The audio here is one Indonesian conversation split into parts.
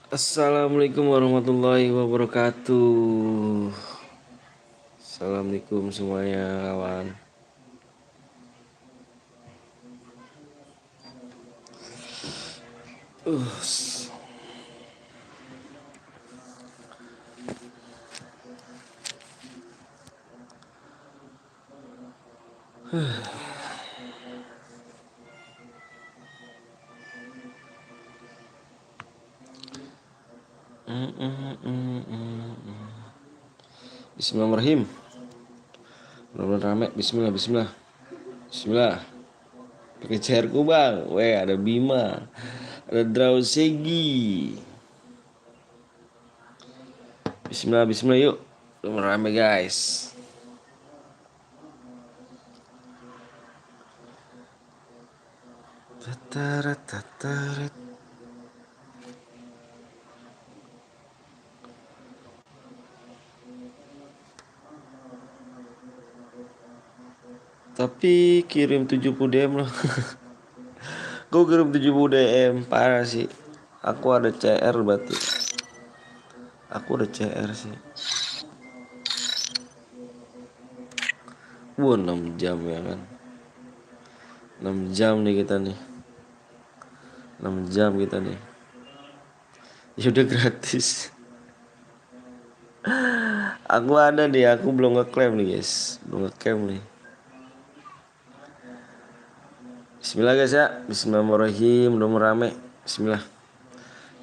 Assalamualaikum warahmatullahi wabarakatuh. Assalamualaikum semuanya kawan. Uh, Bismillahirrahmanirrahim. Mudah-mudahan rame. Bismillah, Bismillah, Bismillah. Pakai chairku bang. Weh, ada Bima, ada Drausegi. Bismillah, Bismillah yuk. Udah rame guys. Tatarat, tatarat. Tapi kirim 70 DM loh. Gue kirim 70 DM. Parah sih. Aku ada CR berarti. Aku ada CR sih. 6 jam ya kan. 6 jam nih kita nih. 6 jam kita nih. Ya udah gratis. Aku ada nih, aku belum ngeklaim nih guys. Belum ngeklaim nih. Bismillah guys ya. Bismillahirrahmanirrahim. Udah mau rame. Bismillah.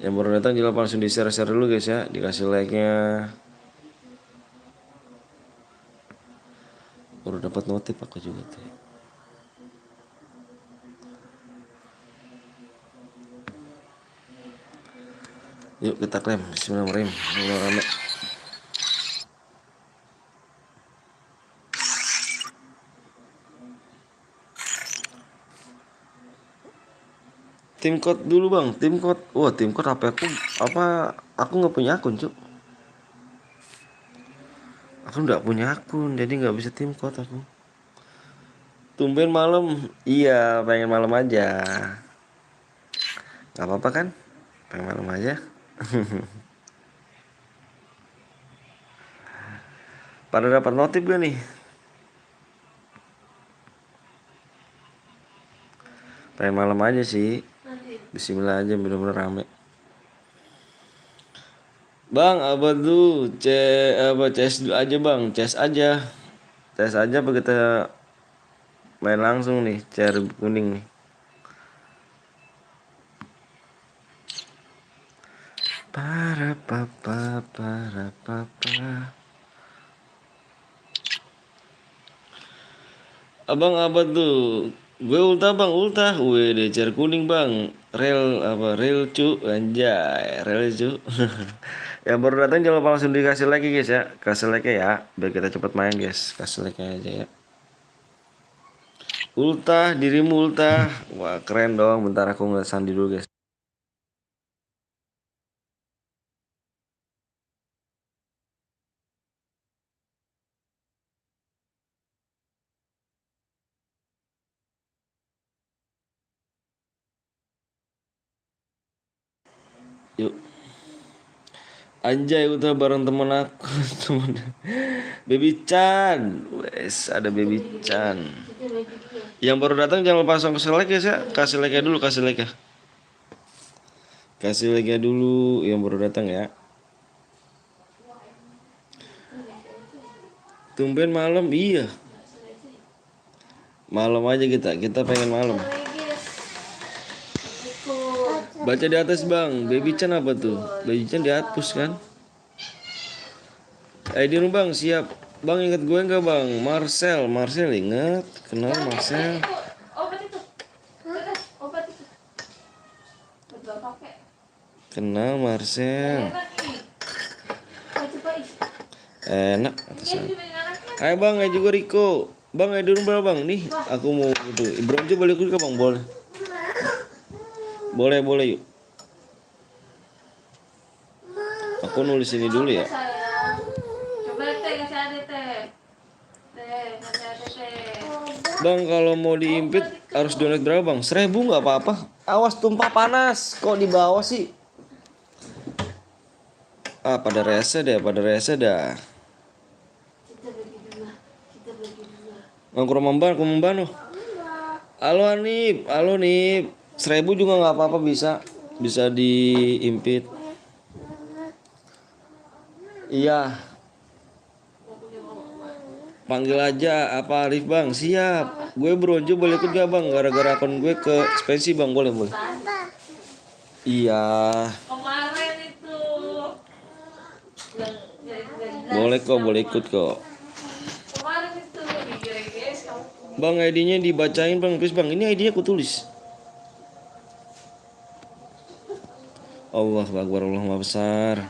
Yang baru datang jangan lupa langsung di share-share dulu guys ya. Dikasih like-nya. Baru dapat notif aku juga tuh. Yuk kita klaim. Bismillahirrahmanirrahim. Udah rame. Tim code dulu bang, tim code. Wah tim code HP aku apa? Aku nggak punya akun cuk. Aku nggak punya akun, jadi nggak bisa tim code aku. Tumben malam, iya pengen malam aja. Gak apa-apa kan? Pengen malam aja. Pada dapat notif gak nih? Pengen malam aja sih. Bismillah aja bener-bener rame. Bang, apa tuh? Apa CS dulu aja bang, CS aja. CS aja apa kita main langsung nih, CR kuning nih. Para papa, para papa. Abang apa tuh? Gue ulta bang, ulta. Wih, CR kuning bang. Rel apa? Rel cu, anjay, rel cu. Yang baru datang jangan lupa langsung dikasih like guys ya. Kasih like ya, biar kita cepet main guys. Kasih like aja ya. Ulta, dirimu ulta. Wah keren dong. Bentar aku nggak sandi dulu guys. Yuk. Anjay ulta bareng temen aku. Temen. Baby Chan. Wes ada Baby Chan. Yang baru datang jangan lupa langsung kasih like guys ya. Kasih like dulu, kasih like ya. Kasih like dulu yang baru datang ya. Tumben malam, iya. Malam aja kita pengen malam. Baca di atas bang, Baby Chan apa tuh? Baby Chan dihapus kan? Di bang siap. Bang inget gue nggak bang? Marcel, Marcel inget, kenal Marcel. Kenal Marcel. Enak atasnya. Ayo bang, ayo juga Riko. Bang, ayo dulu bang. Nih, aku mau itu. Bro aja balik dulu bang, boleh. Boleh, boleh yuk. Aku nulis ini dulu ya. Bang, kalau mau diimpit harus donat berapa bang? 1.000 nggak apa-apa. Awas tumpah panas. Kok di bawah sih? Ah, pada rese deh, pada rese dah. Ngangkur membano. Halo Hanif, halo Nip. 1.000 juga nggak apa-apa, bisa diimpit. Iya, panggil aja apa Arif bang, siap. Gue beronjo boleh ikut gak bang? Gara-gara akun gue ke Spensi bang, boleh boleh. Iya, Kemarin itu boleh kok, boleh ikut kok. kemarin itu di GRGS kamu. Bang, ID-nya dibacain bang, please bang. Ini ID-nya aku tulis. Allah Akbar, Allah Maha Besar.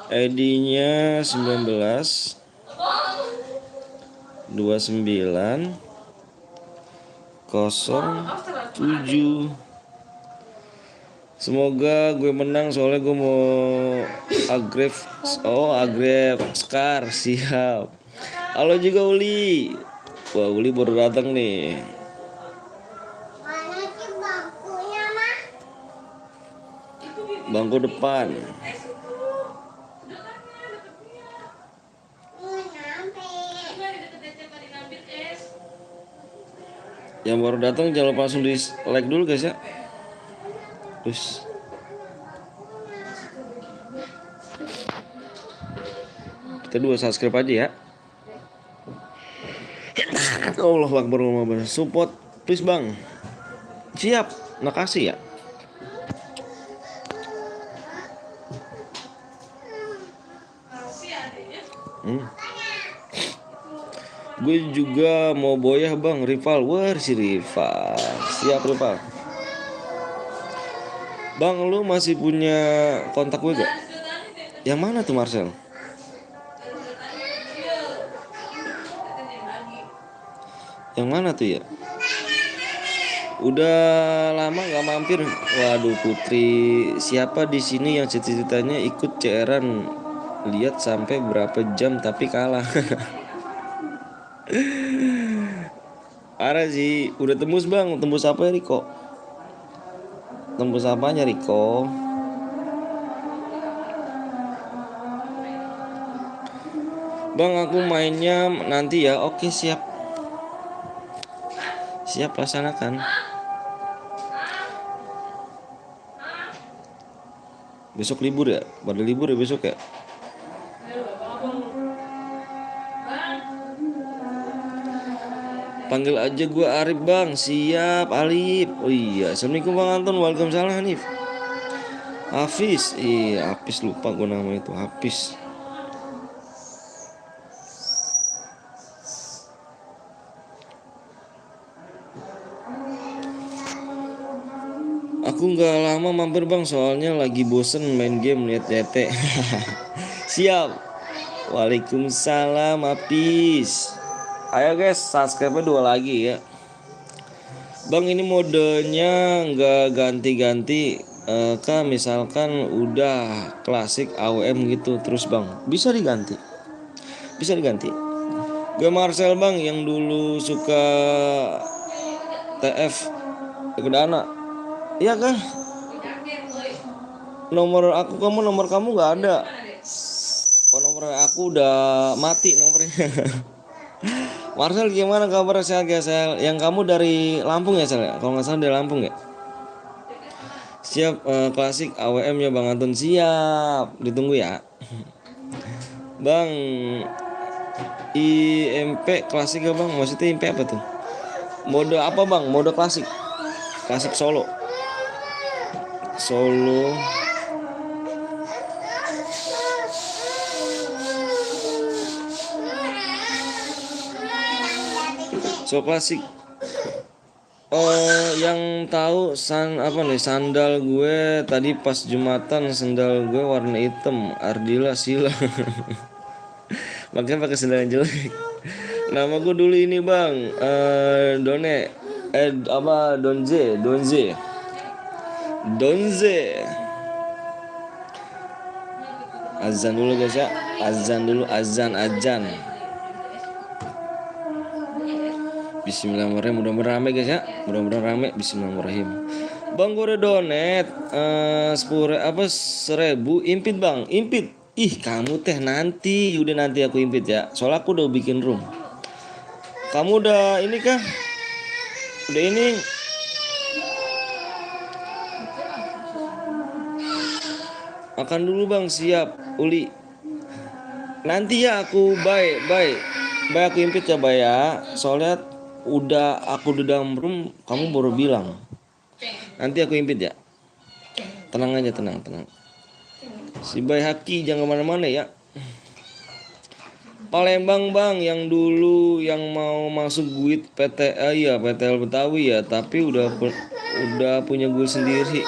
ID-nya 19 29 07. Semoga gue menang soalnya gue mau agrep. Oh, agrep Scar, siap. Halo juga Uli. Wah, Uli baru datang nih. Mana sih bangkunya, mah? Bangku depan. Nyampe. Yang baru datang jangan lupa langsung di like dulu guys ya. Terus kita 2 subscribe aja ya. Allah Akbar, Allah Akbar. Support please bang. Siap, makasih ya. Gue juga mau boyah bang, rival. Wah, si rival. Siap rival. Bang, lu masih punya kontak gue gak? Yang mana tuh Marcel? Yang mana tuh ya? Udah lama gak mampir. Waduh Putri, siapa di sini yang cita-citanya ikut CR-an? Lihat sampai berapa jam tapi kalah. Parah sih, udah tembus bang. Tembus apa ya Riko? Tembus apanya Riko? Bang, aku mainnya nanti ya. Oke, siap. Siap, laksanakan. Besok libur ya? Pada libur ya besok ya? Panggil aja gue Arif bang. Siap Alif. Oh iya, assalamualaikum bang Anton. Waalaikumsalam Hanif. Hafiz. Iya, Hafiz, lupa gue nama itu. Hafiz. Aku nggak lama mampir bang, soalnya lagi bosen main game liat YT. Siap. Waalaikumsalam Hafiz. Ayo guys, subscribe-nya 2 lagi ya. Bang, ini modenya nggak ganti-ganti. Kan misalkan udah klasik AWM gitu terus bang, bisa diganti. Bisa diganti. Gue Marcel bang, yang dulu suka TF Gedana. Iya kan? Nomor kamu nggak ada. Oh, nomor aku udah mati nomornya. Marcel gimana kabar, sehat ya Sel? Yang kamu dari Lampung ya Sel ya? Kalau nggak salah dari Lampung ya? Siap, klasik AWM ya Bang Anton, siap. Ditunggu ya. Bang, IMP klasik ya Bang? Maksudnya IMP apa tuh? Mode apa Bang? Mode klasik. Klasik solo. Solo. So klasik. Yang tahu sandal gue tadi pas Jumatan, sandal gue warna hitam. Ardila Sila. Makanya pakai sandal yang jelek. Nama gue dulu ini bang, Donze. Azan dulu guys ya. Azan. Bismillahirrahmanirrahim. Mudah-mudahan rame guys ya. Bismillahirrahmanirrahim. Bang gue udah donet 1000 impit bang, impit. Ih kamu teh nanti, udah nanti aku impit ya. Soalnya aku udah bikin room. Kamu udah ini kah? Udah ini? Makan dulu bang, siap. Uli. Nanti ya aku bye aku impit ya bye ya. Soalnya udah aku di dalam room, kamu baru bilang. Nanti aku impit ya. Tenang aja, tenang. Si Bay Haki jangan kemana-mana ya. Palembang bang, yang dulu yang mau masuk guit PT, iya PTL Betawi ya, tapi udah punya gue sendiri.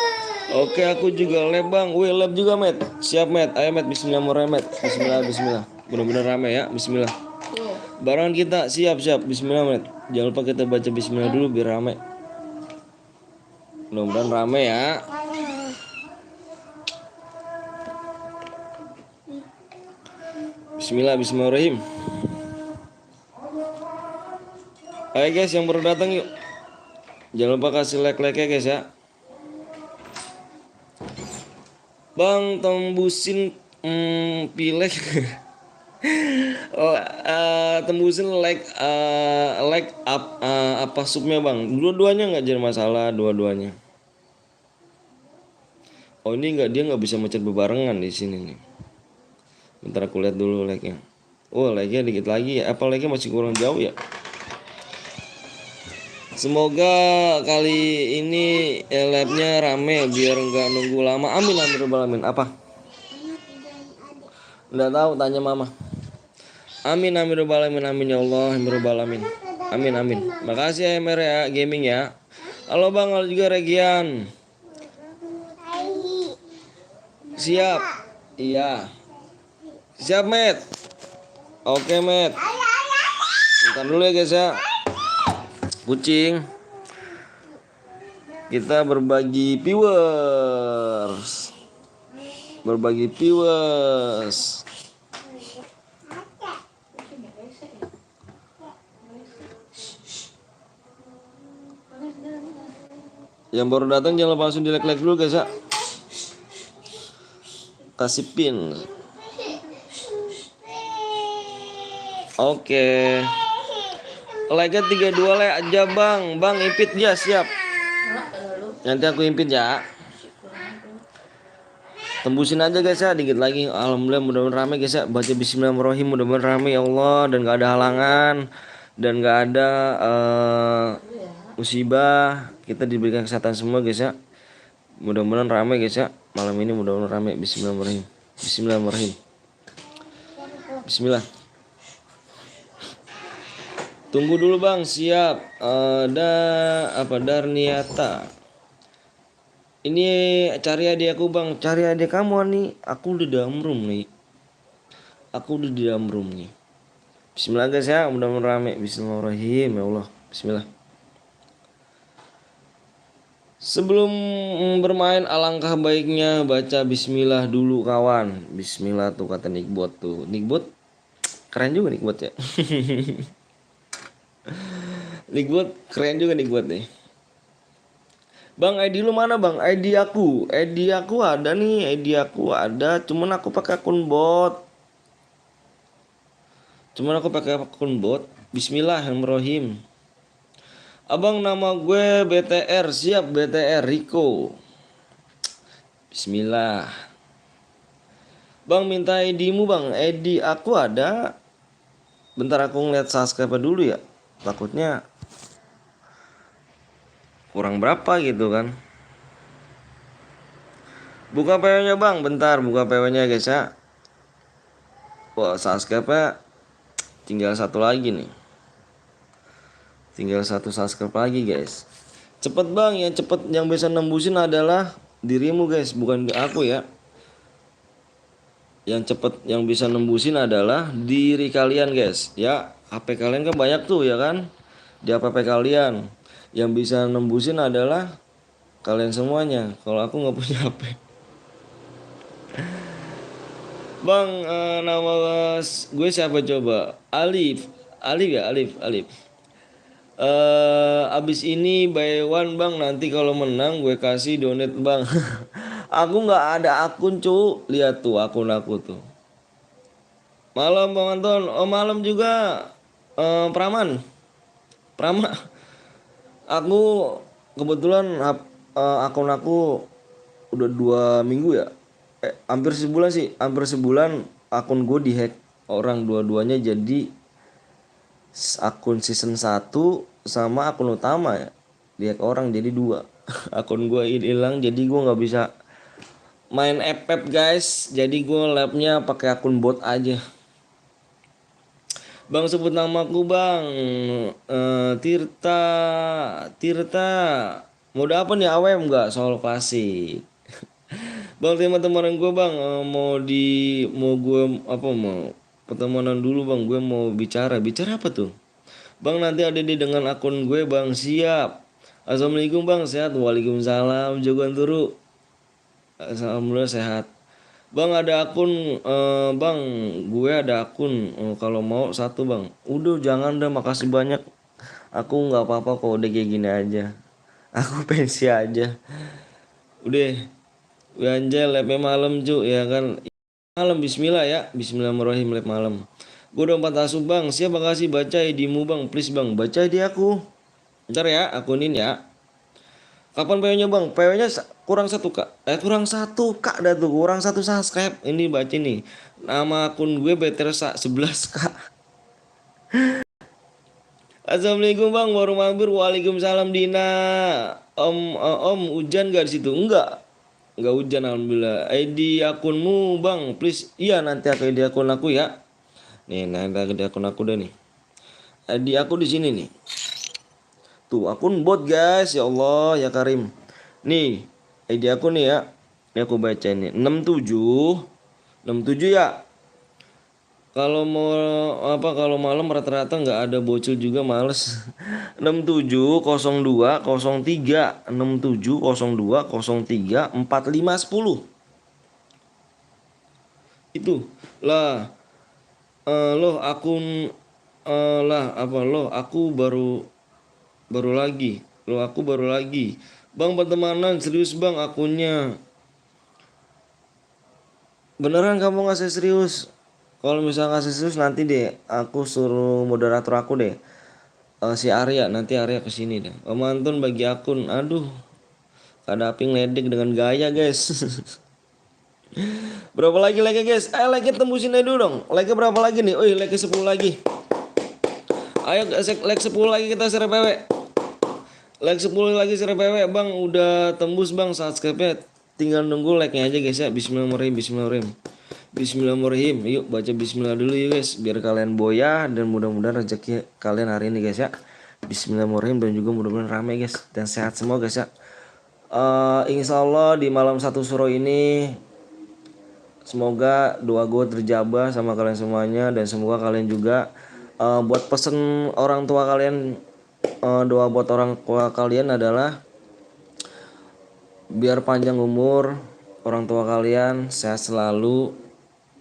Oke aku juga lab bang, wih lab juga met, siap met, ayo met, Bismillah met, Bismillah, bener-bener rame ya, Bismillah. Barengan kita siap, Bismillah met, jangan lupa kita baca Bismillah dulu biar rame. Mudah-mudahan rame ya. Bismillahirrahmanirrahim. Ayo guys yang baru datang yuk. Jangan lupa kasih like ya guys ya. Bang tembusin pilek. Tembusin like apa supnya bang. Dua-duanya nggak jadi masalah, dua-duanya. Oh ini dia nggak bisa mencet bebarengan di sini nih. Bentar aku lihat dulu like-nya. Oh like-nya dikit lagi ya. Apa like-nya masih kurang jauh ya? Semoga kali ini labnya rame biar nggak nunggu lama. Amin amin rabbal alamin. Apa? Nggak tahu, tanya mama. Amin amin rabbal alamin, amin ya Allah amin rabbal alamin. Amin. Makasih ya MR ya gaming ya. Halo bang, halo juga Regian. Siap. Iya. Siap Met. Oke Met. Bentar dulu ya guys ya. Kucing. Kita berbagi viewers. Yang baru datang jangan lupa langsung di like dulu guys ya. Kasih pin. Oke. Like-nya 32 like aja bang. Bang impit dia siap. Nanti aku impit ya. Tembusin aja guys ya, dikit lagi. Alhamdulillah mudah-mudahan rame guys ya. Baca Bismillahirrahmanirrahim, mudah-mudahan rame ya Allah, dan gak ada halangan dan gak ada musibah. Kita diberikan kesehatan semua guys ya. Mudah-mudahan rame guys ya. Malam ini mudah-mudahan rame. Bismillahirrahmanirrahim. Bismillah. Tunggu dulu bang, siap. Darniata. Ini cari adik aku bang, cari adik kamu nih. Aku udah di dalam room nih. Bismillah guys ya, mudah-mudahan rame. Bismillahirrahmanirrahim ya Allah. Bismillah. Sebelum bermain alangkah baiknya baca Bismillah dulu kawan. Bismillah tuh kata Nickbot tuh. Nickbot keren juga Nickbot ya. Nickbot keren juga Nickbot nih. Bang ID lu mana bang? ID aku ada nih, cuman aku pakai akun bot. Bismillahirrahmanirrahim. Abang nama gue BTR, siap BTR Rico. Bismillah. Bang minta ID-mu bang, ID aku ada. Bentar aku ngeliat subscribe dulu ya. Takutnya kurang berapa gitu kan. Buka PW-nya bang, bentar buka PW-nya guys ya. Wah subscribe-nya tinggal satu lagi nih. Tinggal satu subscribe lagi guys. Cepet bang, yang bisa nembusin adalah dirimu guys, bukan aku ya. Yang cepet yang bisa nembusin adalah diri kalian guys ya. HP kalian kan banyak tuh ya kan. Di HP kalian yang bisa nembusin adalah kalian semuanya. Kalau aku nggak punya HP. Bang nama gue siapa coba? Alif ya Alif. Abis ini by one bang, nanti kalau menang gue kasih donate bang. Aku nggak ada akun cu, lihat tuh akun aku tuh. Malam bang Anton, oh malam juga Praman, Prama. Aku kebetulan akun aku udah 2 minggu ya, hampir sebulan sih, hampir sebulan akun gue dihack orang dua-duanya jadi akun season 1 sama akun utama ya dihack orang jadi dua. Akun gue hilang jadi gue nggak bisa main FF guys, jadi gue labnya pakai akun bot aja. Bang sebut namaku bang. Tirta Tirta mode apa nih AWM nggak soal klasik. Bang teman-teman gue bang, mau gue apa mau pertemanan dulu bang, gue mau bicara apa tuh bang, nanti ada di dengan akun gue bang, siap. Assalamualaikum bang, sehat. Waalaikumsalam jagoan turu. Alhamdulillah sehat. Bang ada akun bang, gue ada akun, kalau mau satu bang. Udah jangan dah, makasih banyak. Aku nggak apa-apa kok udah kayak gini aja. Aku pensi aja. Udah, gue anjay labnya malam cu ya kan. Malam bismillah ya. Bismillahirrahmanirrahim lab malam. Gue udah 4 asup bang. Siap makasih baca IDmu bang. Please bang baca ID aku. Ntar ya akunin ya. Kapan PO-nya bang? PO-nya kurang 1 kak. Kurang 1 kak dah tuh. Kurang 1 subscribe. Ini baca nih. Nama akun gue Betersa 11 kak. Assalamualaikum bang, baru mampir. Waalaikumsalam Dina. Om hujan gak di situ? Enggak hujan alhamdulillah. ID akunmu bang, please. Iya nanti aku ID akun aku ya. Nih nanti ID akun aku deh nih. ID aku di sini nih. Tuh akun bot guys, ya Allah ya Karim. Nih ID aku nih ya. Ini aku baca ini 67 ya. Kalau mau apa, kalau malam rata-rata nggak ada bocil juga males. 670203 670203 4510 itu lah. Loh akun lah apa loh aku baru baru lagi loh aku baru lagi bang, pertemanan serius bang akunnya. Beneran kamu nggak serius? Kalau misalnya nggak serius nanti deh aku suruh moderator aku deh, si Arya, nanti Arya kesini deh. Om Anton bagi akun, aduh Kadapi ngeledek dengan gaya guys. Berapa lagi guys? Like tembusin aja dulu dong. Like berapa lagi nih? Oi like 10 lagi. Ayo like 10 lagi kita share PW. Like 10 lagi share PW bang, udah tembus bang subscribe-nya. Tinggal nunggu like-nya aja guys ya. Bismillahirrahmanirrahim. Bismillahirrahmanirrahim. Bismillahirrahmanirrahim. Yuk baca bismillah dulu ya guys, biar kalian boya dan mudah-mudahan rezeki kalian hari ini guys ya. Bismillahirrahmanirrahim, dan juga mudah-mudahan ramai guys dan sehat semua guys ya. Insya Allah di malam satu suro ini semoga doa gue terjabah sama kalian semuanya, dan semoga kalian juga buat pesen orang tua kalian, doa buat orang tua kalian adalah biar panjang umur orang tua kalian, sehat selalu,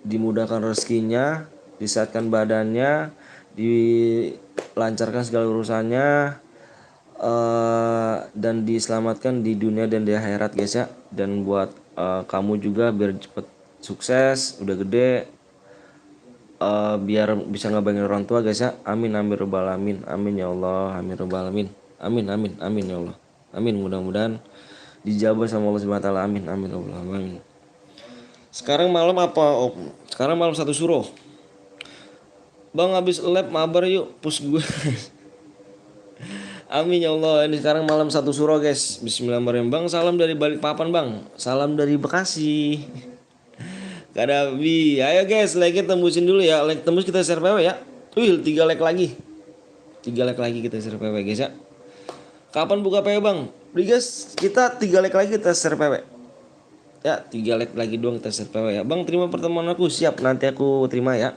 dimudahkan rezekinya, disehatkan badannya, dilancarkan segala urusannya, dan diselamatkan di dunia dan di akhirat guys ya. Dan buat kamu juga biar cepet sukses, udah gede, biar bisa ngebayangin orang tua guys ya. Amin amin robbal alamin. Amin ya Allah, amin robbal alamin. Amin amin amin ya Allah. Amin, mudah-mudahan dijabah sama Allah Subhanahu wa taala. Amin amin robbal alamin. Sekarang malam apa Om? Sekarang malam satu suruh. Bang habis lab mabar yuk push gue. Amin ya Allah. Ini sekarang malam satu suro guys. Bismillahirrahmanirrahim. Bang salam dari Balikpapan bang. Salam dari Bekasi. Kadabi. Ayo guys like tembusin dulu ya. Like tembus kita share PW ya. 3 like lagi. 3 like lagi kita share PW guys ya. Kapan buka PW bang? Udah guys, kita 3 like lagi kita share PW. Ya 3 like lagi doang kita share PW ya. Bang terima pertemuan aku, siap nanti aku terima ya.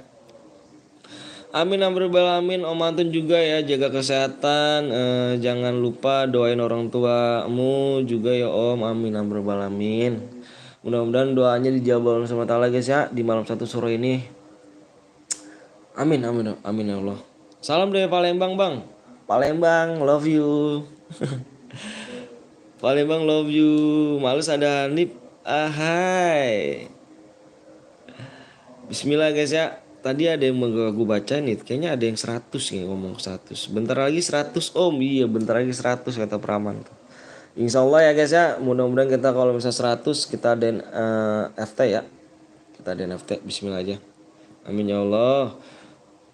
Amin amin amin. Om Antun juga ya, jaga kesehatan, jangan lupa doain orang tuamu juga ya Om. Amin amin amin. Mudah-mudahan doanya dijawab sama Ta'ala guys ya di malam satu sore ini. Amin amin amin ya Allah. Salam dari Palembang bang. Palembang love you. Palembang love you. Males ada Hanif. Ahai. Bismillah guys ya. Tadi ada yang mau gue baca nih. Kayaknya ada yang 100 nih, ngomong 100. Bentar lagi 100 om. Iya bentar lagi 100 kata Praman tuh. Insya Allah ya guys ya. Mudah-mudahan kita kalau misalnya 100 kita adain FT ya. Kita adain FT. Bismillah aja. Amin ya Allah.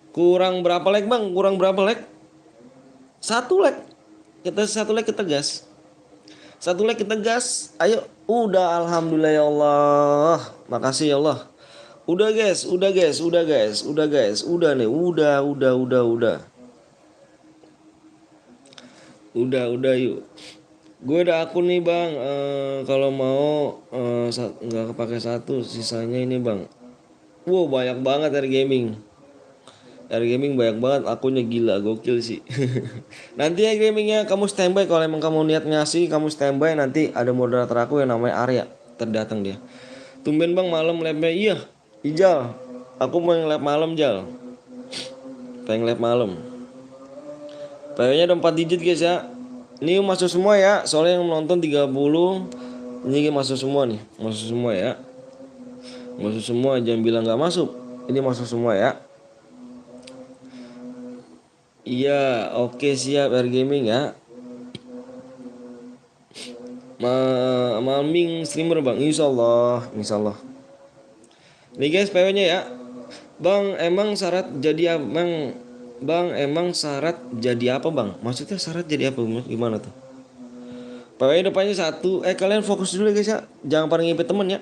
Kurang berapa like bang? Kurang berapa like? 1 like. Kita 1 like kita gas. 1 like kita gas. Ayo. Udah alhamdulillah ya Allah. Makasih ya Allah. Udah guys, udah guys, udah guys, udah guys, udah nih, udah. Udah yuk. Gue ada akun nih bang. Kalau mau nggak kepake 1, sisanya ini bang. Wow banyak banget dari gaming. Dari gaming banyak banget, akunnya gila, gokil sih. Nanti ya gamingnya kamu standby, kalau emang kamu niat ngasih kamu standby, nanti ada moderator aku yang namanya Arya, terdatang dia. Tumben bang malam labnya, iya. Ijal, aku mau yang lab malam Jal. Pengen lab malam. PW-nya ada 4 digit guys ya. Ini masuk semua ya, soalnya yang menonton 30. Ini masuk semua nih, masuk semua ya. Masuk semua, jangan bilang gak masuk. Ini masuk semua ya. Iya, oke siap Air Gaming ya. Maming streamer bang, insya Allah. Nih guys PW-nya ya. Bang, emang syarat jadi apa bang? Bang, emang syarat jadi apa bang? Maksudnya syarat jadi apa? Gimana tuh? PW depannya 1. Kalian fokus dulu guys ya. Jangan pada ngipet temen ya.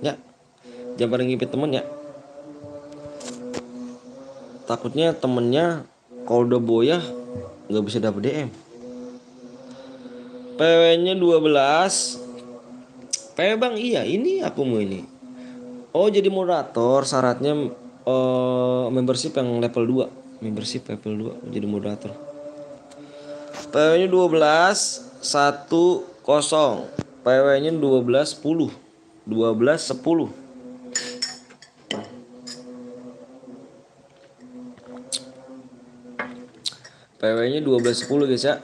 Ya. Jangan pada ngipet temen ya. Takutnya temennya kalau udah boyah nggak bisa dapet DM. PW-nya 12. PW bang, iya ini aku mau ini. Oh jadi moderator syaratnya membership yang level 2. Membership level 2 jadi moderator. PW-nya 12 10. PW-nya 12 10. 12 10. PW-nya 12 10 guys ya.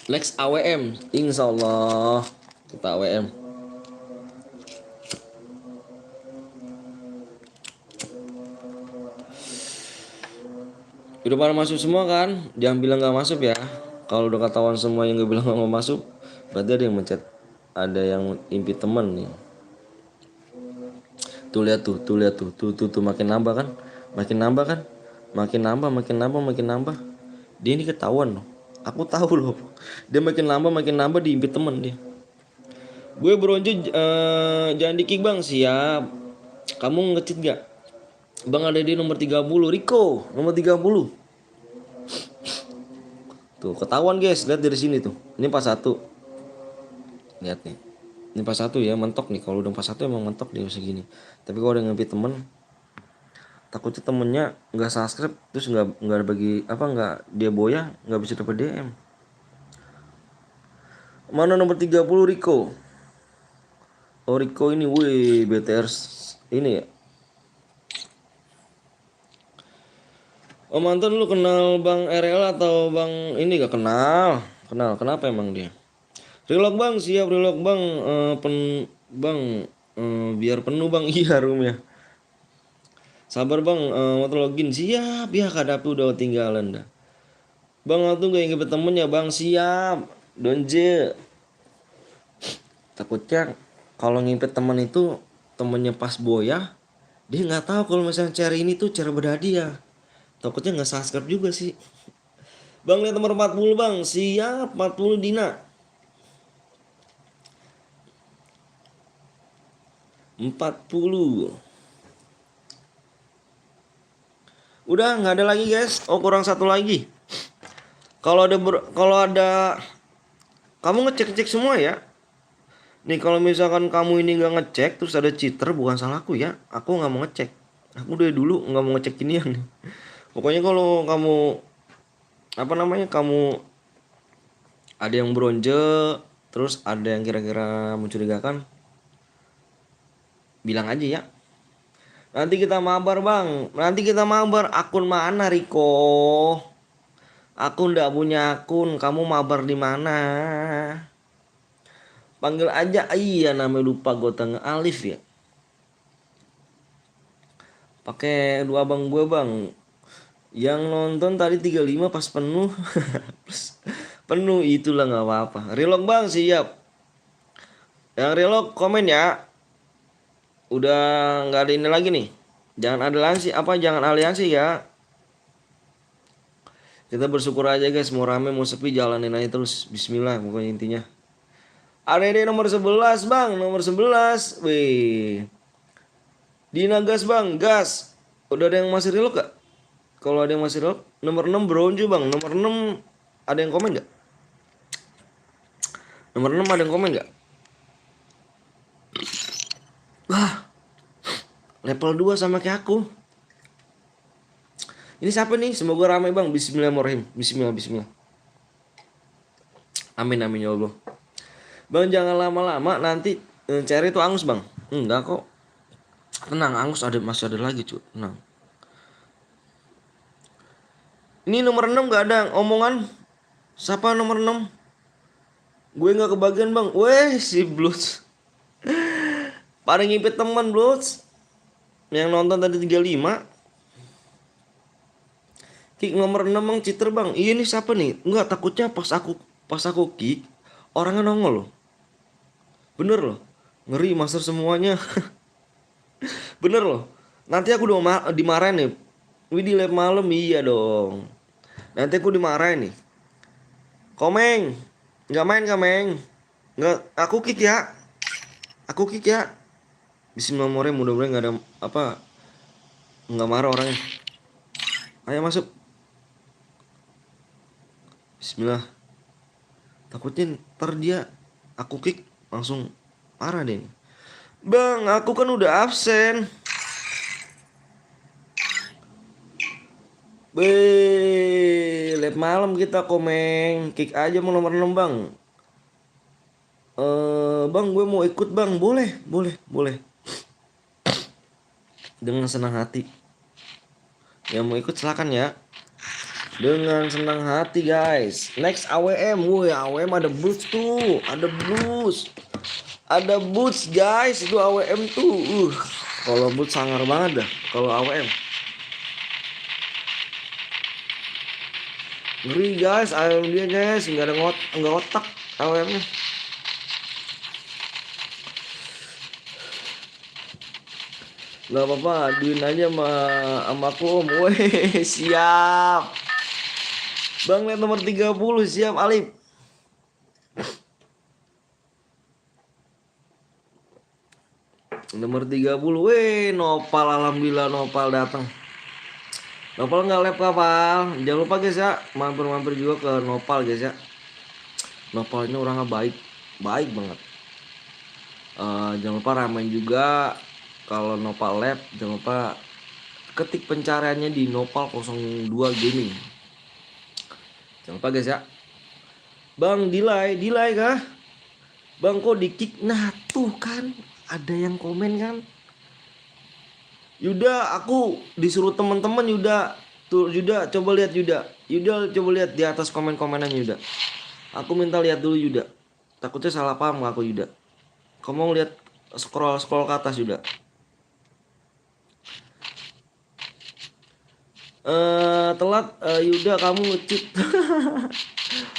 Next AWM, insya Allah kita AWM. Udah pada masuk semua kan? Jangan bilang gak masuk ya. Kalau udah ketahuan semua yang gak bilang gak mau masuk, berarti ada yang mencet, ada yang impi temen nih. Tuh lihat tuh, makin nambah kan? Makin nambah. Dia ini ketahuan loh. Aku tahu loh. Dia makin nambah diimpit temen dia. Gue bronze jangan di-kick bang, siap. Kamu nge-cheat gak? Bang ada di nomor 30, Rico, nomor 30. Tuh, ketahuan guys, lihat dari sini tuh. Ini pas 1. Lihat nih. Ini pas 1 ya, mentok nih. Kalau udah pas 1 emang mentok dia segini. Tapi kalau udah nge-impi temen, takutnya temennya nggak subscribe terus nggak bagi apa, nggak dia boya, nggak bisa dapat DM. Mana nomor 30 Rico? Oh Rico ini, wih BTR ini ya. Oh mantan lu kenal Bang RL atau Bang ini? Gak kenal. Kenapa emang dia? Relog bang, siap relog bang. Biar penuh bang. Iya roomnya. Sabar bang, mau login siap ya, kadapi udah tinggalan dah. Bang aku gak ingin berteman ya bang, siap. Donje. Takutnya kalau ngimpet teman itu temennya pas boya, dia nggak tahu kalau misalnya cari ini tuh cara berhadiah. Takutnya nggak subscribe juga sih. Bang lihat nomor 40 bang, siap 40 Dina. 40. Udah nggak ada lagi guys. Oh kurang 1 lagi. Kalau ada kamu ngecek semua ya. Nih kalau misalkan kamu ini nggak ngecek terus ada cheater, bukan salahku ya. Aku nggak mau ngecek. Aku dari dulu nggak mau ngecek ginian nih. Pokoknya kalau kamu kamu ada yang bronze terus ada yang kira-kira mencurigakan, bilang aja ya. Nanti kita mabar bang, nanti kita mabar. Akun mana Riko? Aku ndak punya akun, kamu mabar di mana? Panggil aja, iya namanya lupa gue tengah Alif ya. Pakai dua abang gue bang. Yang nonton tadi 35 pas penuh. Plus penuh itulah nggak apa-apa. Relog bang siap. Yang relog komen ya. Udah nggak ada ini lagi nih. Jangan ada aliansi apa jangan aliansi ya. Kita bersyukur aja guys, mau rame mau sepi jalanin aja terus. Bismillah pokoknya intinya. ADD nomor 11 bang, nomor 11. Wih. Dina gas bang, gas. Udah ada yang masih relog gak? Kalau ada yang masih relog, nomor 6 bronze bang. Nomor 6 ada yang komen gak? Nomor 6 ada yang komen gak? Wah, level 2 sama kayak aku. Ini siapa nih? Semoga ramai bang. Bismillahirrahmanirrahim. Bismillah, bismillah. Amin, amin ya Allah. Bang jangan lama-lama nanti cari itu angus bang. Enggak kok. Tenang, angus ada masih ada lagi cuy. Tenang. Ini nomor 6 gak ada omongan. Siapa nomor 6? Gue gak kebagian bang. Weh si Blues. Pada ngipit teman Blues. Yang nonton tadi 35. Kick nomor 6 bang cheater bang. Iya nih siapa nih? Enggak, takutnya pas aku kick orangnya nongol loh. Bener loh. Ngeri master semuanya. Bener loh. Nanti aku udah dimarahin nih. Wih di lab malam iya dong. Nanti aku dimarahin nih. Komeng. Nggak main Komeng. Nggak, aku kick ya. Aku kick ya. Bismillahirrahmanirrahim, mudah-mudahan nggak ada apa. Nggak marah orangnya. Ayo masuk. Bismillah. Takutnya ntar dia aku kick langsung marah deh. Bang, aku kan udah absen. Lab malam kita Komeng. Kick aja mau nomor 6 bang. Bang gue mau ikut bang. Boleh, boleh, boleh. Dengan senang hati. Yang mau ikut silakan ya. Dengan senang hati guys. Next AWM. Woi AWM ada boots tuh. Ada boots. Ada boots guys. Itu AWM tuh. Kalau boots sangar banget dah. Kalau AWM. Ngeri guys. AWM dia guys. Nggak ada nggak otak AWM-nya. Gak apa-apa, aduin aja sama aku om. Weh, siap. Bang lihat nomor 30, siap Alif. Nomor 30, weh, Nopal, alhamdulillah Nopal datang. Nopal nggak lab kapal. Jangan lupa guys ya, mampir-mampir juga ke Nopal guys ya. Nopal ini orangnya baik, baik banget. Jangan lupa ramen juga. Kalau Nopal Lab jangan lupa ketik pencariannya di Nopal 02 Gaming. Jangan lupa guys ya. Bang delay kah? Bang kok di kick? Nah tuh kan ada yang komen kan. Yuda aku disuruh teman-teman Yuda. Tuh Yuda coba lihat Yuda. Yuda coba lihat di atas komen-komenan Yuda. Aku minta lihat dulu Yuda. Takutnya salah paham aku Yuda. Kamu lihat scroll ke atas Yuda. Telat Yuda kamu nge-cheat.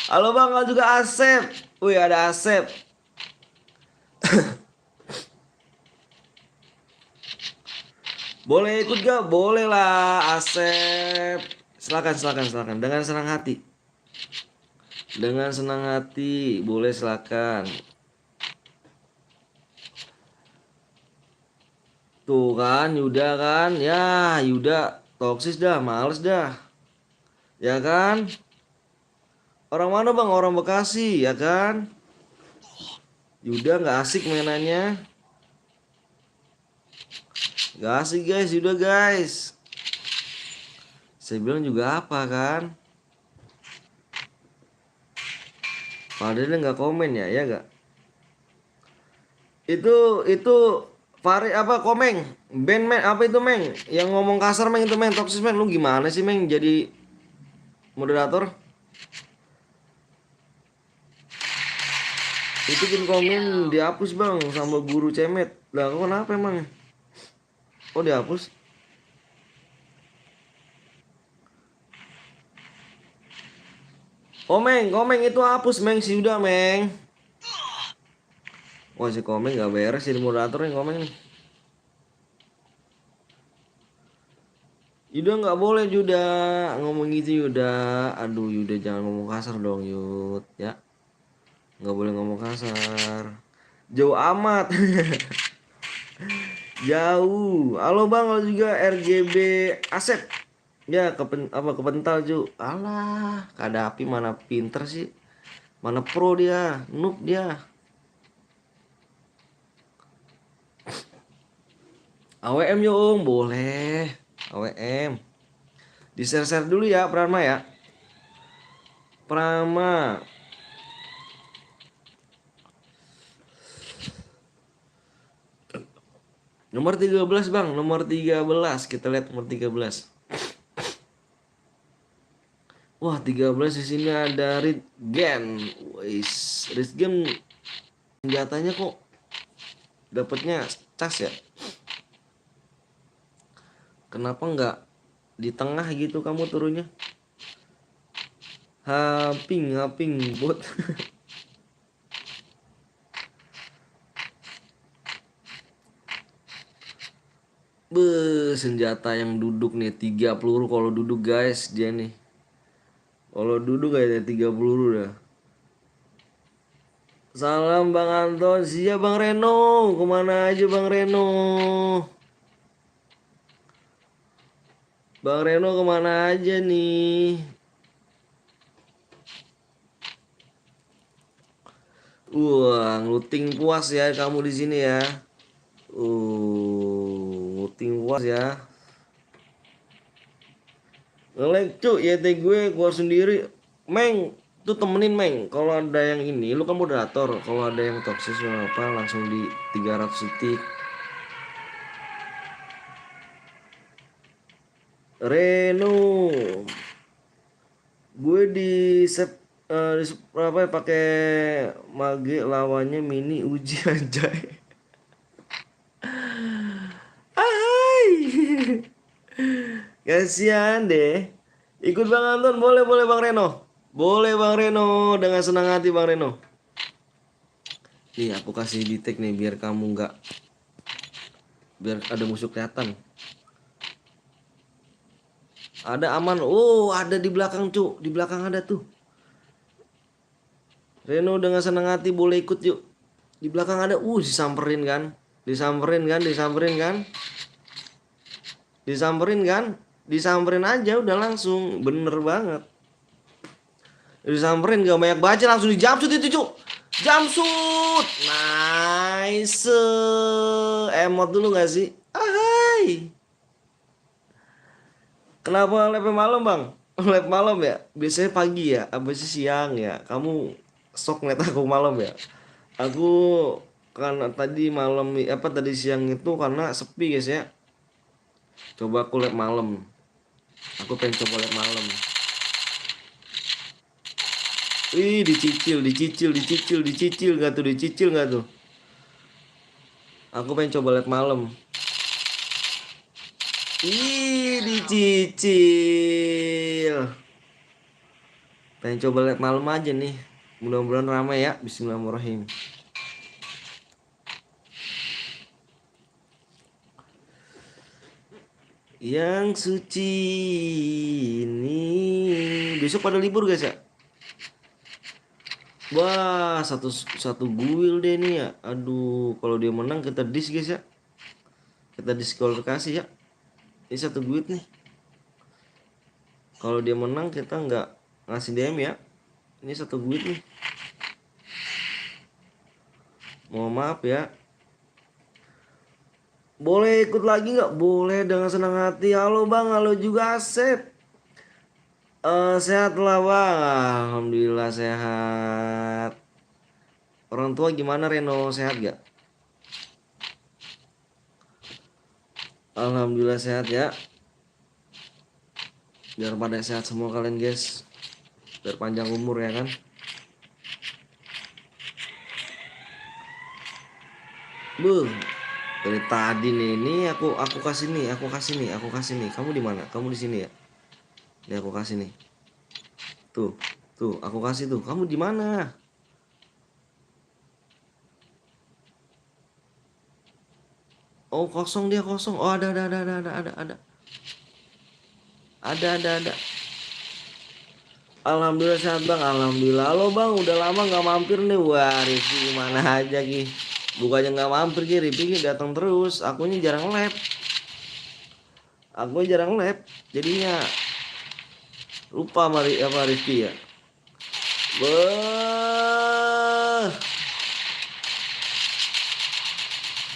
Halo bang, kalau juga Asep. Wih ada Asep. Boleh ikut gak? Boleh lah Asep. Silakan. Dengan senang hati. Dengan senang hati. Boleh silakan. Tuh kan Yuda kan. Ya Yuda toksis dah, males dah. Ya kan? Orang mana bang? Orang Bekasi, ya kan? Yuda nggak asik mainannya. Nggak asik guys, Yuda guys. Saya bilang juga apa kan? Padahal dia nggak komen ya gak? Itu Fari apa Komeng? Ben men apa itu Meng? Yang ngomong kasar Meng itu Meng, toksis Meng. Lu gimana sih Meng jadi moderator? Itu pun komen dihapus bang sama guru cemet. Lah kok kenapa emang? Oh dihapus? Oh Meng, Komeng itu hapus Meng sih udah Meng. Wah si Komeng gak beres jadi moderator nih Komeng nih. Yuda nggak boleh Yuda ngomong gitu Yuda. Aduh Yuda jangan ngomong kasar dong Yud ya. Nggak boleh ngomong kasar. Jauh amat. Jauh. Halo bang, halo juga RGB Asep. Ya kepental Ju. Alah, Kadapi mana pinter sih? Mana pro dia, noob dia. AWM yung boleh. AWM. Di share dulu ya Prama ya. Prama. Nomor 13 bang, nomor 13. Kita lihat nomor 13. Wah 13 di sini ada Ridgen. Wis, Ridgen senjatanya kok dapatnya cas ya? Kenapa nggak di tengah gitu kamu turunnya? Haping bot. Senjata yang duduk nih 3 peluru kalau duduk guys dia nih. Kalau duduk kayaknya 3 peluru dah. Salam Bang Anton, siap Bang Reno. Kemana aja Bang Reno? Bang Reno kemana aja nih? Wah, looting puas ya kamu di sini ya. Looting puas ya. Nge-lag cu, YT gue keluar sendiri. Meng, tuh temenin Meng. Kalau ada yang ini, lu kan moderator. Kalau ada yang toksis apa langsung di 300 detik. Reno. Gue di sep apa ya pakai mage lawannya mini uji anjay. Hai. Kasihan deh. Ikut Bang Anton boleh Bang Reno. Boleh Bang Reno dengan senang hati Bang Reno. Nih aku kasih di tag nih biar kamu nggak biar ada musuh kelihatan. Ada aman. Oh, ada di belakang, Cuk. Di belakang ada tuh. Reno dengan senang hati boleh ikut yuk. Di belakang ada. Disamperin kan? Disamperin kan? Disamperin aja udah langsung. Bener banget. Disamperin gak banyak baca langsung di jumpsuit itu, Cuk. Jumpsuit. Nice. Emot dulu gak sih? Ahai. Kenapa live malam bang? Live malam ya? Biasanya pagi ya? Apa sih siang ya? Kamu sok ngeliat aku malam ya? Aku karena tadi malam apa tadi siang itu karena sepi guys ya. Coba aku live malam. Aku pengen coba live malam. Ih dicicil nggak tuh? Dicicil nggak tuh? Aku pengen coba live malam. Ih dicicil. Pengen coba lihat malam aja nih. Mudah-mudahan ramai ya. Bismillahirrahmanirrahim. Yang suci ini besok pada libur guys ya. Wah satu guil deh nih ya. Aduh kalau dia menang kita dis guys ya. Kita diskualifikasi ya. Ini satu guil nih. Kalau dia menang kita nggak ngasih DM ya. Ini satu guil nih. Mohon maaf ya. Boleh ikut lagi nggak? Boleh dengan senang hati. Halo bang, halo juga Asep. Sehat lah bang, alhamdulillah sehat. Orang tua gimana Reno, sehat gak? Alhamdulillah sehat ya. Biar pada sehat semua kalian guys. Biar panjang umur ya kan. Buh, dari tadi nih, ini aku kasih nih, aku kasih nih. Kamu di mana? Kamu di sini ya? Nih aku kasih nih. Tuh, tuh, aku kasih tuh. Kamu di mana? Oh kosong, dia kosong. Oh ada. Ada. Alhamdulillah sehat bang, alhamdulillah. Halo bang, udah lama nggak mampir nih. Wah Rifki gimana aja Ki? Bukannya nggak mampir Ki, Rifki Ki datang terus. Akunya jarang lab, aku jarang lab. Jadinya lupa apa Rifki ya. Beuh,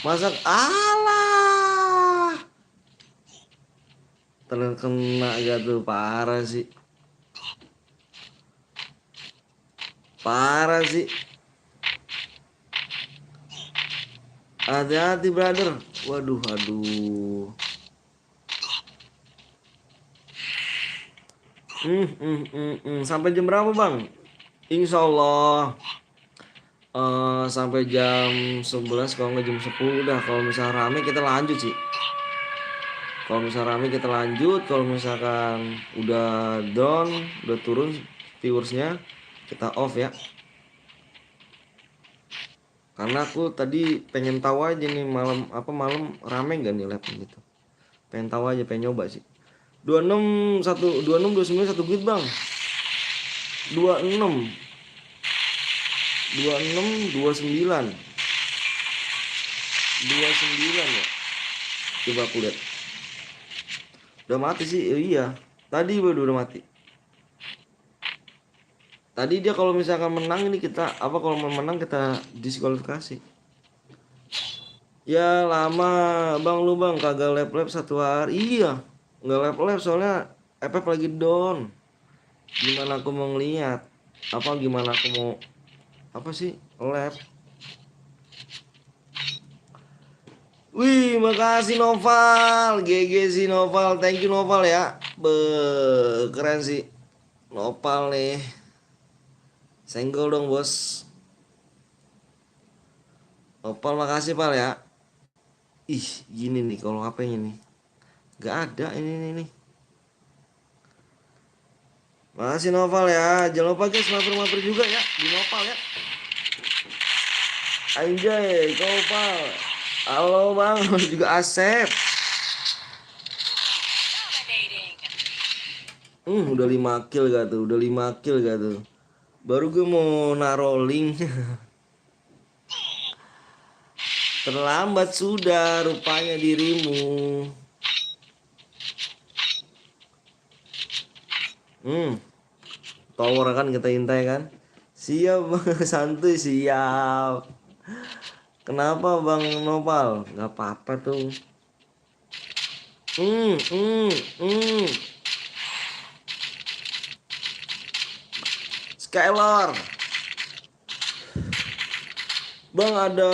masak alah. Terkena gak tuh, parah sih. Parah sih. Hati-hati brother. Waduh, aduh. Sampai jam berapa bang? Insya Allah sampai jam 11, kalau nggak jam 10 udah. Kalau misalnya rame kita lanjut sih. Kalau misalkan udah down, udah turun viewersnya, kita off ya. Karena aku tadi pengen tahu aja nih malam rame nggak nih lab gitu. Pengen tahu aja, pengen nyoba sih. 26 1 git bang. 26 29 ya. Coba aku lihat. Udah mati sih. Iya. Tadi udah mati. Tadi dia kalau misalkan menang ini kita kalau menang kita diskualifikasi. Ya lama bang, lu bang kagak lab 1 hari. Iya. Nggak lab soalnya FF lagi down. Gimana aku mau ngeliat? Gimana aku mau sih lab? Wih, makasih Noval, GG sih Noval, thank you Noval ya. Keren sih Noval nih. Senggol dong bos. Noval makasih pal ya. Ih, gini nih kalau HP-nya nih. Gak ada ini nih. Makasih Noval ya. Jangan lupa guys mampir juga ya di Noval ya. Anjay, Noval. Halo bang, juga Asep. Udah 5 kill gak tuh? Baru gue mau naro link. Terlambat sudah rupanya dirimu. Tower kan kita intai kan. Siap bang, santuy siap. Kenapa bang Nopal? Gak apa-apa tuh. Skylar. Bang ada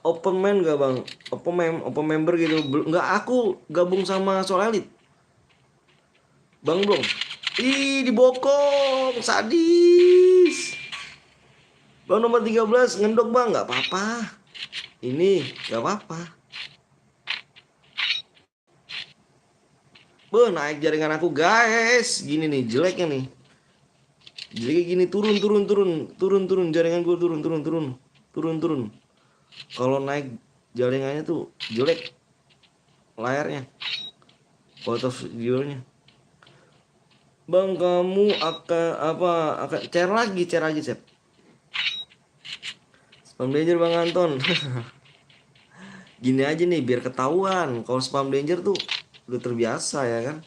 open man gak bang? Open member gitu. Nggak, aku gabung sama Soul Elite. Bang belum. Ih dibokong, sadis. Bang nomor 13 ngendok bang, nggak apa-apa. Ini nggak apa-apa. Naik jaringan aku guys. Gini nih jeleknya nih. Jeleknya gini, turun jaringan gue turun. Kalau naik jaringannya tuh jelek layarnya, foto videonya. Bang kamu akan share lagi Sep. Spam danger bang Anton. Gini aja nih biar ketahuan. Kalau spam danger tuh udah terbiasa ya kan.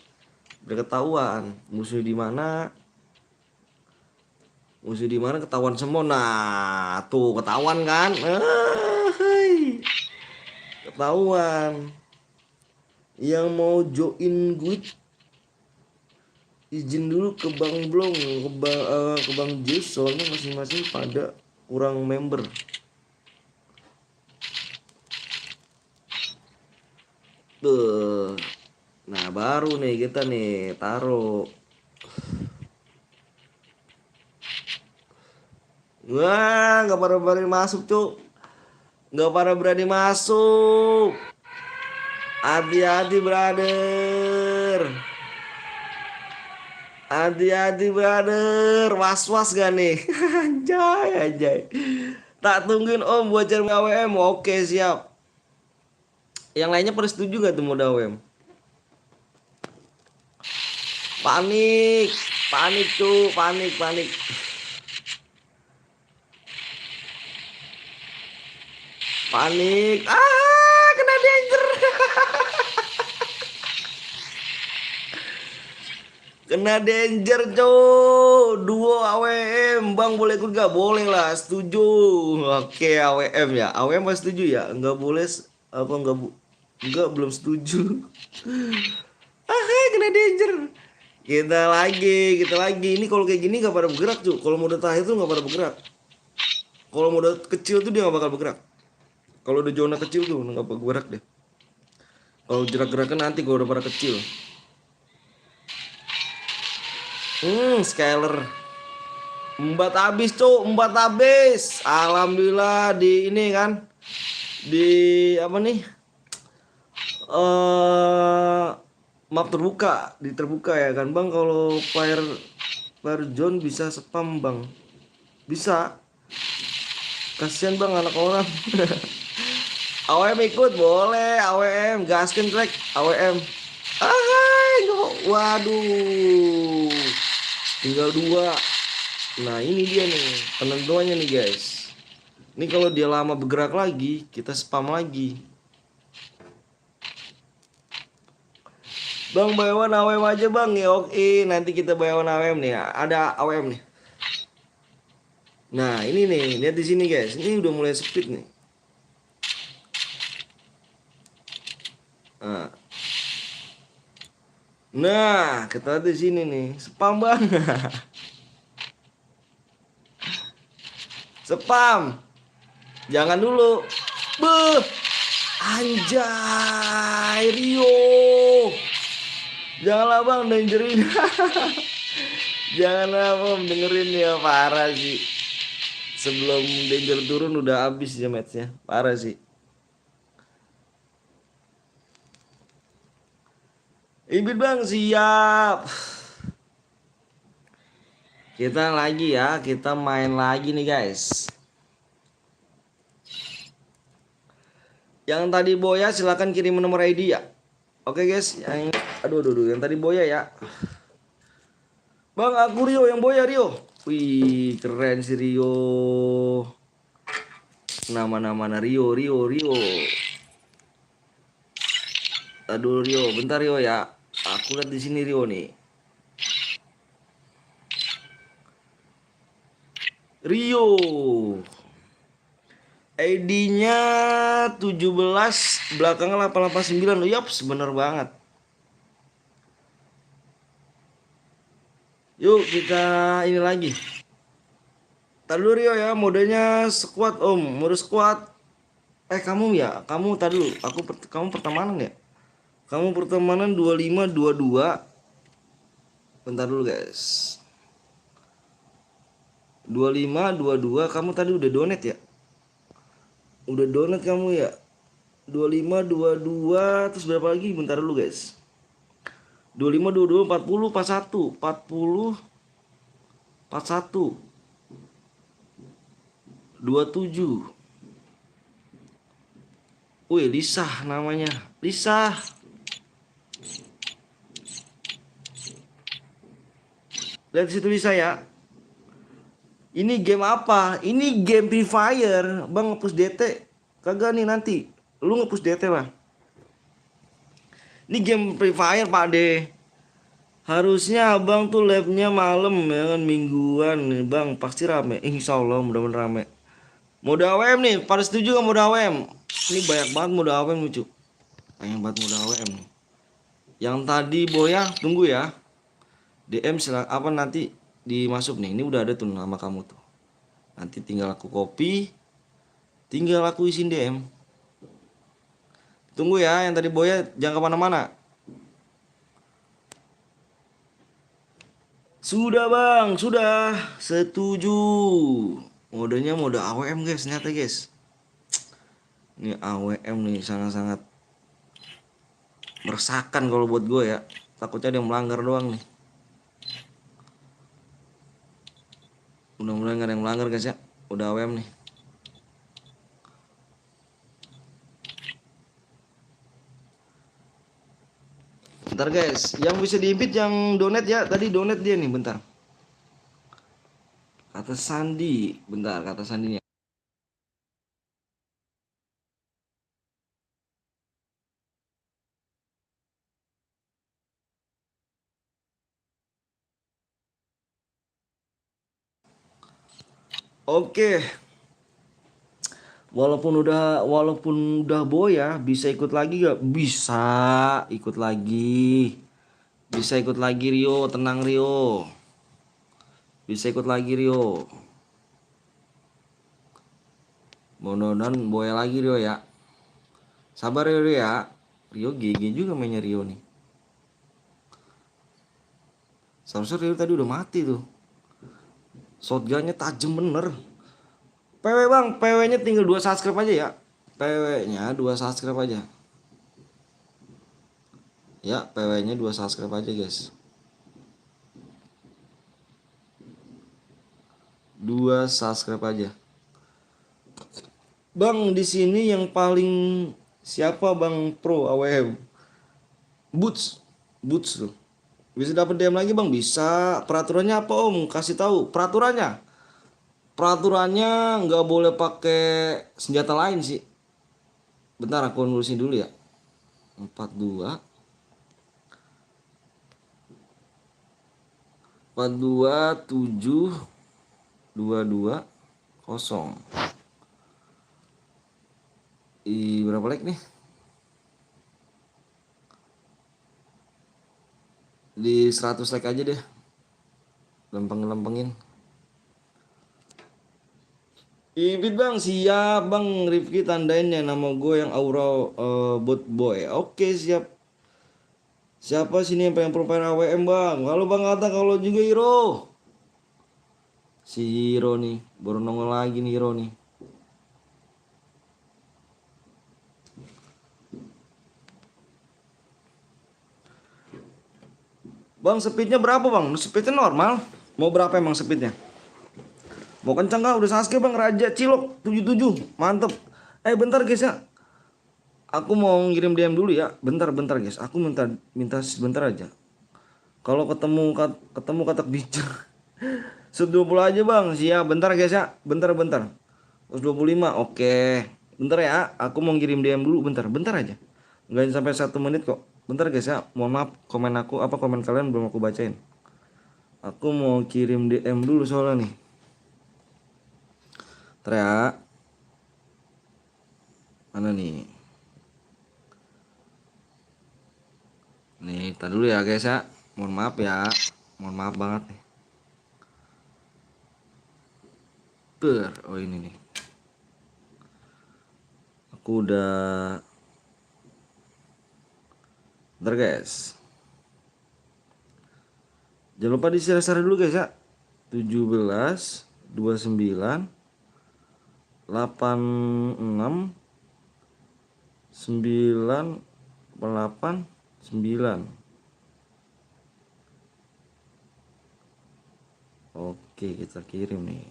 Biar ketahuan musuh di mana ketahuan semua. Nah tuh ketahuan kan. Ketahuan. Yang mau join guild izin dulu ke Bang Blong, ke Bang Jus, soalnya masing-masing pada kurang member. Tuh. Nah, baru nih kita nih taruh. Wah, nggak pada berani masuk, Cuk. Nggak pada berani masuk. Hati-hati, brother. Hati-hati, brother. Was-was gak nih? Anjay, anjay. Tak tungguin Om buat cari AWM. Oke, siap. Yang lainnya pada setuju gak tuh mode AWM? Panik. Panik tuh, panik, panik. Panik. Ah, kena danger. Kena danger, cow. Duo AWM. Bang boleh ikut gak? Boleh lah, setuju. Oke, AWM ya. AWM pasti setuju ya? Nggak boleh apa enggak belum setuju. Ah, kena danger. Kita lagi. Ini kalau kayak gini nggak pada bergerak, cuy. Kalau mode terakhir tuh nggak pada bergerak. Kalau mode kecil tuh dia nggak bakal bergerak. Kalau udah zona kecil tuh nggak bakal bergerak deh. Kalau gerak-gerakan nanti kalau udah pada kecil. Scaler. Embat habis, cuy. Embat habis. Alhamdulillah di ini kan. Di apa nih? Map terbuka, terbuka ya kan Bang. Kalau fire zone bisa spam Bang, bisa. Kasihan Bang anak orang. AWM ikut boleh, AWM gaskan crack AWM. Waduh, tinggal 2. Nah ini dia nih penentuannya nih guys. Ini kalau dia lama bergerak lagi, kita spam lagi. Bang bayawan AWM aja Bang ya. Oke, nanti kita bayawan AWM nih. Ada AWM nih. Nah, ini nih, lihat di sini guys. Ini udah mulai speed nih. Nah, kita lihat di sini nih. Spam Bang. Spam. Jangan dulu. Beuh. Anjay, Rio. Janganlah Bang dengerin. Janganlah Bang dengerin ya, parah sih. Sebelum danger turun udah habis ya matchnya. Parah sih. Ibit Bang siap. Kita lagi ya, kita main lagi nih guys. Yang tadi Boya silahkan kirim nomor ID ya. Oke guys, yang aduh, yang tadi Boya ya. Bang, aku Rio, yang Boya Rio. Wih, keren si Rio. Nama-nama Rio. Aduh Rio, bentar Rio ya. Aku lihat di sini Rio nih. Rio. ID-nya 17 belakangnya 889. Yaps, bener banget. Yuk kita ini lagi. Tadi dulu Rio ya, modenya squad Om, mode squad. Kamu ya, kamu tadi dulu. Kamu pertemanan ya? Kamu pertemanan 2522. Bentar dulu guys. 2522, kamu tadi udah donate ya? Udah donat kamu ya. 2522 terus berapa lagi? Bentar dulu guys. 25 22 40 41 40 41 27. Wih, Lisa namanya. Lisa. Lihat situ Lisa ya. Ini game apa? Ini game Free Fire. Bang nge-push DT. Kagak nih nanti. Lu nge-push DT lah. Ini game Free Fire Pak De. Harusnya abang tuh live-nya malam ya kan, mingguan nih Bang. Pasti rame. Insya Allah mudah-mudahan rame. Mode AWM nih. Pada setuju gak mode AWM? Ini banyak banget mode AWM lucu. Banyak banget mode AWM nih. Yang tadi Boya tunggu ya. DM apa nanti dimasuk nih. Ini udah ada tuh nama kamu tuh. Nanti tinggal aku copy, tinggal aku isiin DM. Tunggu ya, yang tadi Boya jangan kemana-mana. Sudah bang, sudah setuju. Modenya mode AWM guys, ternyata guys. Ini AWM nih sangat-sangat meresahkan kalau buat gue ya. Takutnya dia melanggar doang nih. Mudah-mudahan gak ada yang melanggar guys ya. Udah AWM nih. Bentar guys, yang bisa diimpit yang donate ya. Tadi donate dia nih, bentar. Kata Sandi, bentar kata Sandinya. Oke, walaupun udah Boya, bisa ikut lagi gak? Bisa ikut lagi. Bisa ikut lagi Rio, tenang Rio. Bisa ikut lagi Rio. Mudah-mudahan Boya lagi Rio ya. Sabar Rio ya. Rio GG juga mainnya Rio nih. Seharusnya Rio tadi udah mati tuh. Shotgunnya tajam bener. PW bang, PW-nya tinggal 2 subscribe aja ya. PW-nya 2 subscribe aja. Ya, PW-nya 2 subscribe aja guys. 2 subscribe aja. Bang, di sini yang paling siapa Bang Pro AWM? Boots. Boots tuh. Bisa dapat DM lagi Bang? Bisa. Peraturannya apa Om? Kasih tahu. Peraturannya. Peraturannya nggak boleh pakai senjata lain sih. Bentar aku nulisin dulu ya. 42 7 22 0. Berapa like nih? Di 100 like aja deh. Lempeng-lempengin. Ibit bang, siap bang. Rifki tandain ya nama gue yang aura bot boy. Oke siap. Siapa sini yang pengen profile AWM bang? Kalau bang Kata, kalau juga Hero. Si Hero nih, baru nongol lagi nih Hero nih. Bang speednya berapa bang? Speednya normal. Mau berapa emang speednya? Mau kencang kah? Udah Sasuke bang, Raja Cilok 77. Mantep. Bentar guys ya. Aku mau ngirim DM dulu ya. Bentar guys. Aku minta minta sebentar aja. Kalau ketemu katak bicara. 120 aja bang. Siap. Bentar guys ya. Bentar. 125. Oke. Bentar ya. Aku mau ngirim DM dulu. Bentar aja. Nggak sampai 1 menit kok. Bentar guys ya. Mohon maaf. Komen kalian belum aku bacain. Aku mau kirim DM dulu soalnya nih. Bentar ya. Mana nih? Nih, tar dulu ya guys ya. Mohon maaf ya. Mohon maaf banget nih. Oh ini nih. Aku udah. Bentar guys. Jangan lupa di-share dulu guys ya. 17 29 86 9 8 9. Oke, kita kirim nih.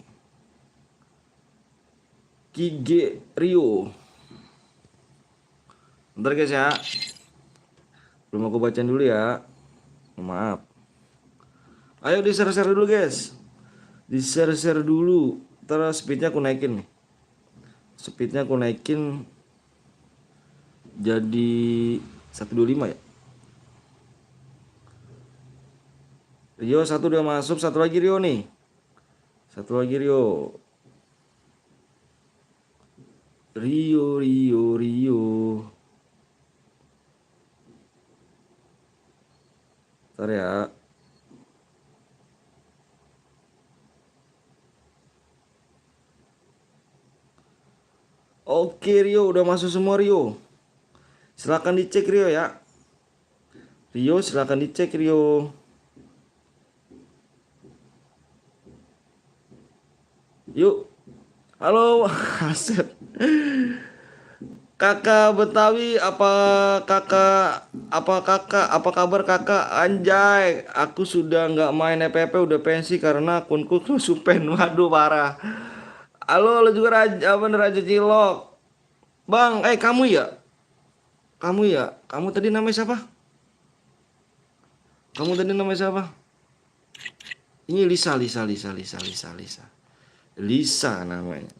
Kige Rio. Bentar guys ya. Belum aku bacain dulu ya. Maaf. Ayo di-share dulu guys. Di-share dulu. Ntar speednya aku naikin nih. Speednya aku naikin jadi 125 ya. Rio 1 udah masuk, 1 lagi Rio nih. 1 lagi Rio. Rio. Ntar ya. Oke Rio, udah masuk semua Rio. Silakan dicek Rio ya. Rio silakan dicek Rio. Yuk. Halo, Asep. Kakak Betawi, apa kabar kakak? Anjay, aku sudah nggak main FPP, udah pensi karena akunku kesupen. Waduh parah. Halo juga Raja, apa nih, Raja Cilok. Bang, kamu ya? Kamu ya? Kamu tadi namanya siapa? Kamu tadi namanya siapa? Ini Lisa. Lisa namanya.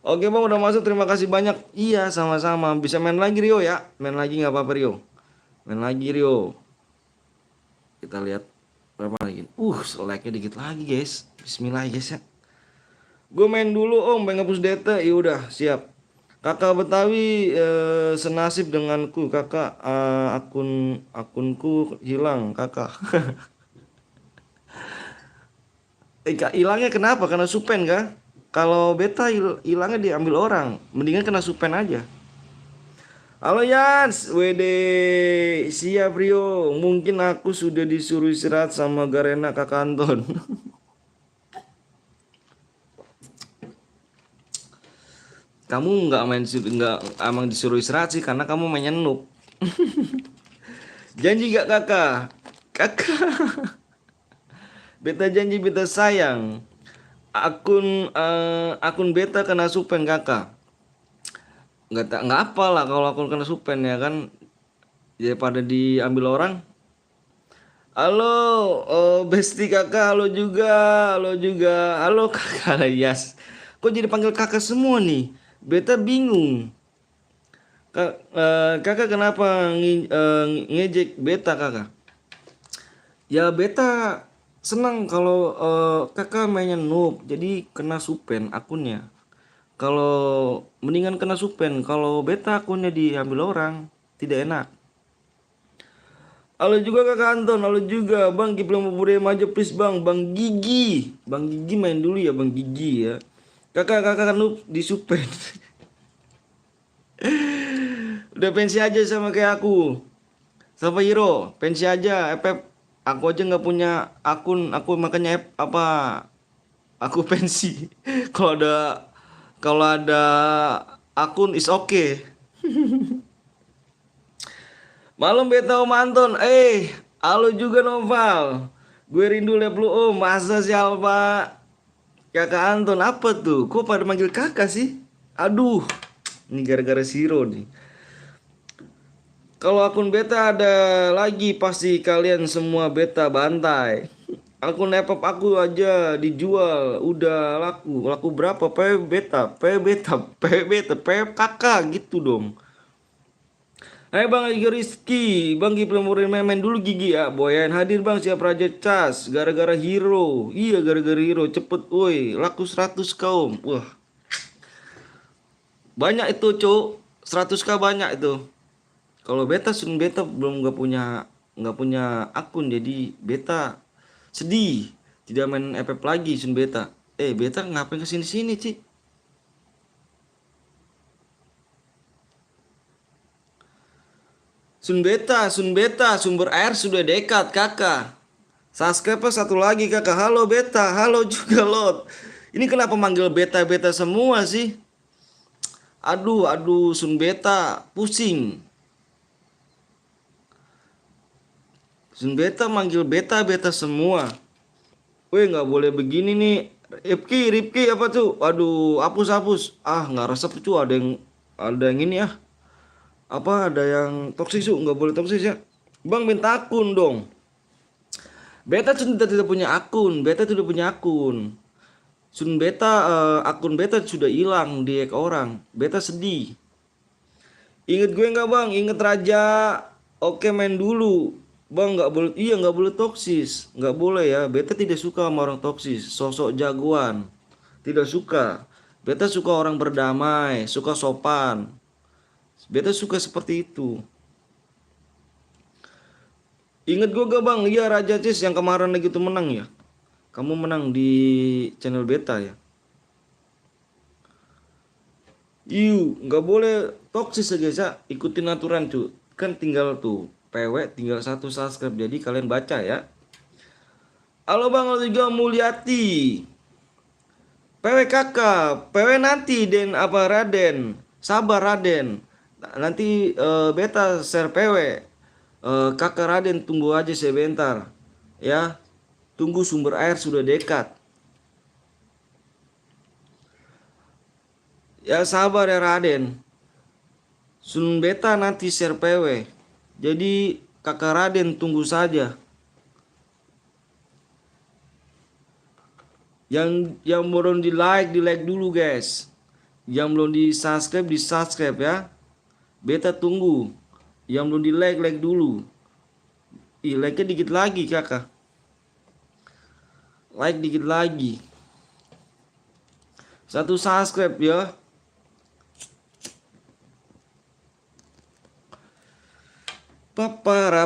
Oke bang, udah masuk, terima kasih banyak. Iya sama-sama, bisa main lagi Rio ya. Main lagi nggak apa-apa Rio. Main lagi Rio. Kita lihat berapa lagi. Seleknya dikit lagi guys. Bismillah guys ya. Gue main dulu om, pengen ngapus data. Ya udah siap. Kakak Betawi senasib denganku kakak. Akunku hilang kakak. Hilangnya kenapa? Karena supen kah? Kalau beta hilangnya diambil orang, mendingan kena supen aja. Halo Yans, WD siap Rio. Mungkin aku sudah disuruh istirahat sama Garena Kak Anton. Kamu nggak nggak emang disuruh istirahat sih karena kamu mainnya noob. Janji gak kakak? Kakak. Beta janji beta sayang. Akun beta kena supen kakak. Nggak apa lah kalau akun kena supen ya kan, daripada diambil orang. Halo, Besti kakak, halo kakak Yas. Kok jadi panggil kakak semua nih? Beta bingung. Kakak kenapa ngejek beta kakak? Ya beta senang kalau kakak mainnya noob, jadi kena supen akunnya. Kalau mendingan kena supen, kalau beta akunnya diambil orang, tidak enak. Halo juga kakak Anton, halo juga bang Kipling Budaya maju please bang Gigi main dulu ya bang Gigi ya. Kakak kan noob di supen. Udah pensi aja sama kayak aku. Sama Hiro, pensi aja, aku aja nggak punya akun, aku makanya aku pensi. Kalau ada akun is okay. Malam beta Om Anton, halo juga Noval. Gue rindu liat lu Om, masa sih Alfa? Kakak Anton apa tuh? Kok pada manggil kakak sih? Aduh, ini gara-gara Siro nih. Kalau akun beta ada lagi pasti kalian semua beta bantai. Akun Epop aku aja dijual udah laku berapa? P kakak gitu dong. Hai Bang Agi Rizky, Bang Gipul main dulu gigi ya. Boyan hadir Bang, siap Raja Cas. Gara-gara hero. Iya gara-gara hero. Cepet woi, laku 100 kaum. Wah. Banyak itu, Cuk. 100k banyak itu. Kalau beta beta belum nggak punya akun, jadi beta sedih. Tidak main FF lagi beta. Beta ngapain kesini-sini, Ci? Sun Beta, sumber air sudah dekat kakak. Subscriber satu lagi kakak. Halo Beta, halo juga Lot. Ini kenapa manggil Beta semua sih? Aduh, Sun Beta pusing. Sun Beta manggil Beta semua. Weh nggak boleh begini nih. Ripki apa tuh? Aduh, hapus. Nggak resep tuh, ada yang ini ya. Ada yang toksik tuh, nggak boleh toksik ya. Bang minta akun dong. Beta sudah tidak punya akun. Akun beta sudah hilang di orang. Beta sedih. Ingat gue nggak bang? Ingat Raja. Oke main dulu. Bang nggak boleh, iya nggak boleh toksis, nggak boleh ya. Beta tidak suka sama orang toksis, sosok jagoan. Tidak suka. Beta suka orang berdamai, suka sopan. Beta suka seperti itu. Ingat gue gak bang? Iya Raja Cis yang kemarin lagi tuh menang ya. Kamu menang di channel beta ya. Nggak boleh toksis ya guys ya. Ikutin aturan cu. Kan tinggal tuh PW tinggal 1 subscribe. Jadi kalian baca ya. Halo Bang Halo juga Mulyati. PW kakak, PW nanti Den apa Raden. Sabar Raden. Nanti beta share PW. Kakak Raden tunggu aja sebentar. Ya. Tunggu sumber air sudah dekat. Ya sabar ya Raden. Sun beta nanti share PW. Jadi kakak Raden tunggu saja. Yang belum di like dulu guys. Yang belum di subscribe ya. Beta tunggu. Yang belum di like dulu. Like-nya dikit lagi kakak. Like dikit lagi. 1 subscribe ya. Papa.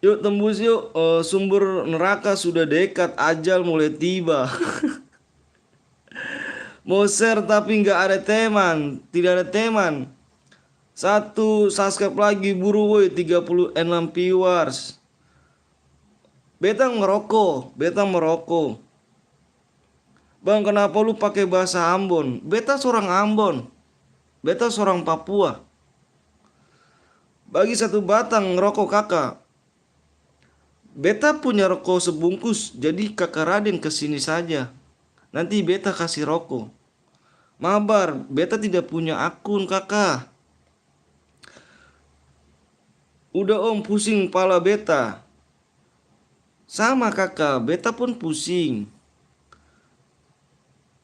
Yuk tembus yuk. Sumber neraka sudah dekat. Ajal mulai tiba. Mau share tapi nggak ada teman. Tidak ada teman. 1 subscribe lagi buru woi 36 viewers. Beta merokok. Bang kenapa lu pakai bahasa Ambon? Beta seorang Ambon. Beta seorang Papua. Bagi 1 batang rokok kakak. Beta punya rokok sebungkus. Jadi kakak Raden kesini saja. Nanti beta kasih rokok. Mabar, beta tidak punya akun kakak. Udah om pusing kepala beta. Sama kakak, beta pun pusing.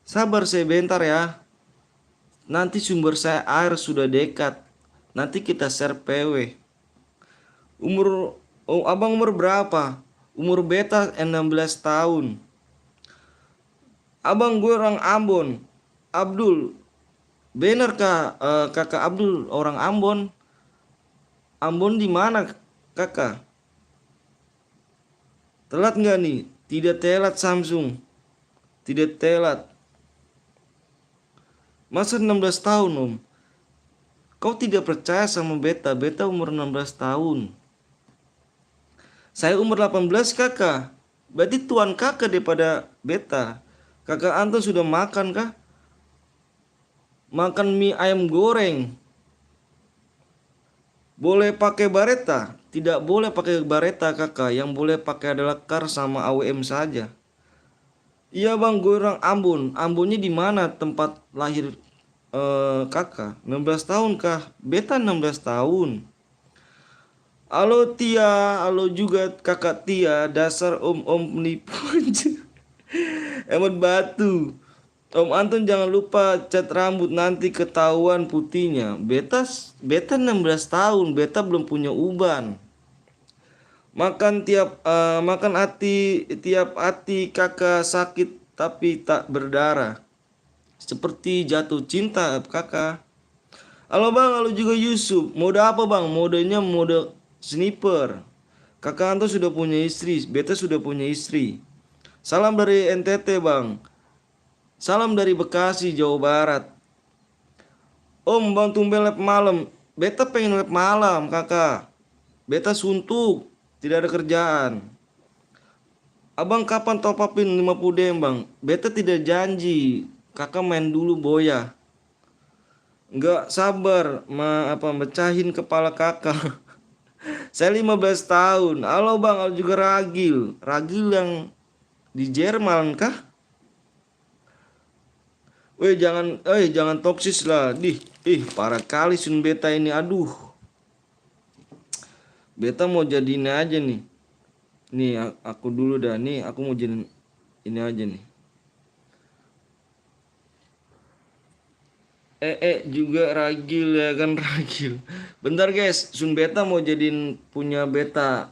Sabar sebentar ya. Nanti sumber saya air sudah dekat. Nanti kita share PW. Abang umur berapa? Umur beta 16 tahun. Abang gue orang Ambon. Abdul. Bener kah kakak Abdul orang Ambon? Ambon di mana kakak? Telat nggak nih? Tidak telat Samsung. Tidak telat. Masa 16 tahun om? Kau tidak percaya sama beta? Beta umur 16 tahun. Saya umur 18 kakak. Berarti tuan kakak daripada beta. Kakak Anton sudah makan kah? Makan mie ayam goreng. Boleh pakai bareta? Tidak boleh pakai bareta kakak. Yang boleh pakai adalah kar sama AWM saja. Iya bang, gue orang Ambon. Ambonnya di mana tempat lahir kakak? 16 tahun kah? Beta 16 tahun. Halo Tia, halo juga kakak Tia. Dasar om penipu aja. Emot batu. Om Anton jangan lupa cat rambut nanti ketahuan putihnya. Beta 16 tahun, beta belum punya uban. Makan tiap hati kakak sakit tapi tak berdarah. Seperti jatuh cinta kakak. Halo bang, halo juga Yusuf. Mode apa bang? Modenya mode sniper. Kakak Anto sudah punya istri, beta sudah punya istri. Salam dari NTT bang. Salam dari Bekasi, Jawa Barat. Om bang tumben lab malam. Beta pengen lab malam kakak. Beta suntuk. Tidak ada kerjaan. Abang kapan top upin 50 DM bang? Beta tidak janji. Kakak main dulu boya. Enggak sabar mecahin kepala kakak. Saya 15 tahun. Halo bang, halo juga Ragil. Ragil yang di Jerman kah? Weh jangan toksis lah. Parah kali Sun beta ini. Aduh. Beta mau jadi ini aja nih. Nih aku dulu dah nih, aku mau jadi ini aja nih. Juga Ragil ya kan Ragil. Bentar guys, Sun beta mau jadiin punya beta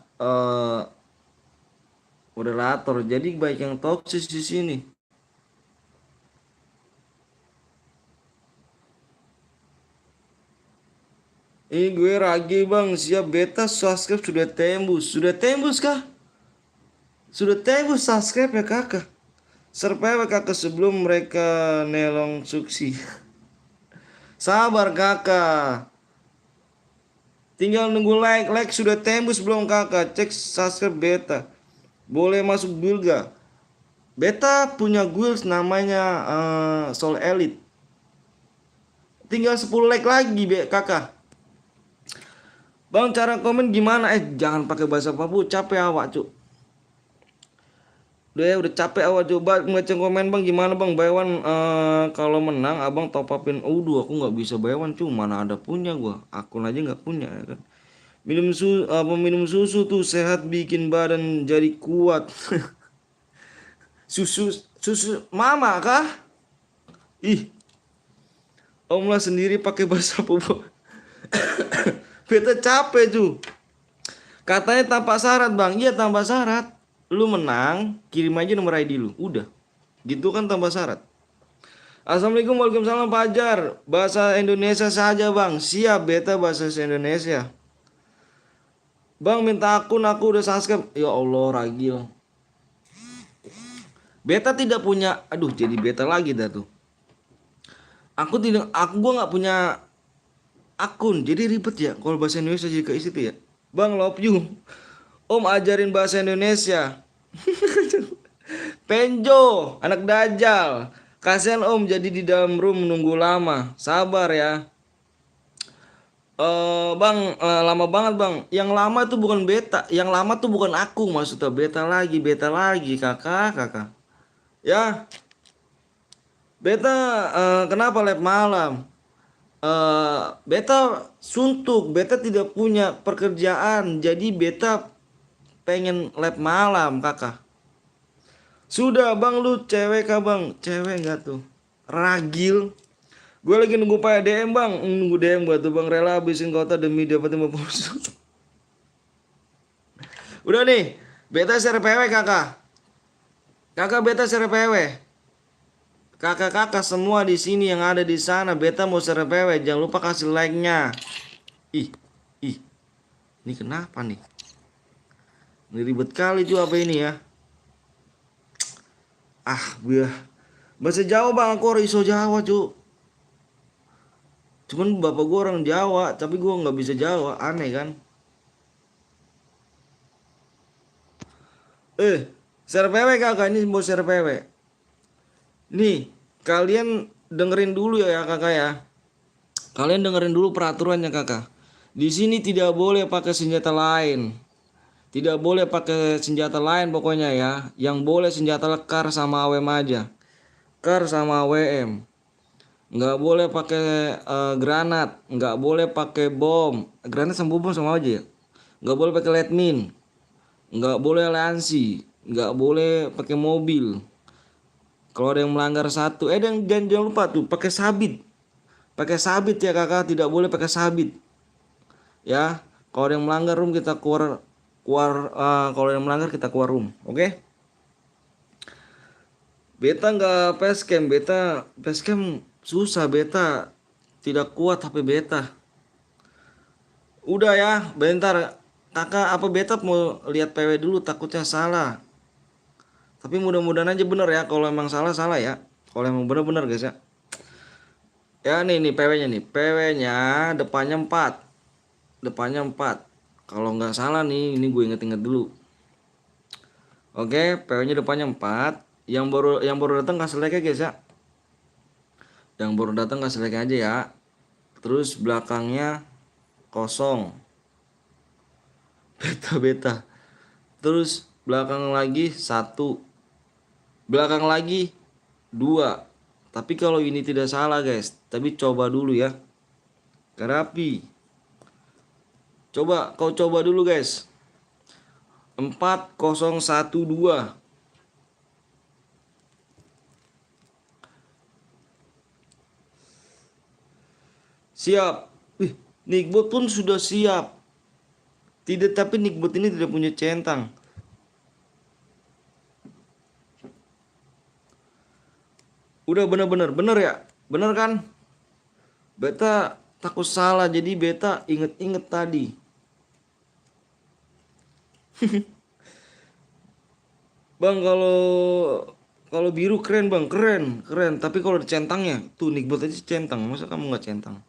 moderator. Jadi baik yang toksis di sini. Gue Ragi bang, siap beta subscribe sudah tembus. Sudah tembus kah? Sudah tembus subscribe ya kakak. Serpewe kakak sebelum mereka nelong suksi. Sabar kakak. Tinggal nunggu like. Like sudah tembus belum kakak? Cek subscribe beta. Boleh masuk guild gak? Beta punya guild namanya Soul Elite. Tinggal 10 like lagi kakak. Bang, cara komen gimana? Jangan pakai bahasa Papua, capek awak cuk. Udah capek awak, coba baca komen bang, gimana bang Baywan, kalau menang abang top upin. Udah aku nggak bisa Baywan cuy, mana ada punya gua, akun aja nggak punya ya kan. Minum susu tuh sehat, bikin badan jadi kuat. susu mama kah? Ih, om lah sendiri pakai bahasa Papua. Beta capek cuy. Katanya tanpa syarat bang, iya tanpa syarat. Lu menang, kirim aja nomor ID lu. Udah. Gitu kan tanpa syarat. Assalamualaikum, waalaikumsalam Fajar. Bahasa Indonesia saja bang. Siap, beta bahasa Indonesia. Bang minta akun, aku udah subscribe. Ya Allah, ragil. Beta tidak punya. Aduh, jadi beta lagi dah tuh. Gua nggak punya akun. Jadi ribet ya kalau bahasa Indonesia jadi ke situ ya. Bang love you. Om ajarin bahasa Indonesia. Penjo, anak dajal. Kasihan om jadi di dalam room nunggu lama. Sabar ya. Bang, lama banget bang. Yang lama tuh bukan beta. Yang lama tuh bukan aku, maksudnya beta lagi kakak. Ya, beta kenapa lab malam? Beta suntuk, beta tidak punya pekerjaan, jadi beta pengen lab malam kakak. Sudah bang, lu cewek kah bang? Cewek nggak tuh? Ragil. Gue lagi nunggu DM bang. Nunggu DM buat tuh bang, rela habisin kota demi dapat 50. Udah nih, beta share PW kakak. Kakak beta share PW. Kakak-kakak semua di sini yang ada di sana, beta mau share PW. Jangan lupa kasih like-nya. Ih. Ini kenapa nih? Ini ribet kali tuh apa ini ya? Gue bahasa Jawa bang, aku orang iso Jawa cu. Cuman bapak gue orang Jawa, tapi gue nggak bisa Jawa, aneh kan? Share PW kakak, ini mau share PW. Nih, kalian dengerin dulu ya kakak ya. Kalian dengerin dulu peraturannya kakak. Di sini tidak boleh pakai senjata lain. Tidak boleh pakai senjata lain pokoknya ya. Yang boleh senjata lekar sama AWM aja. Kar sama AWM. Nggak boleh pakai granat. Nggak boleh pakai bom. Granat sama bom sama aja ya. Nggak boleh pakai lead mine. Nggak boleh aliansi. Nggak boleh pakai mobil. Kalau ada yang melanggar satu, jangan lupa tuh pakai sabit. Pakai sabit ya kakak, tidak boleh pakai sabit. Ya, kalau ada yang melanggar room kita keluar kalau ada yang melanggar kita keluar room, oke? Beta nggak facecam, beta facecam susah, beta tidak kuat HP beta. Udah ya, bentar. Kakak apa beta mau lihat PW dulu, takutnya salah. Tapi mudah-mudahan aja bener ya. Kalau emang salah ya. Kalau emang bener guys ya. Ya nih PW-nya nih. PW-nya depannya 4. Depannya 4. Kalau nggak salah nih, ini gue inget-inget dulu. Oke, PW-nya depannya 4. Yang baru datang kasih like ya guys ya. Yang baru datang kasih like aja ya. Terus belakangnya kosong. Beta. Terus belakang lagi 1. Belakang lagi 2. Tapi kalau ini tidak salah guys. Tapi coba dulu ya. Karapi. Kau coba dulu guys. 4012. Siap. Nickbot pun sudah siap. Tapi Nickbot ini tidak punya centang. Udah bener ya? Bener kan? Beta takut salah, jadi beta inget-inget tadi. Bang, Kalau biru keren bang, keren. Tapi kalau ada centangnya, tuh Nickbot aja centang. Masa kamu nggak centang?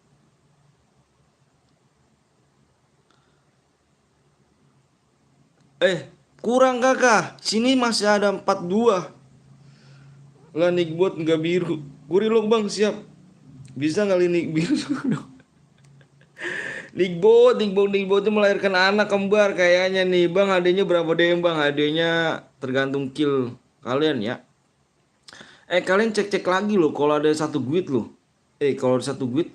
Kurang kakak. Sini masih ada 42. Lah Nickbot nggak biru. Gurilok bang siap. Bisa kali Nick biru. Nickbot itu melahirkan anak kembar kayaknya nih bang. Hadiahnya berapa DM bang? Hadiahnya tergantung kill kalian ya. Kalian cek lagi loh kalau ada satu guide loh. Kalau ada satu guide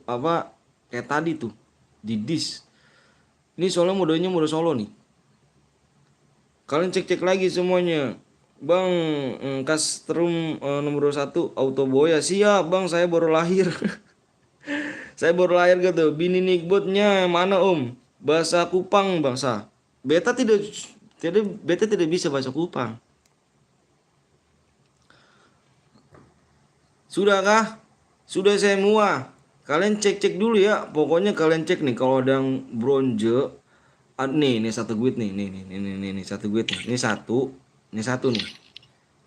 apa kayak tadi tuh di dis. Ini soalnya modenya mode solo nih. Kalian cek lagi semuanya. Bang, custom nomor 1 auto boya siap bang, saya baru lahir. Saya baru lahir gitu. Bini Nickbotnya mana om? Bahasa Kupang bangsa. Beta tidak bisa bahasa Kupang. Sudahkah? Sudah semua. Kalian cek dulu ya. Pokoknya kalian cek nih kalau ada yang bronze. Nih satu guide nih. Nih satu guide nih. Ini satu nih.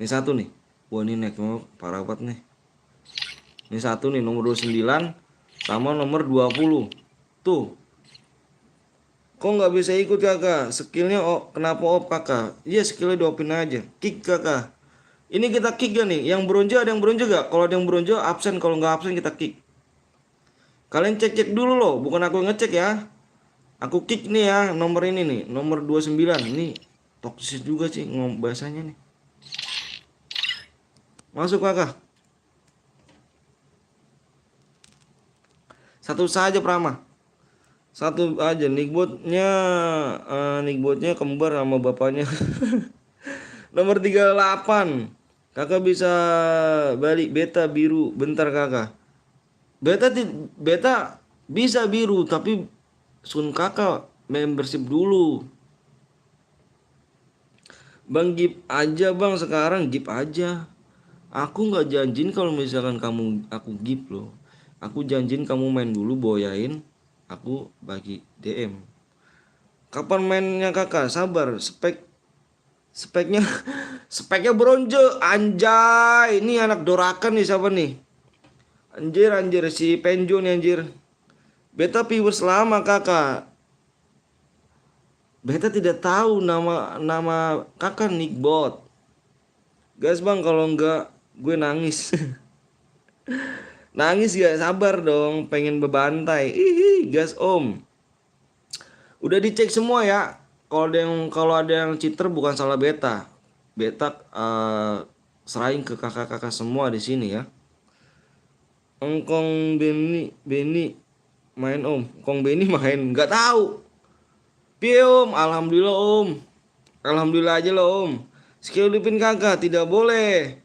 Ini satu nih. Wah ini naik parah banget nih. Ini satu nih nomor 29 sama nomor 20. Tuh. Kok nggak bisa ikut kakak? Skillnya kenapa op kakak? Iya skillnya diopin aja. Kick kakak. Ini kita kick gak nih? Yang bronze ada yang bronze gak? Kalau ada yang bronze absen, kalau nggak absen kita kick. Kalian cek dulu loh, bukan aku yang ngecek ya. Aku kick nih ya, nomor ini nih, nomor 29. Ini toksis juga sih bahasanya nih. Masuk kakak. Satu saja Prama. Satu aja Nickbotnya kembar sama bapaknya. Nomor 38. Kakak bisa balik beta biru bentar kakak. Beta bisa biru tapi sun kakak membership dulu. Bang gift aja bang sekarang gift aja. Aku nggak janjin kalau misalkan aku gift loh. Aku janjin kamu main dulu boyain. Aku bagi DM. Kapan mainnya kakak? Sabar. Speknya bronze. Anjay. Ini anak dorakan nih siapa nih? Anjir si Penjo nih anjir. Beta viewers lama kakak. Beta tidak tahu nama kakak Nickbot. Guys bang kalau enggak gue nangis. Nangis gak sabar dong, pengen bebantai. Gas om. Udah dicek semua ya. Kalau ada yang cheater bukan salah beta. Beta serahin ke kakak-kakak semua di sini ya. Engkong Beni main om. Engkong Beni main nggak tahu. Piye om? Alhamdulillah om. Alhamdulillah aja lo om. Skill dipin kakak tidak boleh.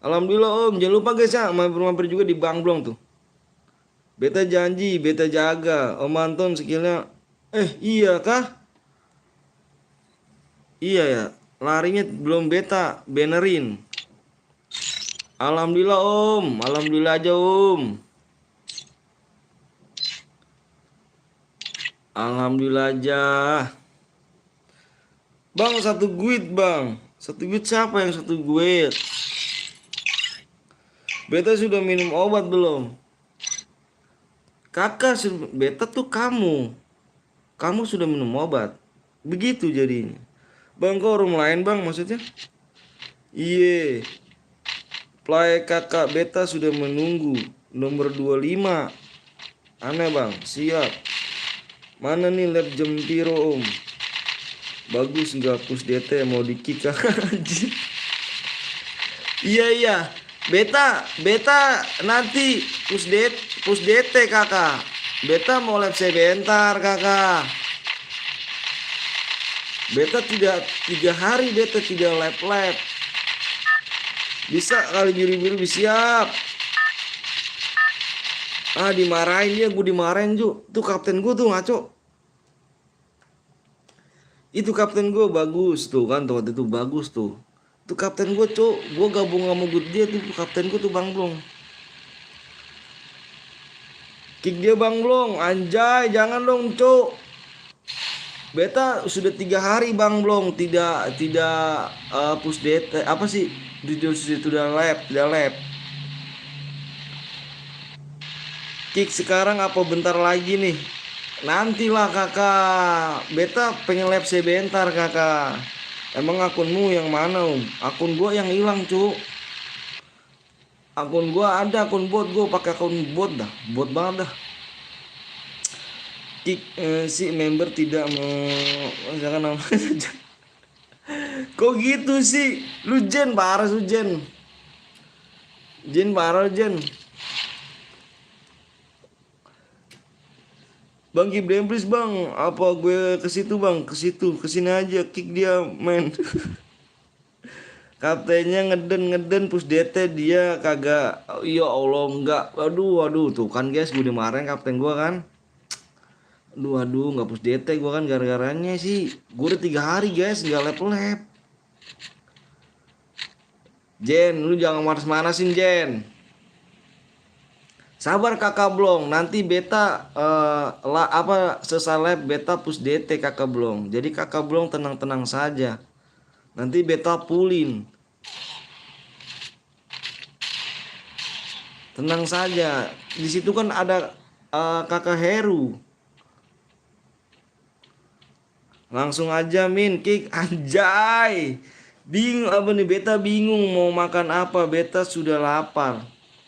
Alhamdulillah om, jangan lupa guys ya, mampir juga di Bang Blong tuh. Beta janji, beta jaga. Om Anton skillnya, iya kah? Iya ya, larinya belum beta benerin. Alhamdulillah om, alhamdulillah aja om. Alhamdulillah aja. Bang satu guide bang, satu guide siapa yang satu guide? Beta sudah minum obat belum? Kakak, beta tuh kamu. Kamu sudah minum obat. Begitu jadinya. Bang kok room lain bang maksudnya? Iye. Play kakak beta sudah menunggu. Nomor 25. Aneh bang, siap. Mana nih lab jam piro om? Bagus nggak push DT mau di-kick anjir. Iya. Beta nanti push DT kakak. Beta mau lab sebentar kakak. Beta tidak 3 hari beta tidak lab. Bisa kali biru siap. Dimarahin dia, gue dimarahin Ju. Tuh kapten gue tuh ngaco. Itu kapten gue bagus tuh kan, waktu itu bagus tuh. Tuh kapten gue cok, gue gabung sama dia tuh kapten gue tuh Bang Blong. Kick dia Bang Blong, anjay jangan dong cok. Beta sudah 3 hari Bang Blong tidak push DT apa sih? Sudah lab, tidak lab. Kick sekarang apa bentar lagi nih? Nantilah kakak. Beta pengen lab sebentar kakak. Emang akunmu yang mana om? Akun gua yang hilang cu. Akun gua ada akun bot, gua pakai akun bot dah. Bot banget dah. Kick si member tidak mau jangan namanya. Kok gitu sih? Lu Jen parah lu Jen. Jen parah Jen. Bang Ibrahim please bang, apa gue ke situ bang, ke situ, ke sini aja, kick dia main. Kaptennya ngeden push DT dia kagak, ya Allah enggak, aduh tuh kan guys, gue dimarahin kapten gue kan, aduh nggak push DT gue kan gara-garanya sih, gue udah 3 hari guys nggak lap. Jen, lu jangan manas-manasin Jen. Sabar kakak Blong, nanti beta sesalep beta push DT kakak Blong. Jadi kakak Blong tenang-tenang saja. Nanti beta pulin. Tenang saja. Di situ kan ada kakak Heru. Langsung aja min kick anjay. Bingung apa nih beta bingung mau makan apa, beta sudah lapar.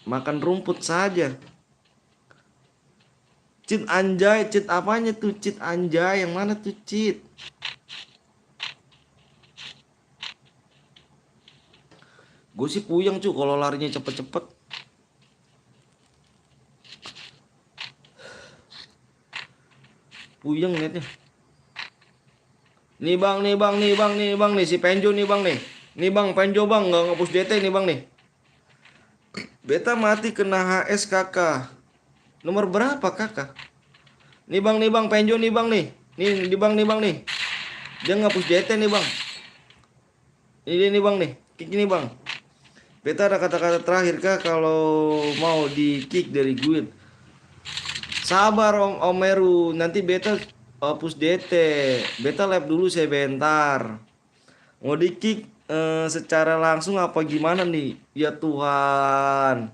Makan rumput saja. Cheat anjay, cheat apanya tuh? Cheat anjay, yang mana tuh cheat? Gue sih puyeng cu kalau larinya cepet-cepet. Puyeng liatnya. Nih bang nih si Penjo nih bang nih. Nih bang Penjo bang nggak ngapus DT nih bang nih. Beta mati kena HS kakak. Nomor berapa kakak? Nih bang Penjo nih bang nih. Nih bang nih. Dia ngapus DT nih bang. Ini nih bang nih. Kick ini bang. Beta ada kata-kata terakhir kak kalau mau di kick dari guild. Sabar Om Meru, nanti beta push DT. Beta lab dulu sebentar. Mau di kick secara langsung apa gimana nih? Ya Tuhan.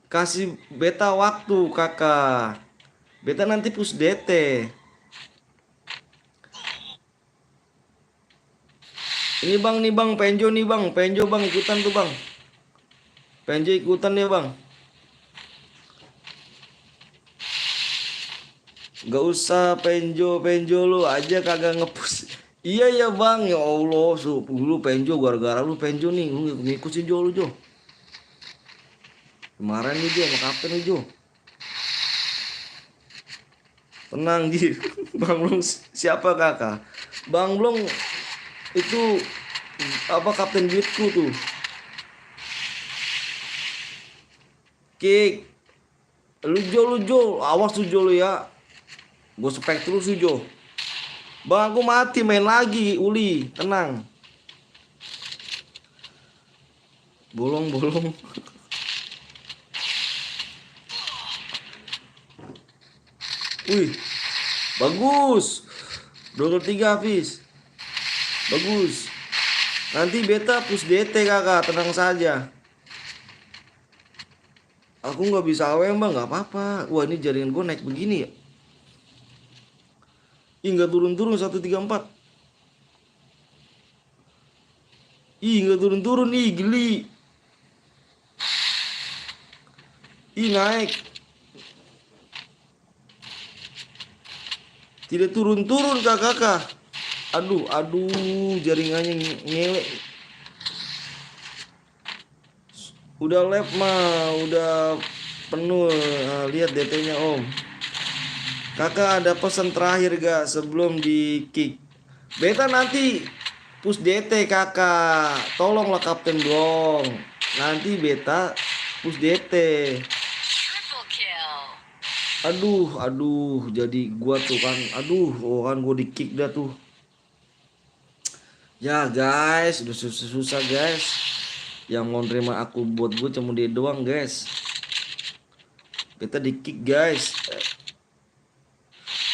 Kasih beta waktu kakak. Beta nanti push DT. Ini bang Penjo nih bang. Penjo bang ikutan tuh bang. Penjo ikutan ya bang. Gak usah Penjo lu aja kagak ngepush. Iya ya bang, ya Allah, dulu Penjo gara-gara lu Penjo nih, lu ngikutin Jo lu Jo. Kemarin nih Jo, sama kapten nih Jo. Tenang Ji, Bang Blong siapa kakak? Bang Blong itu apa kapten duitku tuh. Kick, lu Jo, awas tuh Jo lu ya. Gue spek terus tuh Jo. Bang aku mati main lagi Uli, tenang. Bolong. Wih, bagus. 23 Hafiz. Bagus. Nanti beta push DT kakak, tenang saja. Aku nggak bisa AWM bang, nggak apa-apa. Wah ini jaringan gue naik begini ya. Ih nggak turun 134. Ih nggak turun ih geli. Ih naik. Tidak turun kakak. Aduh jaringannya ngelek. Udah lab mah, udah penuh. Nah, lihat DT-nya om. Kakak ada pesan terakhir gak sebelum di kick? Beta nanti push DT kakak. Tolonglah kapten dong. Nanti beta push DT. Aduh, jadi gua tuh kan, kan gua di kick dah tuh. Ya guys, udah susah guys. Yang mau nerima aku buat gue cuma dia doang guys. Beta di kick guys.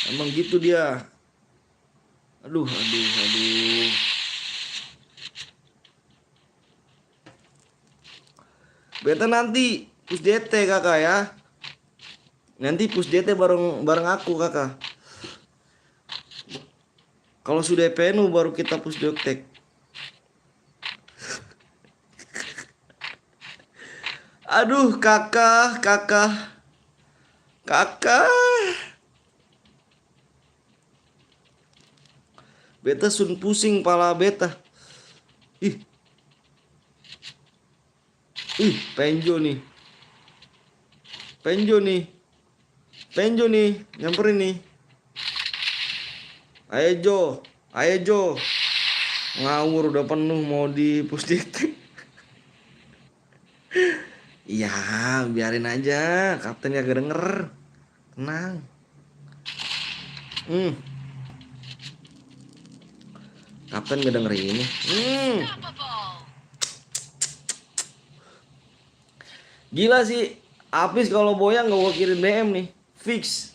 Emang gitu dia. Aduh, aduh, aduh. Beta nanti push DT kakak ya. Nanti push DT bareng bareng aku kakak. Kalau sudah penuh baru kita push doktek. Aduh kakak, kakak, kakak. Beta sun pusing pala beta. Ih, penjo nih. Penjo nih. Penjo nih, nyamperin nih. Ayo Jo, ayo Jo. Ngawur udah penuh mau di push DT. Iya, biarin aja. Kapten gak denger. Tenang. Hmm, kapten gak denger ini. Gila sih. Apis kalau boyang gak gua kirim DM nih. Fix.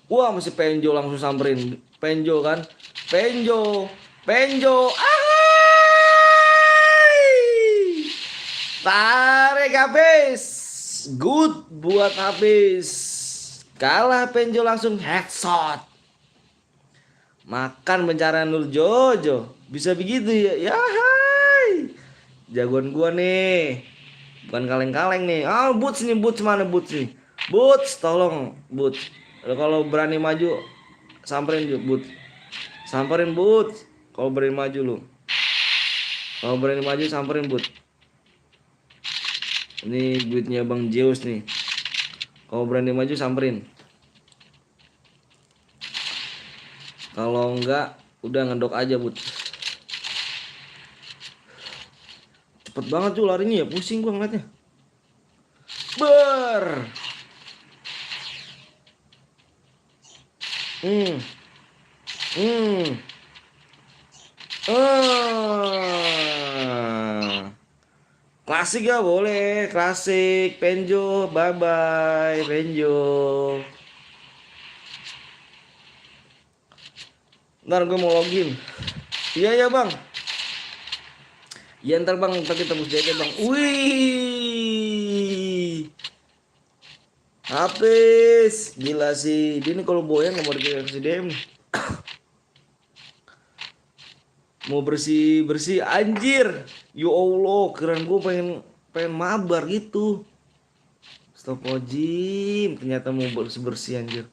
Wah, masih Penjo langsung samperin. Penjo kan. Penjo. Penjo. Ahai. Tarik habis. Good buat habis. Kalah Penjo langsung headshot. Makan bencana Nur Jojo. Bisa begitu ya. Ya hai. Jagoan gua nih. Bukan kaleng-kaleng nih. Ah, Boots nih, Boots mana Boots nih? Boots, tolong Boots. Kalau berani maju samperin Boots. Samperin Boots. Kalau berani maju lu. Kalau berani maju samperin Boots. Ini duitnya Bang Zeus nih. Kalau berani maju samperin. Kalau enggak udah ngedok aja Boots. Cepet banget tuh larinya ya, pusing gua ngeliatnya. Ber. Hmm. Hmm. Klasik ya boleh, klasik. Penjo, bye bye, Penjo. Ntar gue mau login. Iya ya bang. Iya ntar bang, ntar kita bus aja bang. Wih, habis, gila sih. Dia nih kalau boyang nggak mau dikasih DM. Mau bersih bersih anjir. Ya Allah, keren gue pengen pengen mabar gitu. Astagfirullahaladzim, ternyata mau bersih bersih anjir.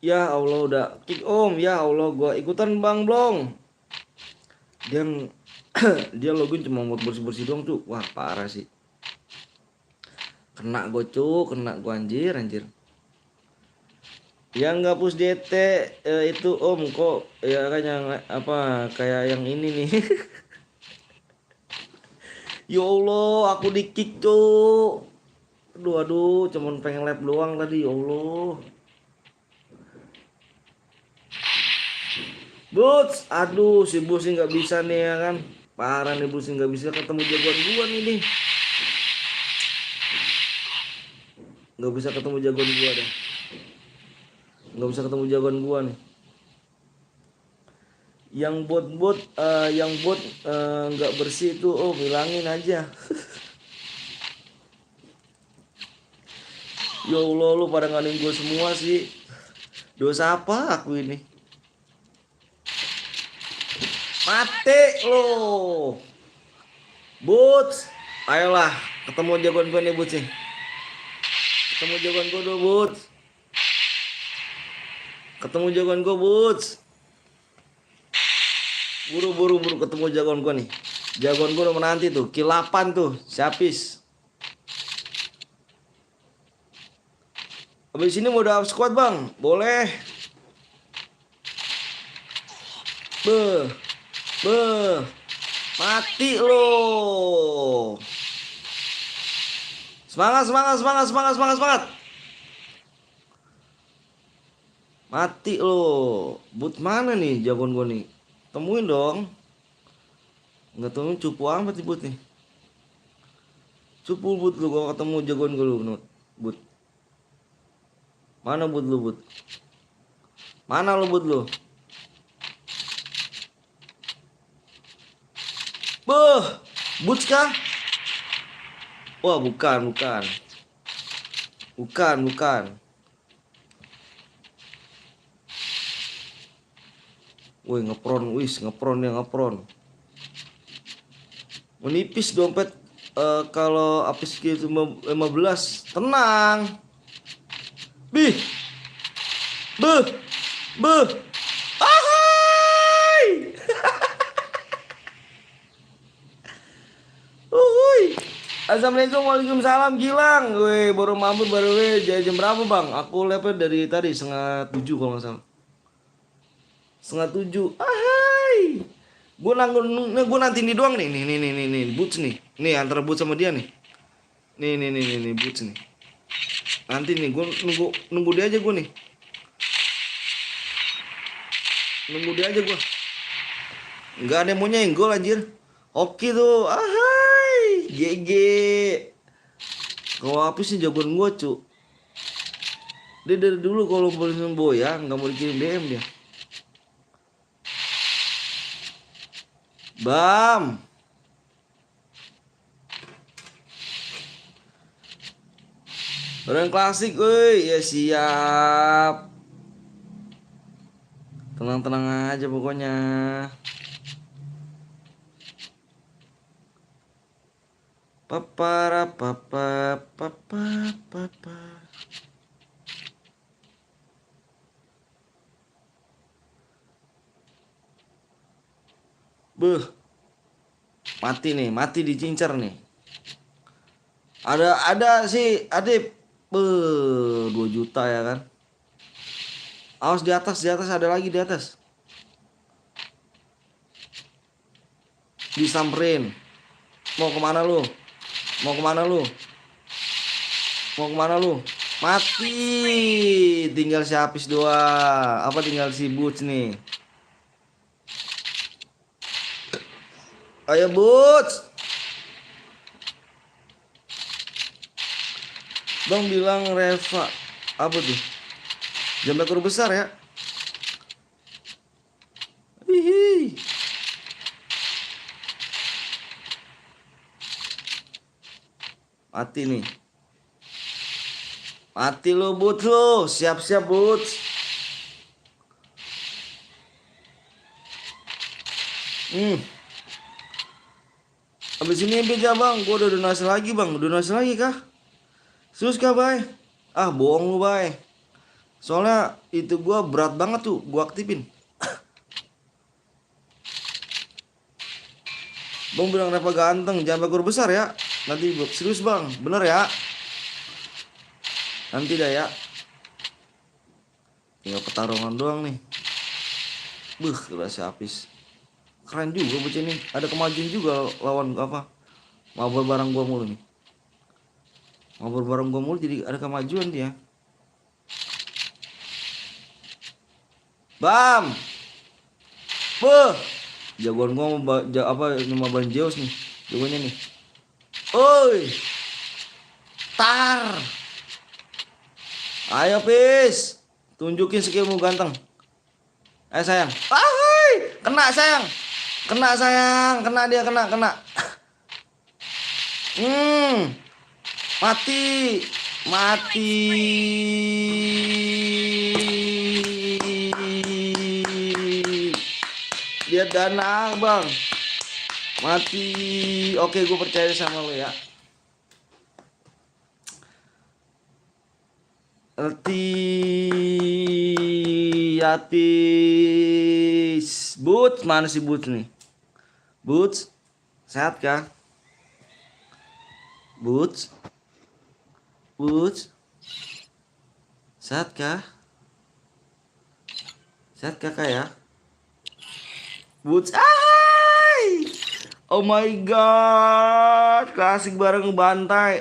Ya Allah udah kick om, ya Allah gua ikutan bang blong. Dia dia login cuma buat bersih bersih doang tuh, wah parah sih. Kena gue cuk, kena gue anjir anjir. Yang nggak push DT itu om kok ya kan yang apa kayak yang ini nih. Ya Allah aku di kick cuk. Aduh aduh cuman pengen lap doang tadi ya Allah. Boots, aduh si Boots nggak bisa nih ya kan. Parah nih Boots nggak bisa ketemu jagoan gua nih. Nggak bisa ketemu jagoan gua dah. Nggak bisa ketemu jagoan gua nih. Yang bot nggak bersih itu, oh hilangin aja. Ya Allah lu pada nganin gua semua sih. Dosa apa aku ini? Mati lo. Boots, ayolah ketemu jagoan gua nih Boots nih. Ketemu jagoan gua dulu Boots. Ketemu jagoan gua Boots. Buru ketemu jagoan gua nih. Jagoan gua udah menanti tuh, kill 8 tuh, siapis. Habis ini mau udah squad bang, boleh. Beh, mati lo. Semangat. Mati lo. But mana nih jagoan gua nih? Temuin dong. Nggak temuin cupu amat sih but nih. Cupu but lu gua ketemu jagoan gua lu, Nut. But. Mana but lu but? Mana lu but lu? Beuh, Boots kah? Wah, bukan, bukan. Bukan, bukan. Wih, ngepron dia ngepron. Menipis dompet kalau apis gitu 15. Tenang. Bih. Beuh. Beuh. Ahai. Uhuy. Assalamualaikum, waalaikumsalam Gilang. Weh, baru mampir baru jam berapa bang? Aku lihatnya dari tadi 6:30 kalau nggak salah. 6:30. Ahai. Gue nanti ini doang nih. Nih, Boots nih. Nih antara Boots sama dia nih. Nih, Boots nih. Nanti nih gue nunggu dia aja gue nih. Nunggu dia aja gue. Enggak ada yang mau nyenggol anjir. Oke tuh. Ahai. GG. Kalau habis sih jagoan gue cu. Dia dari dulu kalau boleh boya nggak mau dikirim DM dia. Bam. Orang klasik, woi, ya siap. Tenang-tenang aja pokoknya. Papara papa papa papa. Beuh. Mati dicincar nih. Ada sih, Adip. 2 juta ya kan. Awas di atas ada lagi di atas. Disamperin. Mau kemana lu? Mati. Tinggal si Apis doang. Apa tinggal si Boots nih. Ayo Boots. Bang bilang Reva. Apa tuh? Jam ekor besar ya. Hihi. Mati nih. Mati lo Boots lo. Siap-siap Boots. Habis ini aja bang. Gua udah donasi lagi bang. Donasi lagi kah? Serius kah bay? Ah bohong lu bay. Soalnya itu gua berat banget tuh gua aktifin. Bang bilang Reva ganteng, jangan ekor besar ya. Nanti serius bang, bener ya. Nanti dah ya. Tinggal pertarungan doang nih. Kelas habis. Keren juga bocah ini. Ada kemajuan juga lawan apa? Mabur barang gua mulu nih. Jadi ada kemajuan dia. Bam. Jagoan gua nama Banjeos nih. Jagoannya nih. Oi. Tar. Ayo Pis. Tunjukin skillmu ganteng. Ayo sayang. Hai. Kena sayang. Kena dia. Mati. Dia dana bang. Mati. Oke gue percaya sama lo ya. Yatis. Boots mana sih Boots nih? Boots sehat kah? Boots sehat kah? Kak ya? Boots. Oh my god, klasik bareng bantai.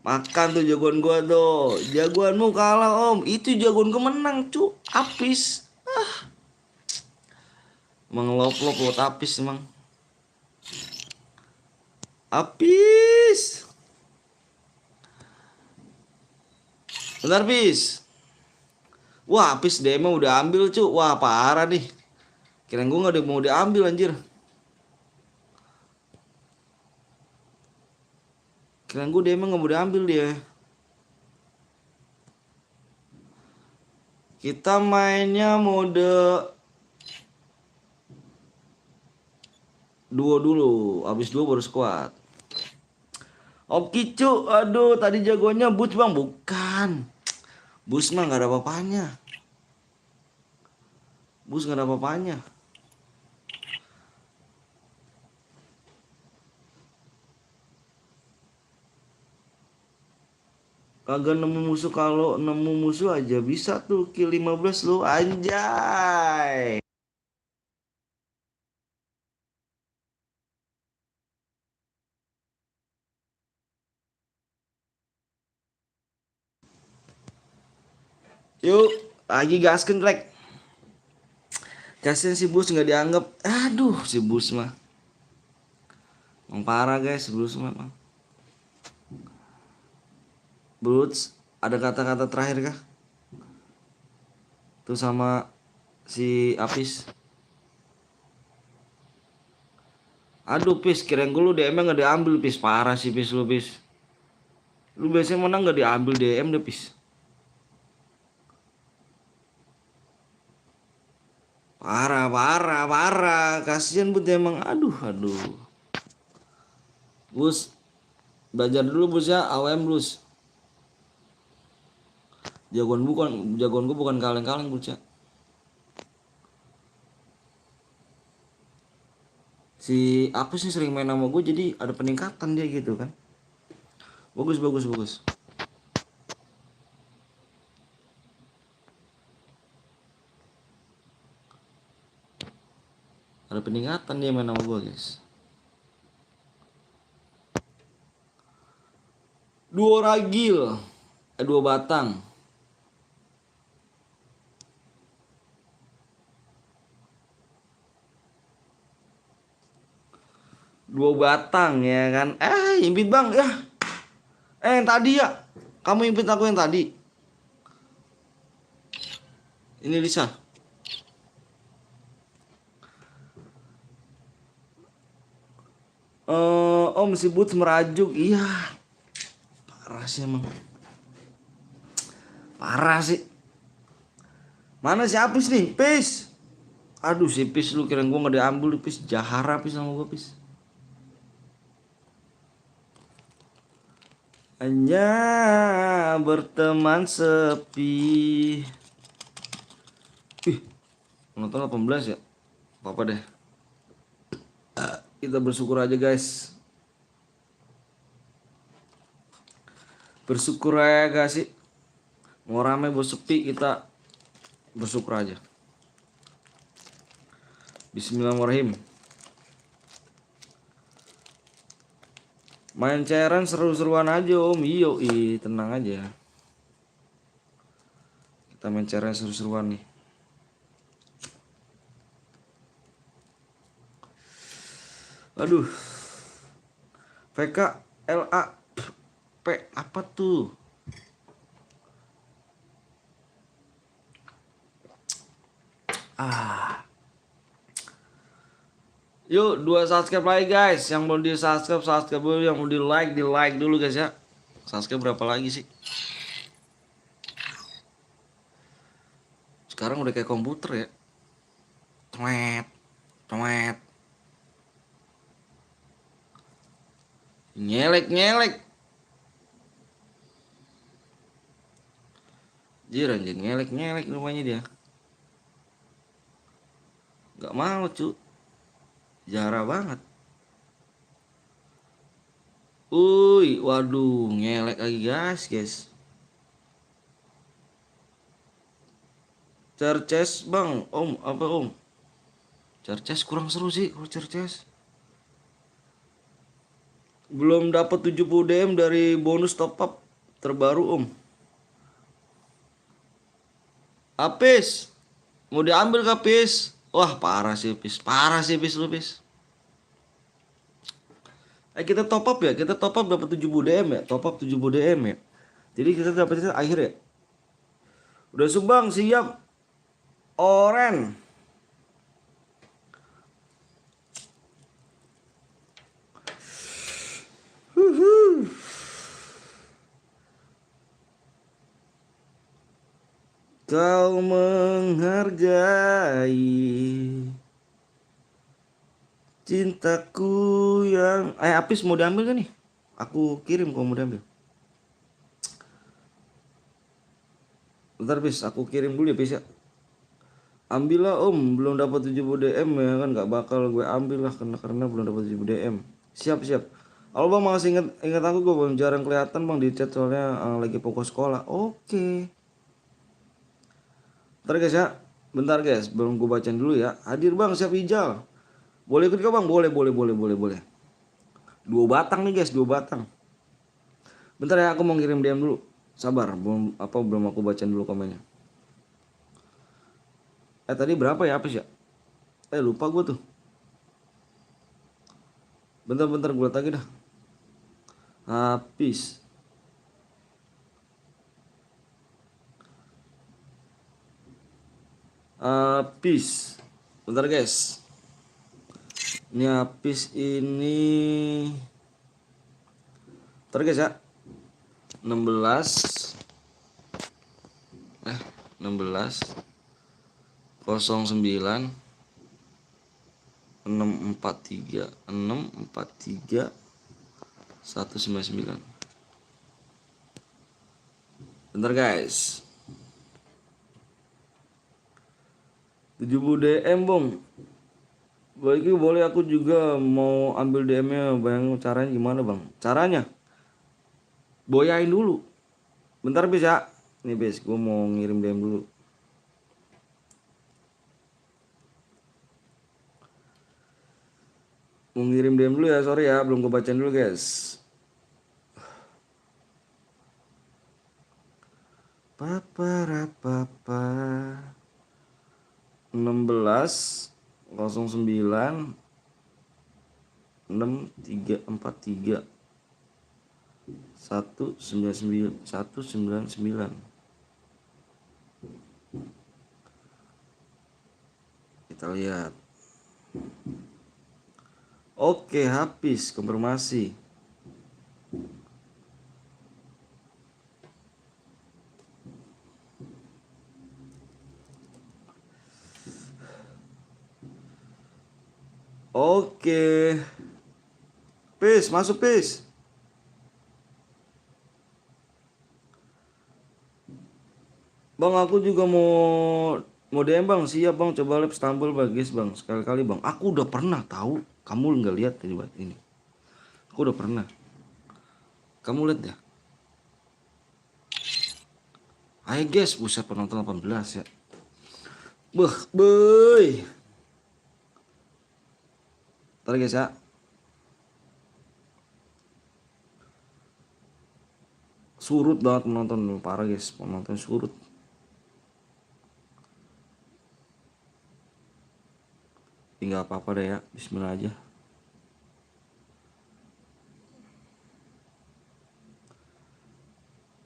Makan tuh jagoan gua tuh. Jagoanmu kalah om. Itu jagoan gua menang cu. Apis. Emang lop apis emang. Apis. Bentar, Pis. Wah, Pis DM udah ambil, cu. Wah, parah nih. Kirain gue nggak mau diambil anjir. Kirain gue DM nggak mau diambil dia. Kita mainnya mode duo dulu, habis duo baru squad. Oke cu, aduh tadi jagonya Boots bang, bukan. Boots mah nggak ada apa-apanya. Boots nggak ada apa-apanya. Kagak nemu musuh, kalau nemu musuh aja bisa tuh kill 15 lu anjay. Yuk, lagi gaskeun Black. Kasian si Bus nggak dianggap. Aduh, si Bus mah. Emang parah guys, Bus mah. Emang. Boots, ada kata-kata terakhir kah? Tuh sama si Apis. Aduh Pis, kirain gue lu DM nggak diambil Pis, parah sih Pis lu Pis. Lu biasanya menang nggak diambil DM deh Pis. Parah, parah, parah. Kasian Bus emang. Aduh, aduh. Bus, belajar dulu Bus ya, AWM Bus. Jagoan gue bukan kaleng-kaleng Bus ya. Si Apis sih sering main sama gue jadi ada peningkatan dia gitu kan. Bagus, bagus, bagus. Ada peningkatan dia main sama gue guys. Dua ragil, dua batang. Dua batang ya kan. Impit bang ya. Yang tadi ya. Kamu impit aku yang tadi. Ini Lisa. Om si Boots merajuk. Iya. Parah sih emang. Parah sih. Mana si Apis nih? Pis. Aduh si Pis, lu kira gue gak diambil Pis. Jahara Pis sama gue Pis. Hanya berteman sepi. Nonton 18 ya. Apa deh. Kita bersyukur aja guys. Bersyukur aja gak sih. Mau rame mau sepi kita bersyukur aja. Bismillahirrahmanirrahim. Main cairan seru-seruan aja om. Iyo, tenang aja. Kita main cairan seru-seruan nih. Aduh. VK LA P apa tuh? Yuk 2 subscribe lagi guys. Yang mau di subscribe subscribe dulu. Yang mau di like dulu guys ya. Subscribe berapa lagi sih? Sekarang udah kayak komputer ya. Tweet, tweet. Nyelek. Jir anjir nyelek rumahnya dia. Gak mau cu. Jarang banget. Waduh, ngelek lagi guys. Cerces bang, om, apa om? Cerces kurang seru sih kalau Cerces. Belum dapat 70 DM dari bonus top up terbaru om. Apis, mau diambil kah Pis? Wah parah sih Pis lu Pis. Kita top up ya, kita top up dapat 70 DM ya, top up 70 DM ya. Jadi kita dapatnya akhir ya. Udah Subang siap. Oren. Kau menghargai cintaku yang Apis mau diambil gak nih? Aku kirim kau mau diambil. Bentar Pis, aku kirim dulu ya Pis ya. Ambillah Om, belum dapat 70 DM ya kan, gak bakal gue ambil lah karena belum dapat 70 DM. Siap siap. Halo Bang, masih ingat aku gue Bang, jarang kelihatan Bang di chat soalnya lagi fokus sekolah. Oke. Bentar guys ya. Bentar guys, belum gue bacain dulu ya. Hadir Bang, siap hijau. Boleh ikut gak Bang? Boleh. 2 batang nih guys, 2 batang. Bentar ya, aku mau ngirim DM dulu. Sabar, belum aku bacain dulu komennya. Tadi berapa ya Apis ya? Lupa gue tuh. Bentar gue liat lagi dah. Apis. Bentar guys. Ini Apis ini. Bentar guys ya. 16 09 643 199. Bentar guys. 70 DM Bang. Boleh aku juga mau ambil DM-nya. Bayang caranya gimana Bang? Caranya boyain dulu. Bentar Bis ya. Nih Bis, gue mau ngirim DM dulu. Mau ngirim DM dulu ya, sorry ya, belum gue bacain dulu guys. Papa 16 09 6343 199. Kita lihat. Oke, habis konfirmasi. Oke. Pis, masuk Pis. Bang, aku juga mau DM Bang. Siap Bang, coba live Istanbul Bagis Bang. Sekali-kali Bang. Aku udah pernah tahu. Kamu nggak lihat ini. Aku udah pernah. Kamu lihat ya? Ayo guys, buset penonton 18 ya. Boy. Ntar guys ya. Surut banget penonton, parah guys, penonton surut. Tinggal apa-apa deh ya, bismillah aja.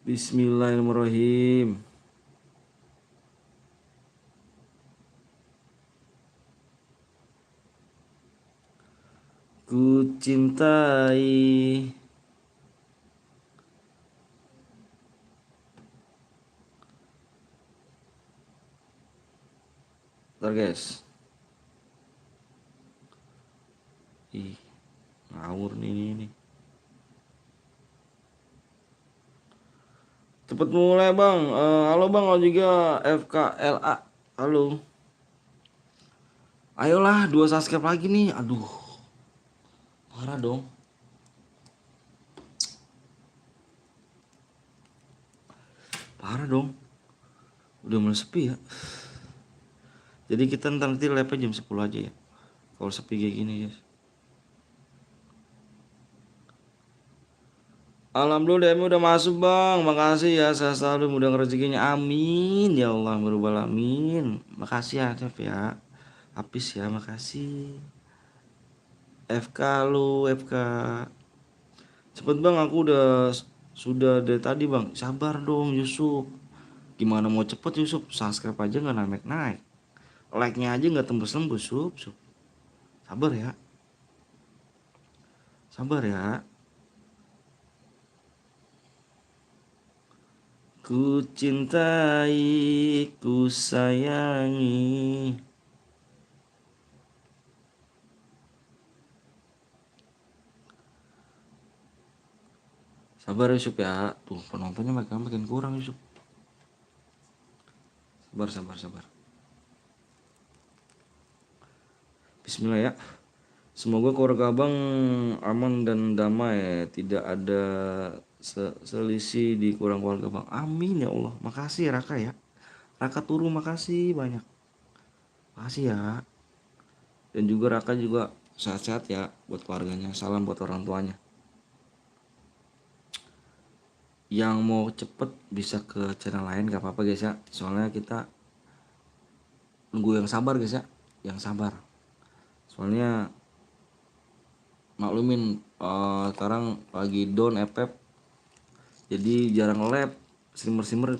Bismillahirrahmanirrahim. Ku cintai ntar guys. Ih, ngawur nih. Cepet mulai Bang. Halo Bang, halo juga FKLA. Halo. Ayolah 2 subscribe lagi nih. Aduh. Parah dong. Parah dong. Udah mulai sepi ya. Jadi kita nanti live jam 10 aja ya. Kalau sepi kayak gini guys. Alhamdulillah DM udah masuk Bang. Makasih ya, saya selalu mudah rezekinya. Amin ya Allah merubah alamin. Makasih ya Chef ya. Apis ya, makasih. FK lu, FK. Cepet Bang, aku sudah dari tadi Bang. Sabar dong Yusuf. Gimana mau cepet Yusuf, subscribe aja nggak naik-naik, like-nya aja nggak tembus-tembus. Sup. Sabar ya, sabar ya. Ku cintai, ku sayangi. Sabar Yusuf ya. Tuh penontonnya makin kurang Yusuf. Sabar. Bismillah ya. Semoga keluarga abang aman dan damai, tidak ada selisih di kurang keluarga bang. Amin ya Allah. Makasih ya Raka ya. Raka Turu makasih banyak. Makasih ya. Dan juga Raka juga sehat-sehat ya buat keluarganya. Salam buat orang tuanya. Yang mau cepet bisa ke channel lain gak apa-apa guys ya. Soalnya kita nunggu yang sabar guys ya. Yang sabar. Soalnya maklumin sekarang lagi down FF. Jadi jarang lab. Streamer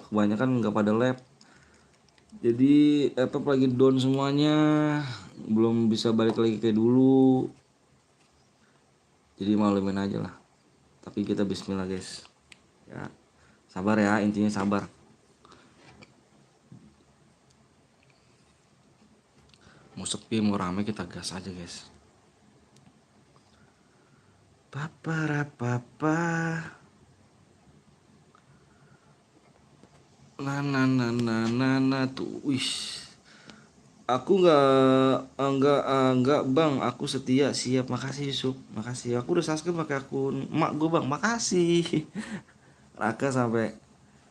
kebanyakan nggak pada lab. Jadi FF lagi down semuanya. Belum bisa balik lagi kayak dulu. Jadi maklumin aja lah. Tapi kita bismillah guys. Ya. Sabar ya, intinya sabar. Mau sepi mau rame kita gas aja guys. Papa. Nah tuh, wish. Aku nggak bang, aku setia, siap. Makasih Yusuf, makasih. Aku udah subscribe pakai akun emak gue bang, makasih. Raka sampai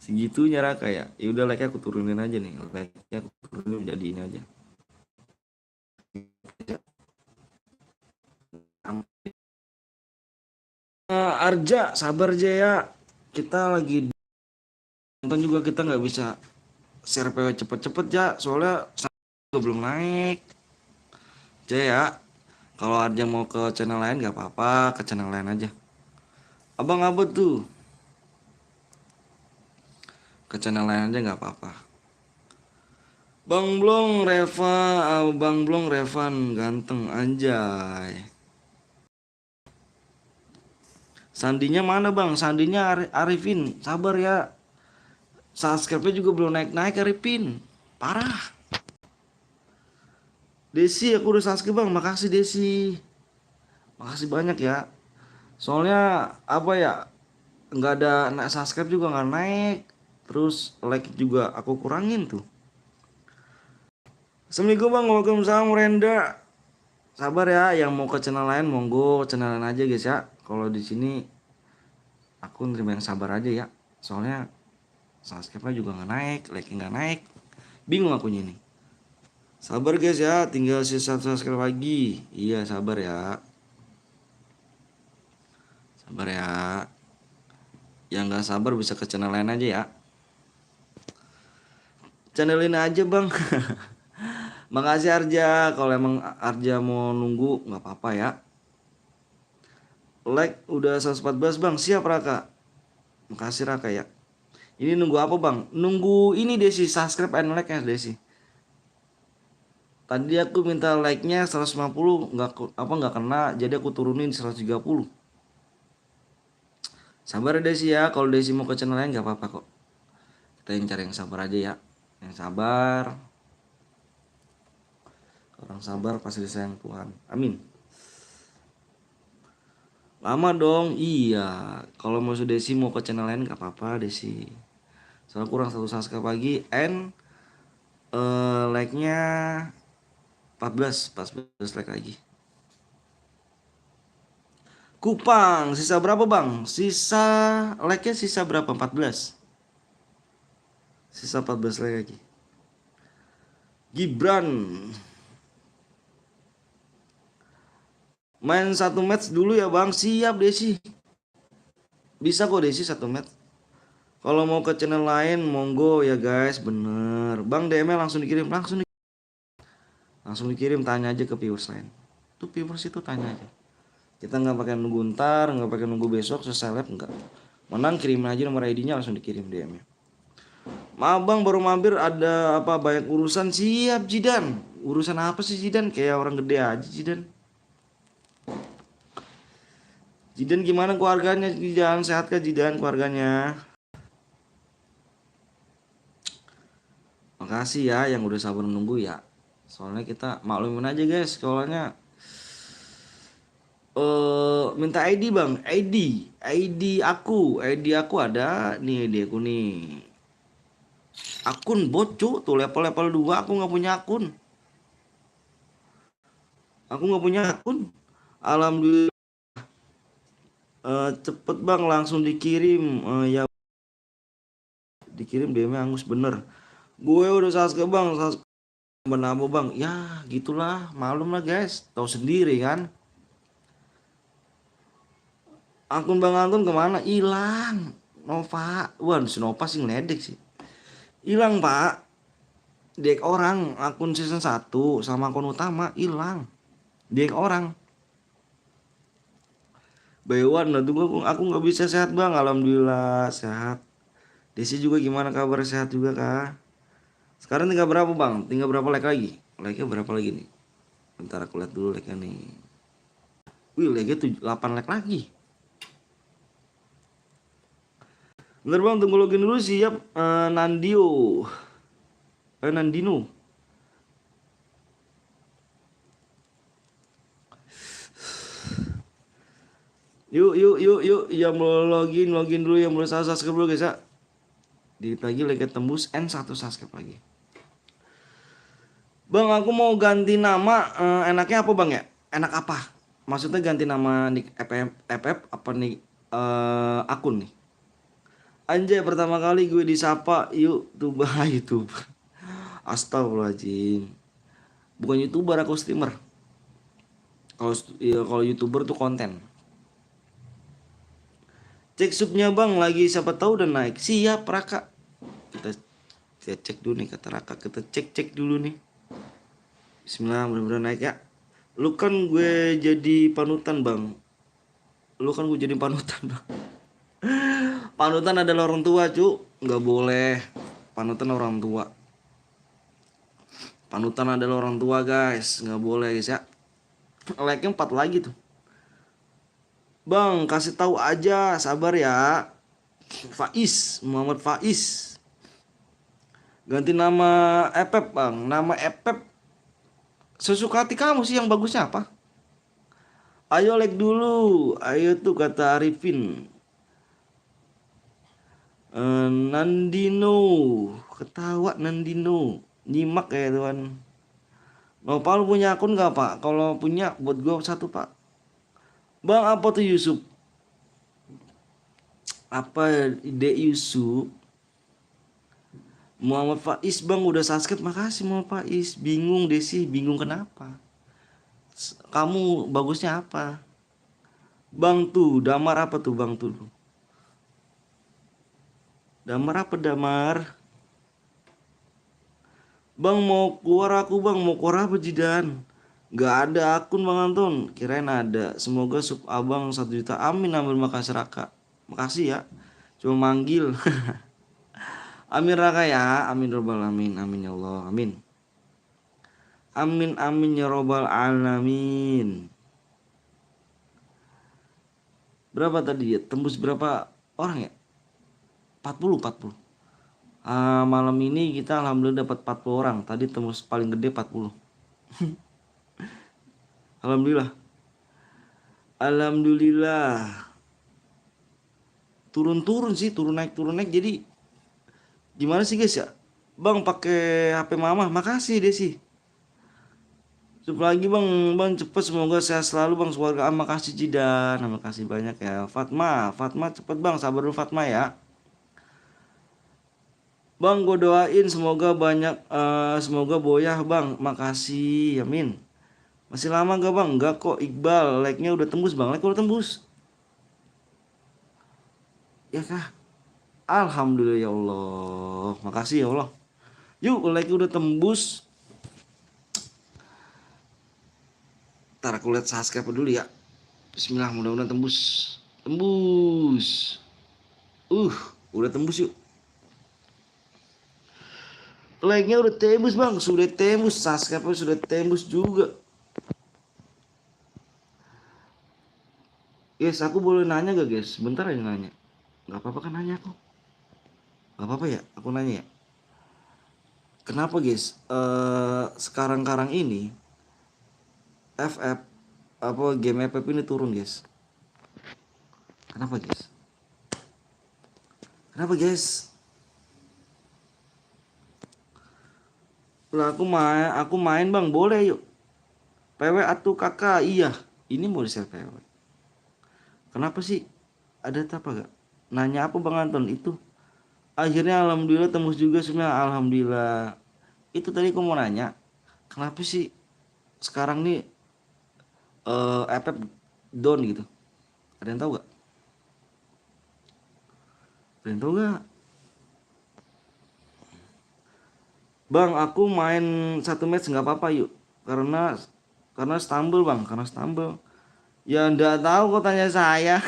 segitunya Raka ya. Ya udah like aku turunin aja nih, like aku turunin jadi ini aja. Arja, sabar aja ya. Kita lagi nonton juga, kita nggak bisa share PW cepet-cepet ya. Soalnya juga belum naik. Ja ya. Kalau Arja mau ke channel lain nggak apa-apa, ke channel lain aja. Abang abot tuh. Ke channel lain aja nggak apa-apa. Bang Blong Revan ganteng anjay. Sandinya mana bang? Sandinya Arifin, sabar ya. Subscribe-nya juga belum naik-naik Arifin. Parah. Desi, aku udah subscribe bang, makasih Desi. Makasih banyak ya. Soalnya apa ya? Nggak ada subscribe juga nggak naik. Terus like juga aku kurangin tuh. Assalamualaikum bang, waalaikumsalam Renda. Sabar ya, yang mau ke channel lain monggo channel lain aja guys ya. Kalau di sini aku nerima yang sabar aja ya. Soalnya subscribe-nya juga nggak naik, like nggak naik. Bingung akunya ini. Sabar guys ya, tinggal sisa subscribe lagi. Iya sabar ya. Sabar ya. Yang nggak sabar bisa ke channel lain aja ya. Channelin aja bang. Makasih Arja. Kalau emang Arja mau nunggu nggak apa-apa ya. Like udah 114 bang. Siap Raka. Makasih Raka ya. Ini nunggu apa bang? Nunggu ini Desi, subscribe and like ya Desi. Tadi aku minta like-nya 150 nggak kena, jadi aku turunin 130. Sabar ya Desi ya, kalau Desi mau ke channel lain nggak apa-apa kok. Kita yang cari yang sabar aja ya. Yang sabar. Orang sabar pasti disayang Tuhan. Amin. Lama dong, iya. Kalau mau Desi mau ke channel lain nggak apa-apa Desi. Soalnya kurang satu subscribe lagi and like-nya 14 like lagi. Kupang, sisa berapa bang? Sisa like-nya sisa berapa? 14. Sisa 14 like lagi. Gibran. Main satu match dulu ya bang. Siap Desi. Bisa kok Desi satu match. Kalau mau ke channel lain monggo ya guys. Bener. Bang DM-nya langsung dikirim. Langsung dikirim, tanya aja ke viewers lain. Tuh viewers itu tanya aja. Kita nggak pakai nunggu ntar, nggak pakai nunggu besok selesai live, nggak. Menang kirimin aja nomor ID-nya langsung dikirim DM-nya. Maaf bang, baru mampir, ada apa banyak urusan. Siap Jidan. Urusan apa sih Jidan? Kayak orang gede aja Jidan. Jidan gimana keluarganya Jidan? Sehat kah Jidan keluarganya? Makasih ya yang udah sabar nunggu ya. Soalnya kita maklumin aja guys, soalnya minta ID bang, ID aku ada nih, ID aku nih. Akun bocor tuh level 2, aku nggak punya akun. Aku nggak punya akun. Alhamdulillah, cepet bang, langsung dikirim. Ya dikirim DM Angus bener. Gue udah Sasuke bang, Sasuke menambah bang. Ya gitulah, malum lah guys, tahu sendiri kan. Akun bang Anton kemana? Hilang. Nova, wah si Nova sih ngeledek sih. Hilang pak. Dek orang, akun season 1 sama akun utama hilang. Dek orang. Baywan lah tuh, aku nggak bisa sehat bang. Alhamdulillah sehat. Desi juga gimana kabar, sehat juga kah? Sekarang tinggal berapa bang? Tinggal berapa like lagi? Like-nya berapa lagi nih? Bentar aku lihat dulu like-nya nih. Wih, like-nya 8 like lagi. Bentar bang, tunggu login dulu. Siap. Nandio. Nandino. Yuk yuk yuk yuk, yang mau login dulu, yang mau subscribe dulu guys ya. Di lagi tembus N1 subscribe lagi. Bang, aku mau ganti nama. Enaknya apa bang ya? Enak apa? Maksudnya ganti nama nick FF apa nih, akun nih? Anjay, pertama kali gue disapa YouTube. YouTube. Astagfirullahaladzim. Bukan YouTuber, aku streamer. Kalau ya, kalau YouTuber tuh konten. Cek subnya bang, lagi siapa tahu udah naik. Siap Raka. Kita cek dulu nih kata Raka. Kita cek dulu nih. Bismillah, mudah-mudahan naik ya. Lu kan gue jadi panutan bang. Lu kan gue jadi panutan bang. Panutan adalah orang tua cu. Nggak boleh. Panutan orang tua. Panutan adalah orang tua guys. Nggak boleh guys ya. Like-nya 4 lagi tuh. Bang, kasih tahu aja, sabar ya. Faiz, Muhammad Faiz. Ganti nama Epep bang. Nama Epep sesuka hati kamu sih, yang bagusnya apa? Ayo like dulu. Ayo tuh kata Arifin. Nandino. Ketawa Nandino. Nyimak ya tuan. Nopal punya akun gak pak? Kalau punya buat gue satu pak. Bang apa tuh Yusuf? Apa ide Yusuf? Muhammad Faiz bang udah subscribe, makasih Muhammad Faiz. Bingung Desi, bingung kenapa? Kamu bagusnya apa? Bang tuh, damar apa tuh bang tuh? Damar apa damar? Bang mau keluar aku bang, mau keluar apa Jidan? Gak ada akun bang Anton, kirain ada. Semoga sub abang 1 juta, amin amin, makasih Raka. Makasih ya, cuma manggil. Amin Raka ya, amin robbal alamin, amin ya Allah, amin. Amin amin ya robbal alamin. Berapa tadi ya? Tembus berapa orang ya? 40. Malam ini kita alhamdulillah dapat 40 orang. Tadi tembus paling gede 40. Alhamdulillah. Alhamdulillah. Turun-turun sih, turun naik. Jadi gimana sih guys ya? Bang pakai HP mama. Makasih Desi. Lagi bang, bang cepet, semoga sehat selalu bang, keluarga. Makasih Jidan, makasih banyak ya. Fatma cepet bang, sabar dulu Fatma ya. Bang gue doain semoga banyak, semoga boyah bang, makasih, amin. Masih lama gak bang? Enggak kok Iqbal, like-nya udah tembus bang, like udah tembus. Ya kah? Alhamdulillah ya Allah, makasih ya Allah. Yuk like udah tembus. Ntar aku lihat subscribe dulu ya. Bismillah, mudah-mudahan tembus. Tembus. Udah tembus yuk. Like-nya udah tembus bang, sudah tembus, subscribe sudah tembus juga. Guys, aku boleh nanya gak guys? Bentar aja nanya. Gak apa-apa kan nanya aku? Gak apa-apa ya? Aku nanya ya. Kenapa guys? Sekarang-karang ini FF apa game FF ini turun guys? Kenapa guys? Kenapa guys? Lah aku main bang, boleh yuk. PW atuh kakak, iya. Ini mau di-share PW. Kenapa sih? Ada apa gak? Nanya apa bang Anton itu? Akhirnya alhamdulillah tembus juga sebenarnya, alhamdulillah. Itu tadi aku mau nanya, kenapa sih sekarang nih FF down gitu? Ada yang tahu gak? Ada yang tahu gak? Bang, aku main satu match nggak apa-apa yuk. Karena stumble bang, karena stumble. Ya ndak tahu kok tanya saya.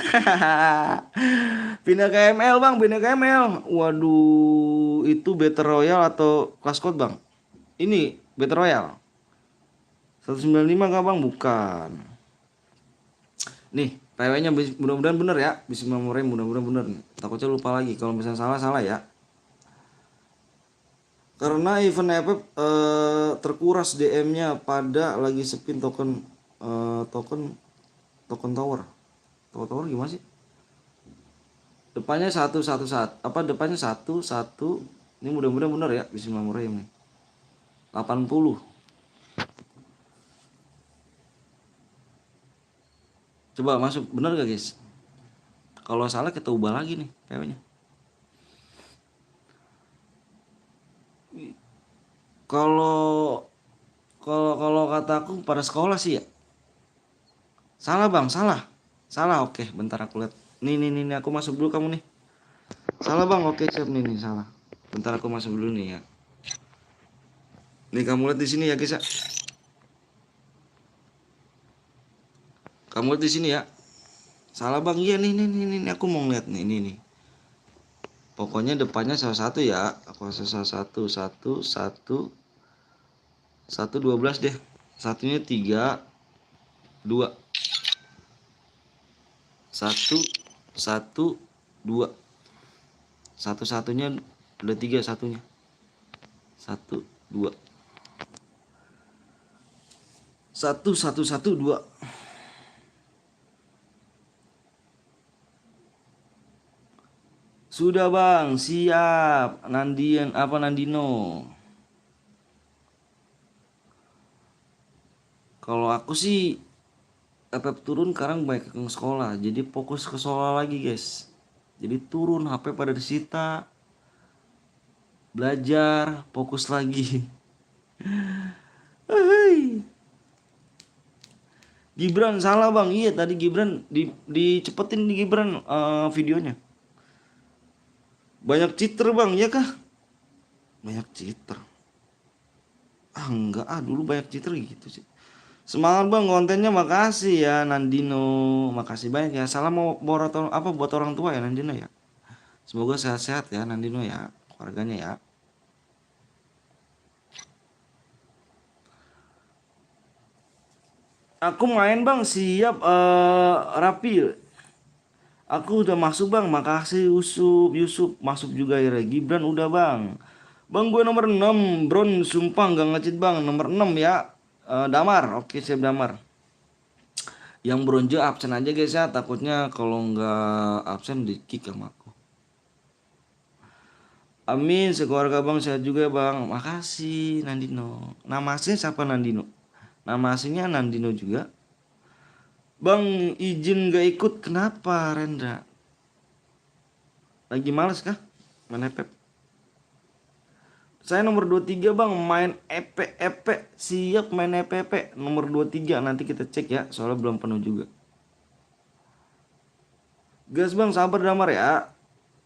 Pindah ke ML bang, pindah ke ML. Waduh, itu Battle Royale atau Clash Squad bang? Ini Battle Royale. 195 kah bang? Bukan. Nih, PW-nya mudah-mudahan bener ya. Bismillahirrahmanirrahim, mudah-mudahan bener nih. Takutnya lupa lagi. Kalau misalnya salah ya. Karena event FF terkuras DM-nya pada lagi spin token token tower. Token tower gimana sih? Depannya satu apa depannya satu. Ini mudah-mudahan benar ya. Bismillahirrahmanirrahim nih. 80. Coba masuk benar gak guys? Kalau salah kita ubah lagi nih PW-nya. Kalau kalau kataku pada sekolah sih ya. Salah bang, salah. Salah, oke. Bentar aku lihat. Nih, aku masuk dulu kamu nih. Salah bang, oke siap nih salah. Bentar aku masuk dulu nih ya. Nih kamu lihat di sini ya guys ya. Kamu lihat di sini ya. Salah bang, iya nih aku mau ngeliat nih. Pokoknya depannya salah satu ya. Aku salah satu 12 deh. Satunya 3 2 1 2. Satunya udah 3 satunya. 1 2 1 2. Sudah bang, siap. Nandino. Kalau aku sih FF turun sekarang banyak ke sekolah, jadi fokus ke sekolah lagi guys. Jadi turun HP pada disita, belajar, fokus lagi. Hai. Gibran salah bang, iya tadi Gibran dicepetin di Gibran videonya. Banyak cheater bang, ya kah? Banyak cheater. Enggak dulu banyak cheater gitu sih. Semangat bang kontennya, makasih ya Nandino, makasih banyak ya. Salam mau buat orang tua ya Nandino ya. Semoga sehat-sehat ya Nandino ya, keluarganya ya. Aku main bang, siap Rapi. Aku udah masuk bang, makasih Yusuf masuk juga ya. Gibran udah bang. Bang gue nomor 6 Bron, sumpah nggak ngecit bang, nomor 6 ya. Damar, oke siap Damar. Yang bronze absen aja guys ya, takutnya kalau nggak absen di kick sama aku. Amin, sekeluarga bang sehat juga bang. Makasih Nandino. Nama aslinya siapa Nandino? Nama aslinya Nandino juga. Bang izin gak ikut, kenapa Rendra? Lagi males kah? Main FF. Saya nomor 23 bang, main EP. Siap main EP. Nomor 23 nanti kita cek ya, soalnya belum penuh juga. Gas bang, sabar Damar ya.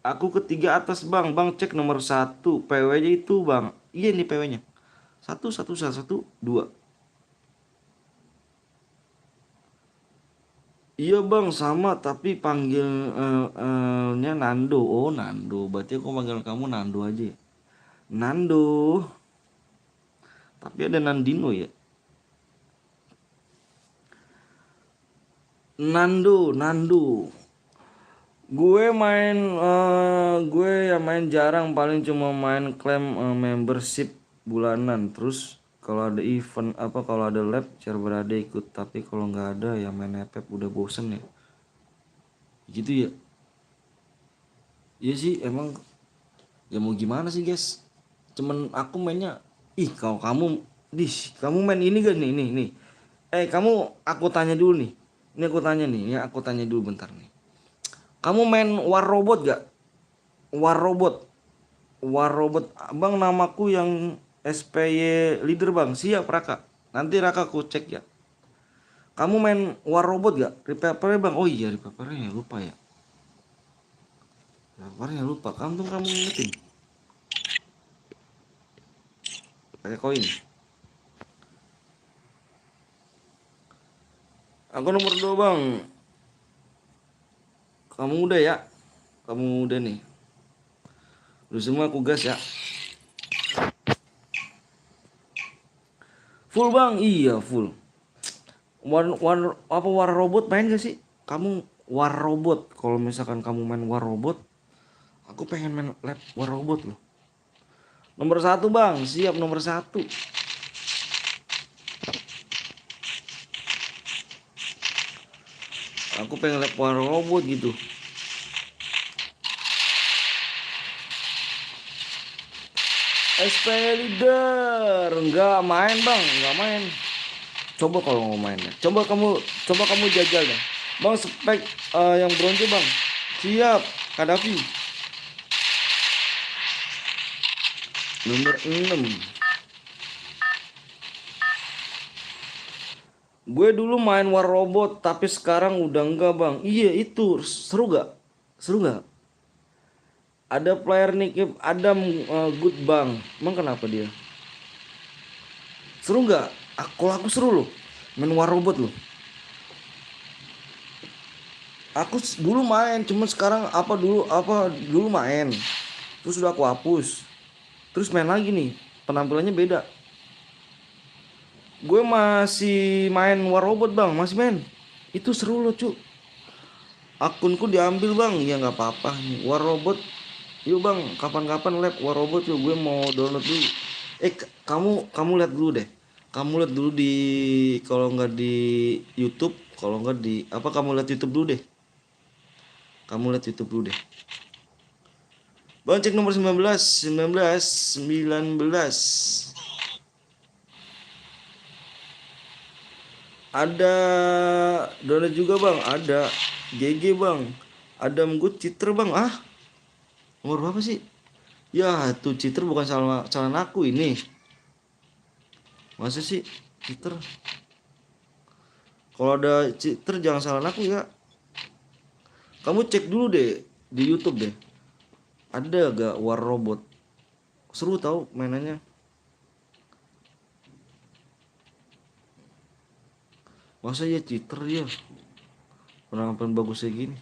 Aku ketiga atas bang, cek nomor 1 PW nya itu bang. Iya nih PW nya 1 2. Iya bang sama, tapi panggilnya Nando. Oh Nando, berarti aku panggil kamu Nando aja ya. Nando. Tapi ada Nandino ya. Nando. Gue ya main jarang, paling cuma main klaim membership bulanan. Terus kalau ada event apa, kalau ada lab share berada ikut, tapi kalau nggak ada ya main FF udah bosen ya. Gitu ya. Iya sih emang, ya mau gimana sih guys. Cuman aku mainnya, kalau kamu main ini gak nih, nih. Kamu, aku tanya dulu nih. Ini aku tanya nih, ya aku tanya dulu bentar nih. Kamu main War Robot gak? War Robot. War Robot. Bang, namaku yang SPY leader bang. Siap Raka. Nanti Raka aku cek ya. Kamu main War Robot gak? Repapernya bang. Oh iya, repapernya lupa ya. Repapernya lupa. Kamu ingetin. Pakai koin. Aku nomor 2 bang. Kamu udah ya? Kamu udah nih. Lu semua aku gas ya. Full bang, iya full. War Robot main gak sih? Kamu War Robot. Kalau misalkan kamu main War Robot, aku pengen main lab War Robot loh. Nomor 1 bang, siap nomor 1. Aku pengen lab War Robot gitu. SP leader, enggak main bang, enggak main. Coba kalau mau main ya. Coba kamu jajal deh. Bang spek yang bronze bang. Siap, Kadafi. Nomor 6. Gue dulu main War Robot tapi sekarang udah enggak bang. Iya itu seru gak? Seru gak? Ada player nick Adam good bang. Emang kenapa dia? Seru gak? Aku seru loh. Main War Robot loh. Aku dulu main, cuman sekarang dulu main. Terus udah aku hapus. Terus main lagi nih. Penampilannya beda. Gue masih main War Robot bang, masih main. Itu seru loh cu. Akunku diambil bang, ya nggak apa-apa nih. War Robot, yuk bang, kapan-kapan lab War Robot yuk. Gue mau download dulu. Kamu lihat dulu deh. Kamu lihat dulu di, kalau nggak di YouTube, kalau nggak di apa, kamu lihat YouTube dulu deh. Kamu lihat YouTube dulu deh. Bang cek nomor 19. Ada donat juga bang, ada GG bang, ada good citer bang. Nomor berapa sih? Ya tuh citer bukan salah aku ini. Masa sih citer? Kalau ada citer jangan salah aku ya. Kamu cek dulu deh di YouTube deh. Ada gak War Robot? Seru tau mainannya. Masa ya cheater ya, penampilan bagus kayak gini.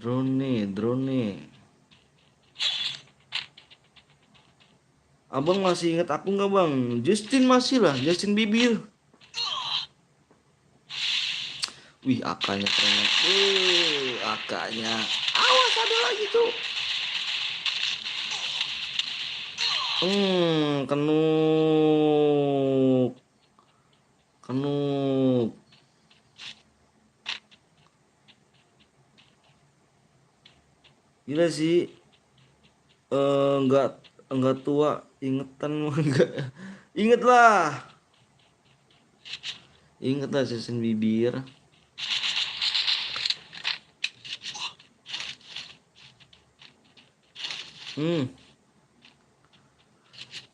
Drone. Abang masih ingat aku nggak bang? Justin masih lah, Justin Bieber. Wih akanya keren. Akanya. Awas ada lagi tuh. Kenuk. Gila sih. Enggak tua, ingetan enggak. Ingetlah Justin Bieber.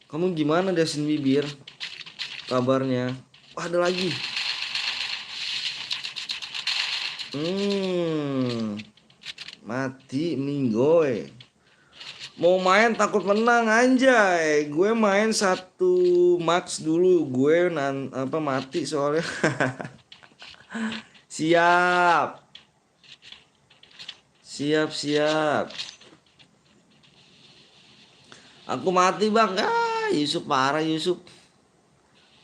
Kamu gimana Justin Bieber? Kabarnya? Ada lagi. Mati minggoy. Mau main takut menang anjay. Gue main 1 max dulu. Gue mati soalnya. Siap. Aku mati bang. Yusuf parah Yusuf.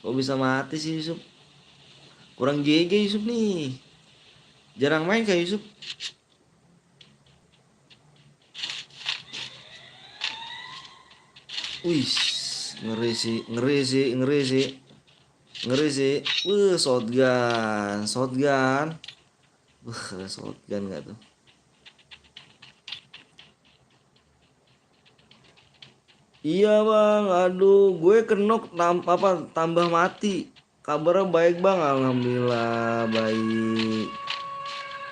Kok bisa mati sih Yusuf? Kurang GG Yusuf nih. Jarang main kayak Yusuf. Wih, ngeri sih, ngeri sih, ngeri sih. Ngeri sih. Shotgun, shotgun. Ada shotgun gak tuh? Iya bang, aduh, gue kenok tambah mati. Kabarnya baik bang, alhamdulillah baik.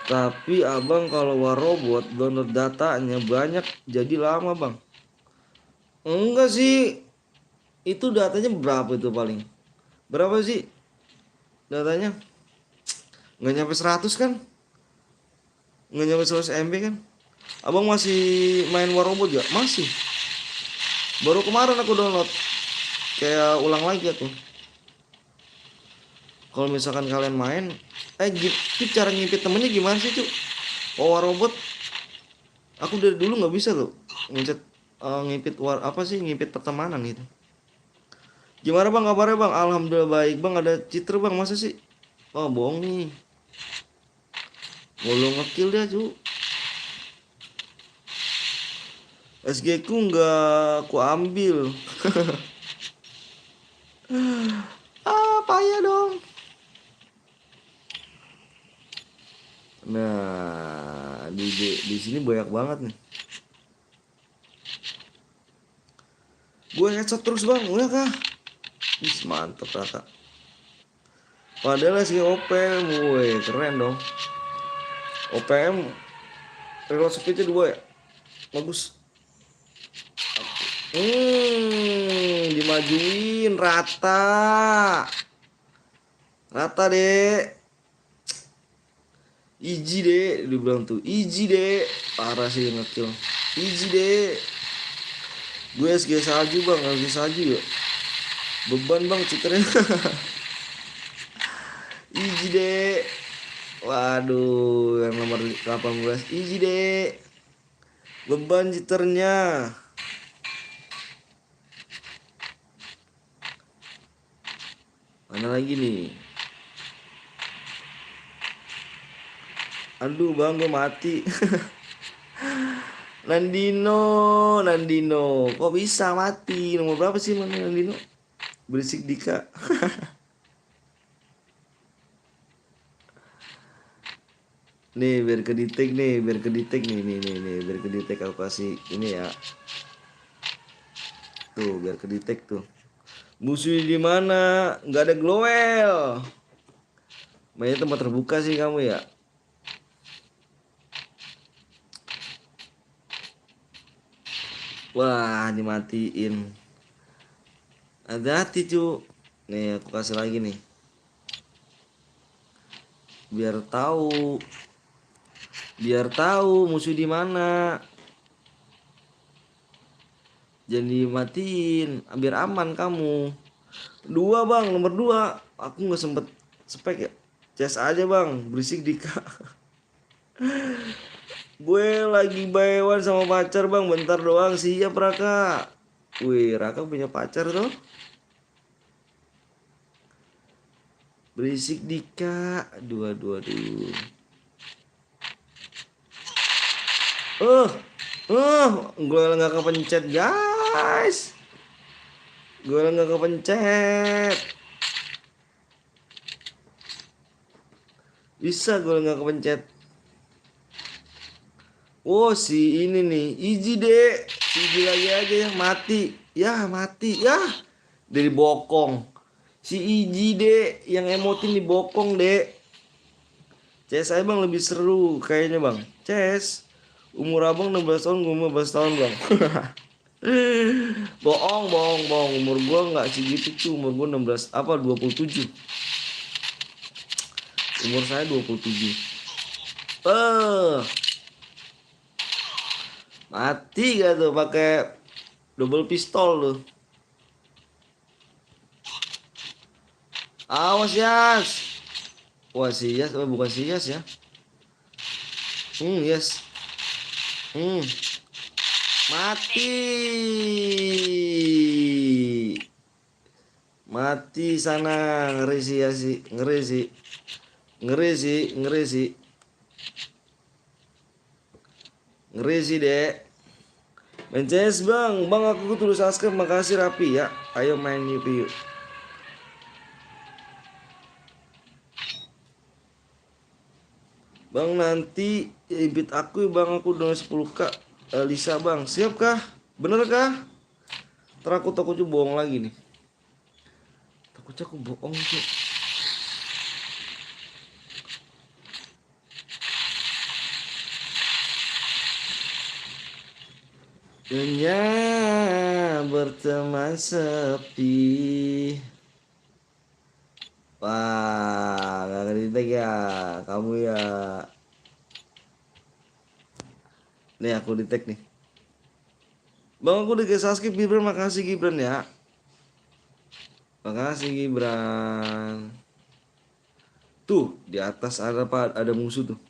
Tapi abang kalau warobot download datanya banyak, jadi lama bang. Enggak sih, itu datanya berapa itu paling? Berapa sih datanya? Nggak nyampe 100 kan? Nggak nyampe 100 MB kan? Abang masih main warobot gak? Masih. Baru kemarin aku download. Kayak ulang lagi aku. Kalau misalkan kalian main, cara ngimpit temennya gimana sih cu? Oh warobot, aku dari dulu nggak bisa tuh ngimpit ngimpit pertemanan gitu. Gimana bang kabarnya bang? Alhamdulillah baik bang. Ada cheater bang masa sih? Oh bohong nih. Belum ngekill dia cu. SG ku nggak aku ambil. Payah dong. Nah, di sini banyak banget nih. Gue headshot terus bang, udah kah? Ih, mantep rata. Padahal sih OPM, gue keren dong. OPM reload speednya 2 ya, bagus. Dimajuin rata, rata deh. Easy deh, dibilang tuh easy deh, parah sih ngekill. Easy deh. Gue SG salju bang, SG salju ya. Beban bang citernya. Easy deh. Waduh, yang nomor 18 easy deh. Beban citernya. Mana lagi nih? Aduh bang, gue mati. Nandino, kok bisa mati? Nomor berapa sih mana Nandino? Berisik Dika. Nih biar kedetek nih, biar kedetek aku kasih ini ya. Tuh biar kedetek tuh. Musuh di mana? Nggak ada glowel. Mainnya tempat terbuka sih kamu ya. Wah, dimatiin. Hati-hati cu. Nih aku kasih lagi nih. Biar tahu musuh di mana. Jangan dimatiin, biar aman kamu. 2 bang, nomor 2. Aku nggak sempet spek ya. Cas aja bang, berisik Dika. Gue lagi bayawan sama pacar bang, bentar doang. Siap Raka. Wih, Raka punya pacar tuh. Berisik Dika. Aduh. Gue nggak kepencet guys. Gue nggak kepencet. Bisa gue nggak kepencet. Oh si ini nih, easy deh. Si lagi aja yang mati. Ya mati ya. Dari bokong. Si Iji deh yang emotin di bokong deh. CS bang lebih seru kayaknya bang. CS umur abang 16 tahun, gue 15 tahun bang. bohong. Umur gua nggak segitu tuh. Umur gua 16 27. Umur saya 27. Mati gak tuh pakai double pistol tuh. Awas Yas. Wah si Yas, bukan si Yas ya. Yes. Mati. mati sana, ngeri sih ya sih, ngeri sih. Ngeri sih, ngeri sih. Ngeri sih, Dek. Main CS, Bang. Bang, aku tulis subscribe, makasih Rapi ya. Ayo main yuk yuk. Bang, nanti invite aku ya, Bang. Aku udah 10k. Lisa, Bang. Siap kah? Bener kah? Ntar aku takutnya bohong lagi nih. Takutnya aku bohong sih. Dunia berteman sepi. Wah, gak ngerti ya kamu ya. Nih aku di tag nih. Bang, aku di subscribe Gibran, makasih Gibran ya. Makasih Gibran. Tuh di atas ada apa? Ada musuh tuh.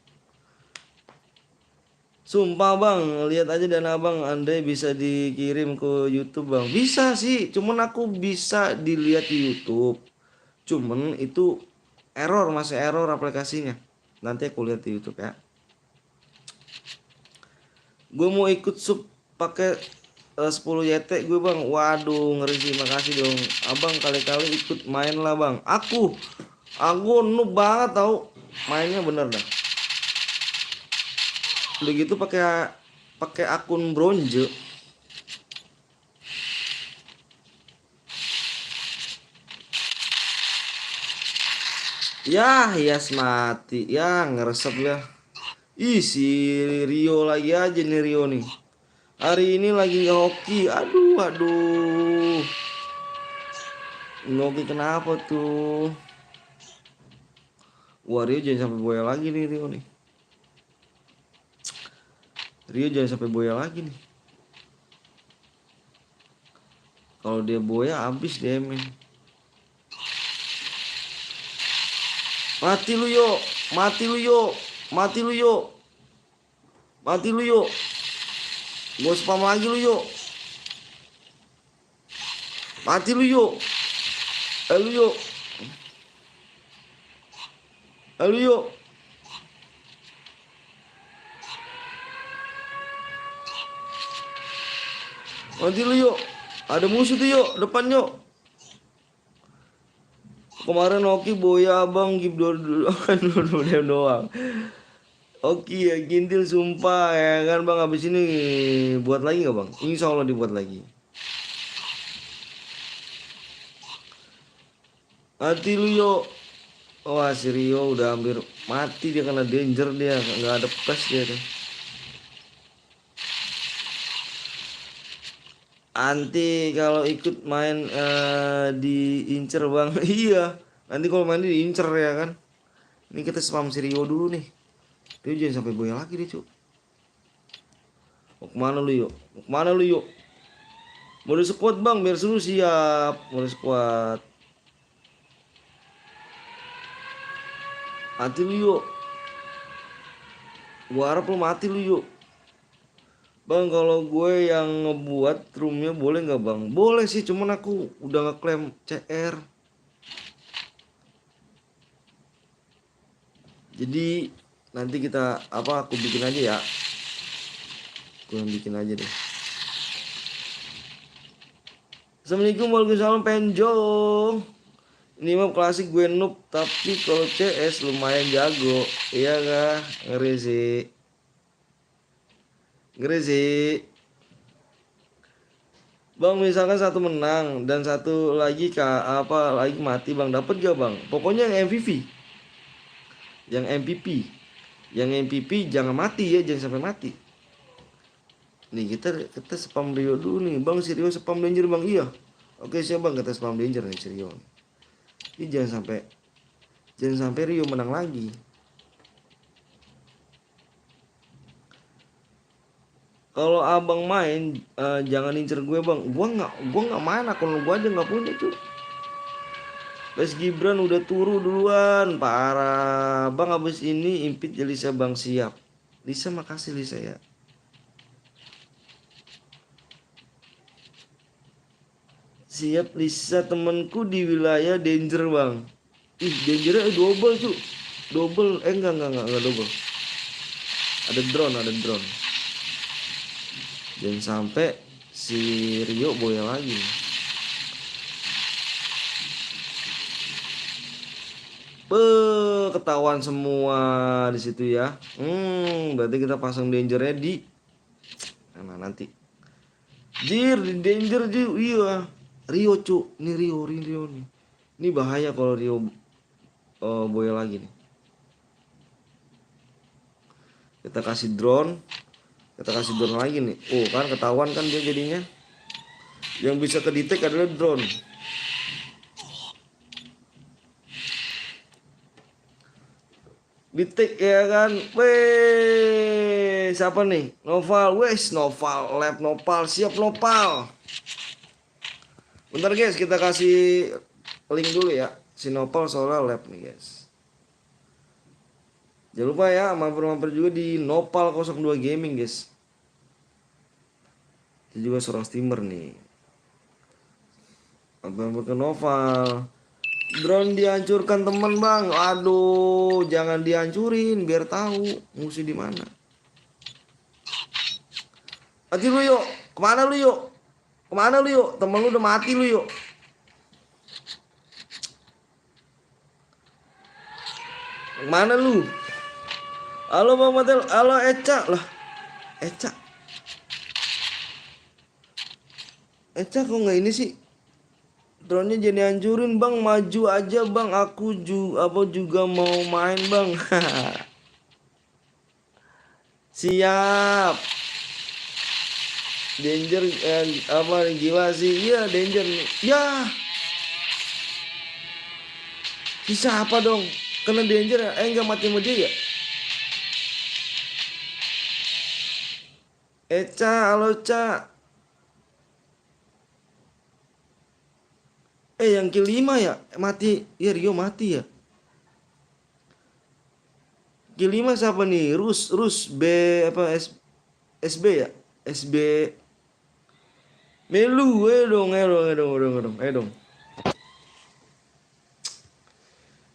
Sumpah bang, lihat aja dana abang, andai bisa dikirim ke YouTube bang. Bisa sih, cuman aku bisa dilihat di YouTube. Cuman itu error, masih error aplikasinya. Nanti aku lihat di YouTube ya. Gue mau ikut sub pakai 10 YT gue bang. Waduh ngeri sih, makasih dong. Abang kali-kali ikut main lah bang. Aku noob banget tau, mainnya bener dah. Udah gitu pakai pakai akun bronze. Ya, hias mati. Ya, ngeresep ya. Ih, si Rio lagi aja nih Rio nih. Hari ini lagi nggak hoki. Aduh, aduh. Ngoki kenapa tuh? Wah, Rio jangan sampai boya lagi nih Rio nih. Rio jangan sampai boya lagi nih. Kalau dia boya habis dia men. Mati lu yo, mati lu yo, mati lu yo, mati lu yo. Gue spam lagi lu yo. Mati lu yo. Lu yo. Lu yo. Mati lu yo. Ada musuh tuh yo, depan yo. Kemarin Oki boya abang give dua doang. Oki ya gintil sumpah ya kan bang, habis ini buat lagi nggak bang? Insya Allah dibuat lagi. Mati lu yo. Wah si Rio udah hampir mati dia karena danger, dia nggak ada plus dia tuh. Nanti kalau ikut main diincer bang. Iya. Nanti kalau main diincer ya kan. Ini kita spam si Rio dulu nih. Dia jangan sampai boya lagi deh cuk. Mau kemana lu yuk? Mau kemana lu yuk? Mode squad bang biar seru, siap. Mode squad. Mati lu yuk. Gua harap lu mati lu yuk. Bang kalau gue yang ngebuat roomnya boleh nggak bang? Boleh sih, cuman aku udah ngeklaim CR. Jadi nanti kita apa, aku bikin aja ya. Aku yang bikin aja deh. Assalamualaikum warahmatullahi wabarakatuh Penjo. Ini mah klasik gue noob, tapi kalau CS lumayan jago. Iya kah? Ngeri sih. Ngeri sih. Bang misalkan satu menang dan satu lagi apa lagi mati bang, dapat gak bang? Pokoknya yang MVP. Yang MVP. Yang MVP jangan mati ya, jangan sampai mati. Nih kita spam Rio dulu nih. Bang si Rio spam danger bang. Iya. Oke siap bang, kita spam danger nih si Rio. Ini jangan sampai Rio menang lagi. Kalau abang main jangan incer gue bang. Gua nggak main, akun gua aja nggak punya cuy. Mas Gibran udah turu duluan, parah. Bang abis ini impit ya Lisa bang, siap. Lisa makasih Lisa ya. Siap Lisa temanku di wilayah danger bang. Ih dangernya double cu. Double enggak double. Ada drone. Jangan sampai si Rio boya lagi. Ketahuan semua di situ ya. Berarti kita pasang dangernya di mana nanti. Jir di danger Jir. Iya. Rio cu. Ini Rio nih. Ini bahaya kalau Rio boya lagi nih. Kita kasih drone lagi nih. Oh kan ketahuan kan dia jadinya. Yang bisa kedetek adalah drone. Detek ya kan. Weh, siapa nih? Noval. Noval, lab Nopal, siap Nopal. Bentar guys, kita kasih link dulu ya. Si Nopal soalnya lab nih guys. Jangan lupa ya, mampir juga di Nopal 02 Gaming guys. Dia juga seorang streamer nih. Mampir ke Noval. Drone dihancurkan teman bang. Aduh, jangan dihancurin biar tahu musuh di mana. Mati lu yuk. Kemana lu yuk? Temen lu udah mati lu yuk. Kemana lu? Halo Bang Matel. Halo Eca lah. Eca kok nggak ini sih? Drone-nya jadi hancurin bang, maju aja bang, aku juga mau main bang. Siap. Danger gila sih, iya danger nih. Ya. Siapa dong? Kena danger ya? Enggak mati sama dia ya? Halo Ca. Yang kelima ya mati ya, Rio mati ya. Kelima siapa nih? Rus B apa SB ya? SB Melu, dong.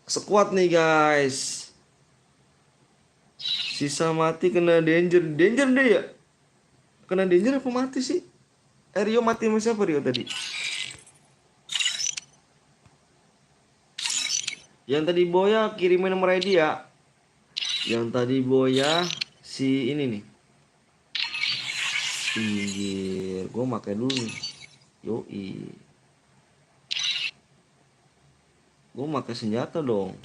Sekuat nih guys. Sisa mati kena danger deh ya. Kena danger apa mati sih? Rio mati sama siapa Rio tadi? Yang tadi boya kirimin nomor ID ya. Yang tadi boya si ini nih. Pinggir, gue pakai dulu nih. Yoi. Gue pakai senjata dong.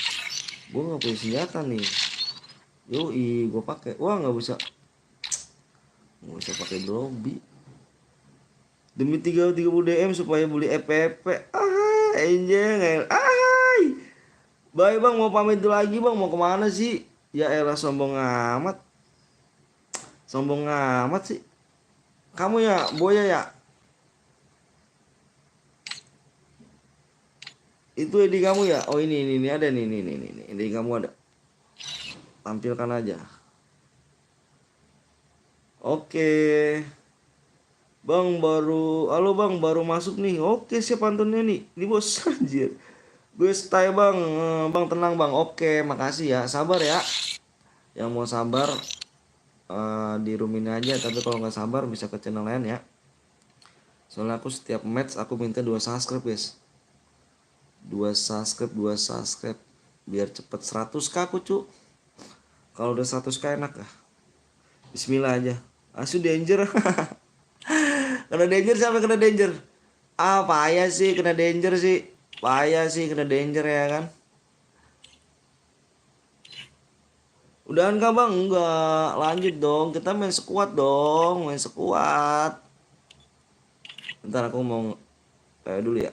Gue nggak punya senjata nih. Yoi, gue pakai. Wah nggak bisa pakai lobby. Demi 30 DM supaya beli FPP. Anjing. Bye bang, mau pamit dulu lagi bang. Mau kemana sih? Ya elah sombong amat sih. Kamu ya, boya ya. Itu di kamu ya. Oh ini ada nih. Di kamu ada. Tampilkan aja. Oke. Halo bang, baru masuk nih. Oke, siap pantunnya nih. Ini bos anjir. Gue stay bang. Bang tenang bang. Oke, makasih ya. Sabar ya. Yang mau sabar di room ini aja. Tapi kalau nggak sabar bisa ke channel lain ya. Soalnya aku setiap match aku minta 2 subscribe guys. 2 subscribe biar cepet 100k aku cu. Kalau udah 100k enak lah. Bismillah aja. Asu danger. Kena danger, siapa kena danger? Payah sih kena danger ya kan. Udahan kah bang? Enggak, lanjut dong. Kita main sekuat dong. Bentar aku mau dulu ya.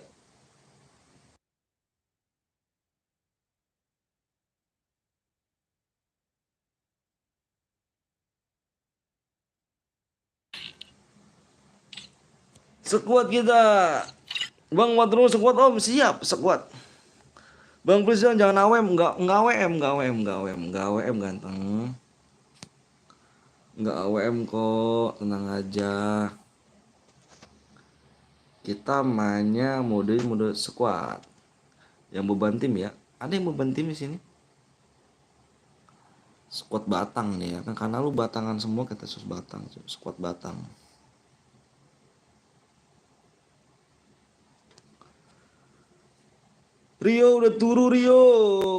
Sekuat kita. Bang Wadro sekuat om, siap sekuat. Bang please jangan AWM, enggak AWM ganteng. Enggak AWM kok, tenang aja. Kita mainnya mode squad. Yang beban tim ya. Ada yang beban tim di sini. Squad batang nih ya kan, karena lu batangan semua, kita sus batang, squad batang. Rio udah turu Rio.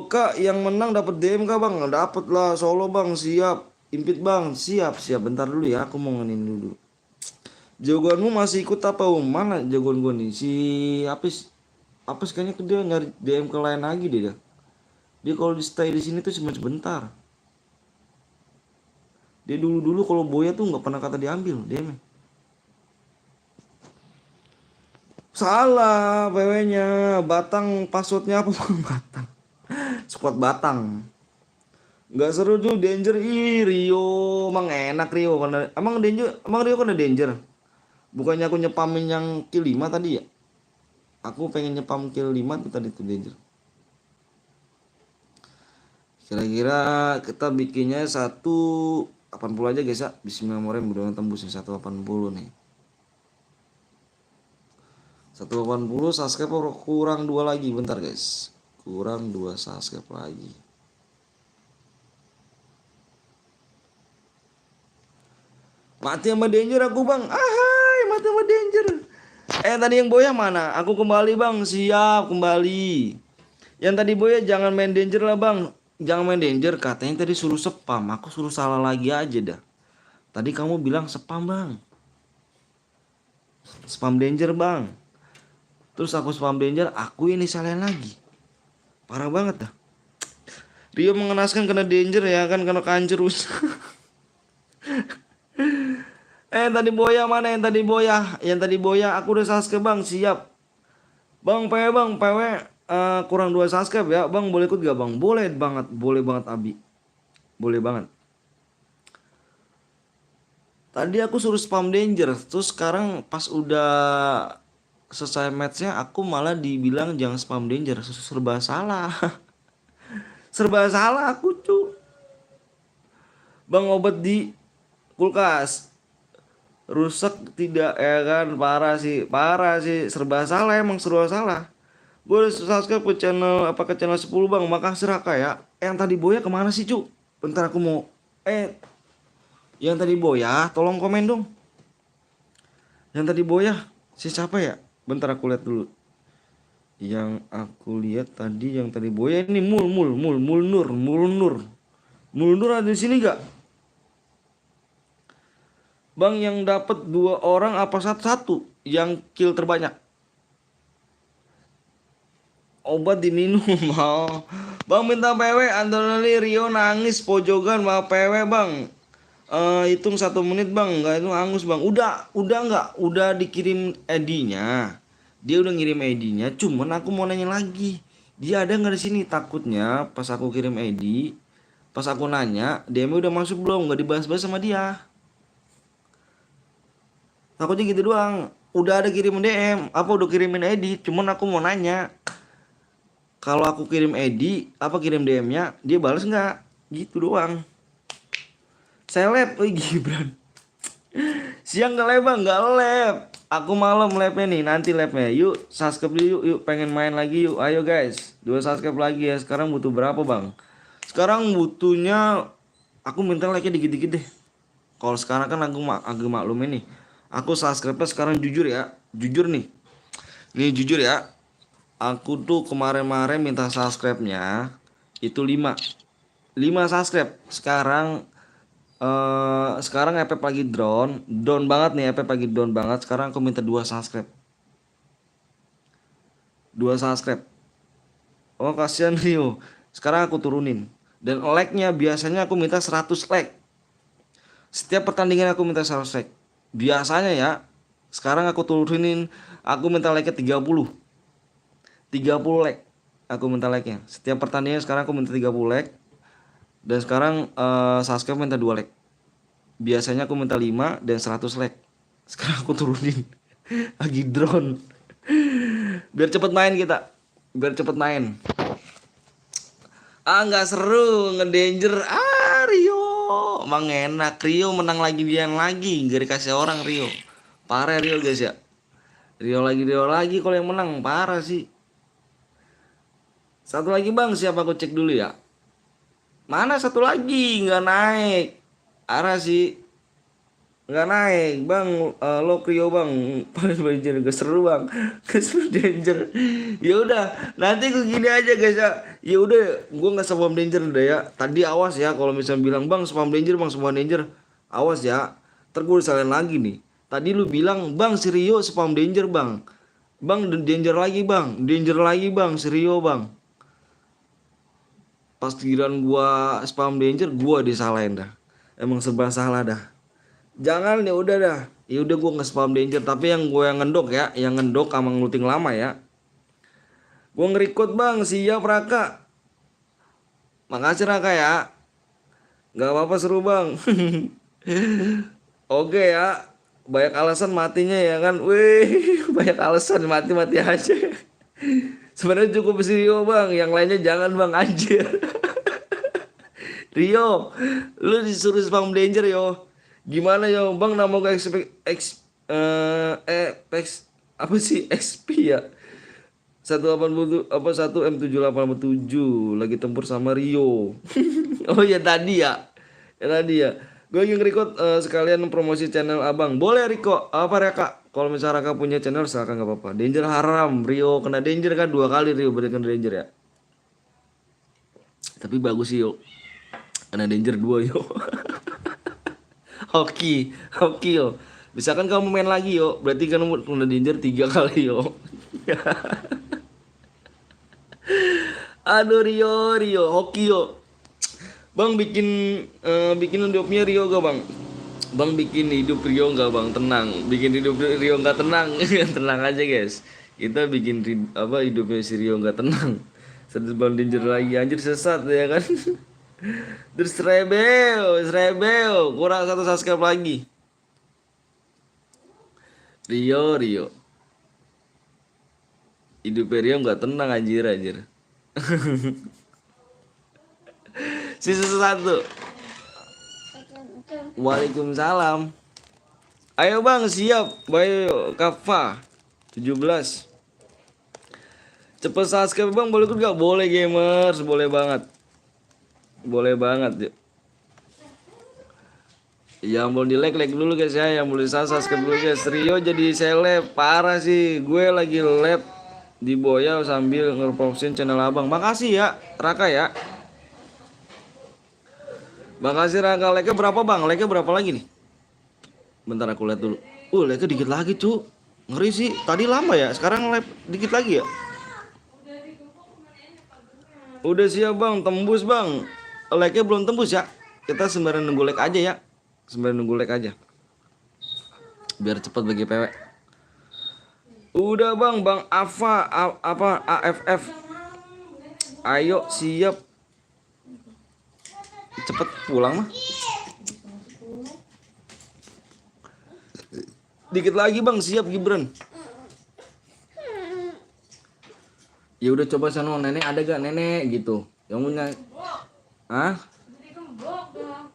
Kak, yang menang dapat DM kak bang? Dapat lah, solo bang, siap. Impit bang, siap. Bentar dulu ya, aku mau ngenin dulu. Jagoanmu masih ikut apa mana jagoan gue nih? Si Apis kayaknya dia nyari DM ke lain lagi deh dia. Dia kalau di stay di sini tuh cuma sebentar. Dia dulu kalau Boya tuh nggak pernah kata diambil DM-nya. Salah PW-nya, Batang passwordnya apa bang? Batang. Squad Batang. Nggak seru tuh Danger. Ih Rio, emang enak Rio. Emang Rio kan ada Danger. Bukannya aku nyepamin yang kill 5 tadi ya? Aku pengen nyepam kill 5 tuh tadi tuh Danger. Kira-kira kita bikinnya 180 aja guys ya. Bismillahirrahmanirrahim, mudah-mudahan tembus nih 180 nih. 180 subscribe kurang 2 lagi, bentar guys. Kurang 2 subscribe lagi. Mati sama Danger aku bang. Ahai, mati sama Danger. Tadi yang Boya mana? Aku kembali bang, siap kembali. Yang tadi Boya jangan main Danger lah bang. Jangan main Danger, katanya tadi suruh spam. Aku suruh salah lagi aja dah. Tadi kamu bilang spam bang. Spam Danger bang. Terus aku spam Danger, aku ini salahin lagi. Parah banget dah. Rio mengenaskan kena Danger ya kan, kena kancerus. Tadi Boya mana yang tadi Boya? Yang tadi Boya aku udah subscribe bang, siap. Bang PW kurang 2 subscribe ya. Bang boleh ikut gak bang? Boleh banget Abi. Boleh banget. Tadi aku suruh spam Danger, terus sekarang pas udah selesai matchnya aku malah dibilang jangan spam Danger. Serba salah. Serba salah aku cu. Bang obat di kulkas rusak tidak ya kan, parah sih, serba salah, emang serba salah. Boleh subscribe ke channel 10 bang, makasih Raka ya. Yang tadi Boya kemana sih cu? Bentar aku mau yang tadi Boya tolong komen dong. Yang tadi Boya si siapa ya? Bentar aku lihat dulu. Yang aku lihat tadi yang tadi Boya ini Mulnur ada di sini gak? Bang yang dapat 2 orang apa satu yang kill terbanyak? Obat diminum mau. Bang minta PW Antonelli Rio nangis pojokan mau PW bang. Hitung 1 menit bang, nggak itu angus bang. Udah dikirim ID-nya. Dia udah ngirim ID-nya, cuman aku mau nanya lagi. Dia ada nggak di sini? Takutnya pas aku kirim ID, pas aku nanya, DM udah masuk belum? Nggak dibahas-bahas sama dia. Takutnya gitu doang. Udah ada kirim DM, apa udah kirimin ID, cuman aku mau nanya. Kalau aku kirim ID, apa kirim DM-nya, dia balas nggak? Gitu doang. Seleb, Gibran. Siang nggak lab bang, nggak lab. Aku malam labnya nih, nanti labnya. Yuk subscribe dulu yuk, pengen main lagi yuk. Ayo guys, 2 subscribe lagi ya. Sekarang butuh berapa bang? Sekarang butuhnya, aku minta like-nya dikit-dikit deh. Kalau sekarang kan aku agak maklum ini. Aku subscribe-nya sekarang jujur ya. Jujur nih. Nih jujur ya. Aku tuh kemarin-kemarin minta subscribe-nya itu 5 subscribe. Sekarang FF lagi down banget nih, FF lagi down banget. Sekarang aku minta 2 subscribe. 2 subscribe. Oh kasihan Rio. Sekarang aku turunin. Dan like-nya biasanya aku minta 100 like. Setiap pertandingan aku minta 100 like. Biasanya ya. Sekarang aku turunin, aku minta like-nya 30 like. Aku minta like-nya. Setiap pertandingan sekarang aku minta 30 like. Dan sekarang subscribe minta 2 like. Biasanya aku minta 5 dan 100 like. Sekarang aku turunin. Lagi drone. Biar cepet main kita. Biar cepet main. Nggak seru ngedanger. Rio emang enak. Rio menang lagi, dia yang lagi nggak dikasih orang Rio. Parah Rio guys ya. Rio lagi kalau yang menang parah sih. Satu lagi bang, siapa aku cek dulu ya. Mana satu lagi nggak naik. Arah sih nggak naik bang. Lo Rio bang. Paling Danger gak seru bang. Gak seru Danger. Ya udah, nanti gue gini aja guys ya. Ya udah, gue nggak spam Danger udah ya. Tadi awas ya kalau misalnya bilang bang spam Danger bang spam Danger. Awas ya. Ntar gue disalahin lagi nih. Tadi lu bilang bang si Rio spam Danger bang. Bang Danger lagi bang. Danger lagi bang si Rio bang. Pas giliran gua spam Danger gua disalahin dah. Emang serba salah dah. Jangan ya udah dah. Ya udah gua nge-spam Danger tapi yang gua yang ngendok ya, yang ngendok sama ngeluting lama ya. Gua nge-record bang, siap Raka. Makasih Raka ya. Gak apa-apa seru bang. Oke ya. Banyak alasan matinya ya kan. Wih, banyak alasan mati-mati aja. Sebenarnya cukup si Rio bang, yang lainnya jangan bang anjir. Rio, lu disuruh spam Danger yo. Gimana yo, bang? Nama gue apa sih XP ya? 180 apa 1M7887 lagi tempur sama Rio. Oh ya tadi ya. Ya tadi ya. Gue ingin record sekalian promosi channel abang. Boleh Riko? Apa ya kak? Kalau misalnya Raka punya channel silakan nggak apa-apa. Danger haram, Rio kena Danger kan 2 kali Rio berikan Danger ya. Tapi bagus sih yo. Kena Danger 2 yo. Hoki yo. Misalkan kamu main lagi yo, berarti kan kena Danger 3 kali yo. Aduh Rio, hoki yo. Bang bikin hidupnya Rio gak bang? Bang bikin hidup Rio nggak bang? Tenang, bikin hidup Rio nggak tenang. Tenang aja guys. Kita bikin hidupnya si Rio nggak tenang. Sedih bang Danger lagi anjir sesat ya kan. Terus rebel, kurang 1 subscribe lagi. Rio. Hidup Rio nggak tenang anjir. Sisa 1. Waalaikumsalam. Ayo bang siap. Bayo Kafa 17. Cepet subscribe bang, boleh gak? Boleh gamers, boleh banget. Boleh banget yuk. Yang belum di like dulu guys ya. Yang belum subscribe dulu guys. Rio jadi seleb parah sih. Gue lagi lab di Boya sambil nge-promosin channel abang. Makasih ya Raka ya. Makasih Raka. Like-nya berapa bang? Like-nya berapa lagi nih? Bentar aku lihat dulu. Like-nya dikit lagi cu. Ngeri sih. Tadi lama ya. Sekarang like dikit lagi ya. Udah siap bang. Tembus bang. Like-nya belum tembus ya. Kita sembarang nunggu like aja ya. Biar cepat bagi PW. Udah bang. Bang AFF. Ayo siap. Cepet pulang mah. Dikit lagi bang, siap Gibran. Ya udah coba sana nenek ada gak nenek gitu. Yang punya. Hah? Jadi gembok dong.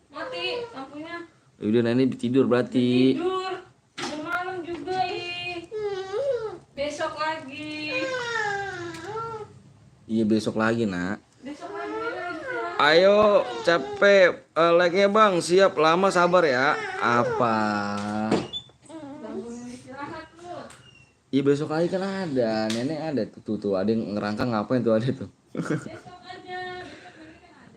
Mati lampunya. Ya udah nenek tidur berarti. Tidur. Udah malam juga ih. Besok lagi. Iya besok lagi nak. Besok lagi. Ayo capek like-nya bang, siap lama sabar ya. Apa? Bangun istirahat lu. Iya besok lagi kan ada, nenek ada tuh ada yang ngerangkang ngapain tuh ada tuh. Besok aja.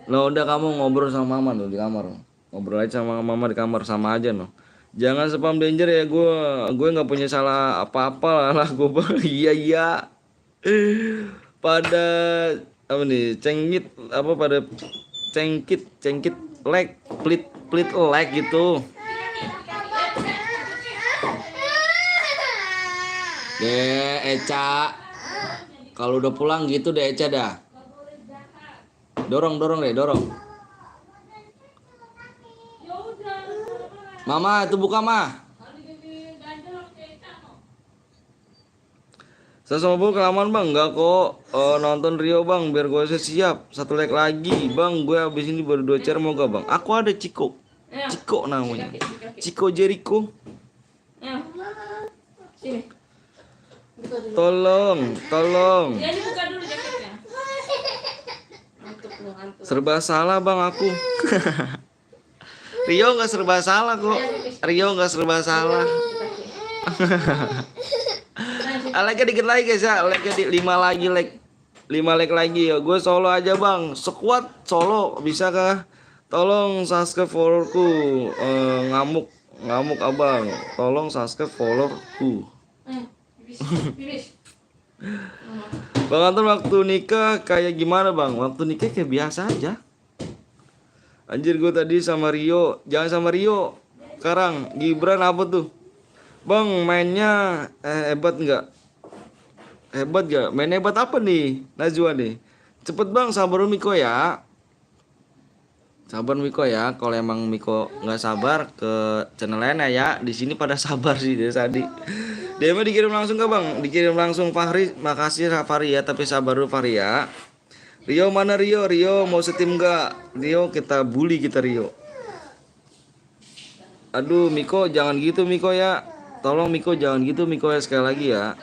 Nah udah kamu ngobrol sama mama tuh di kamar. Ngobrol aja sama mama di kamar sama aja noh. Jangan spam Danger ya, gue nggak punya salah apa-apa lah gue. Iya. Pada apa nih cengkit apa pada cengkit like pelit like gitu. Eca kalau udah pulang gitu deh Eca dah. Dorong deh. Mama itu buka mah. Saya sama Bu kelamaan bang, enggak kok nonton Rio bang, biar gue siap. 1 like lagi bang, gue habis ini baru 2 share mau gak bang? Aku ada Ciko namanya, Ciko Jericho. Sini. Tolong. Ya dibuka dulu jaketnya. Ngantuk lu, ngantuk. Serba salah bang aku. Rio nggak serba salah kok. Rio nggak serba salah. Like dikit lagi guys ya. Like di 5 lagi like. 5 like lagi ya. Gue solo aja bang. Sekuat solo bisa kah? Tolong subscribe followerku. Ngamuk abang. Tolong subscribe followerku. Bibis. Bang Anton waktu nikah kayak gimana bang? Waktu nikah kayak biasa aja. Anjir gue tadi sama Rio. Jangan sama Rio. Sekarang Gibran apa tuh? Bang mainnya hebat nggak? Hebat gak? Main hebat apa nih Najwa nih? Cepet bang sabar Miko ya. Sabar Miko ya. Kalau emang Miko nggak sabar ke channel lainnya ya. Di sini pada sabar sih dia tadi. DM dikirim langsung gak bang? Dikirim langsung Fahri. Makasih Fahri ya. Tapi sabar dulu Fahri ya. Rio mana Rio? Rio mau setim gak? Rio kita bully kita Rio. Aduh Miko jangan gitu Miko ya. Tolong Miko jangan gitu Miko ya sekali lagi ya.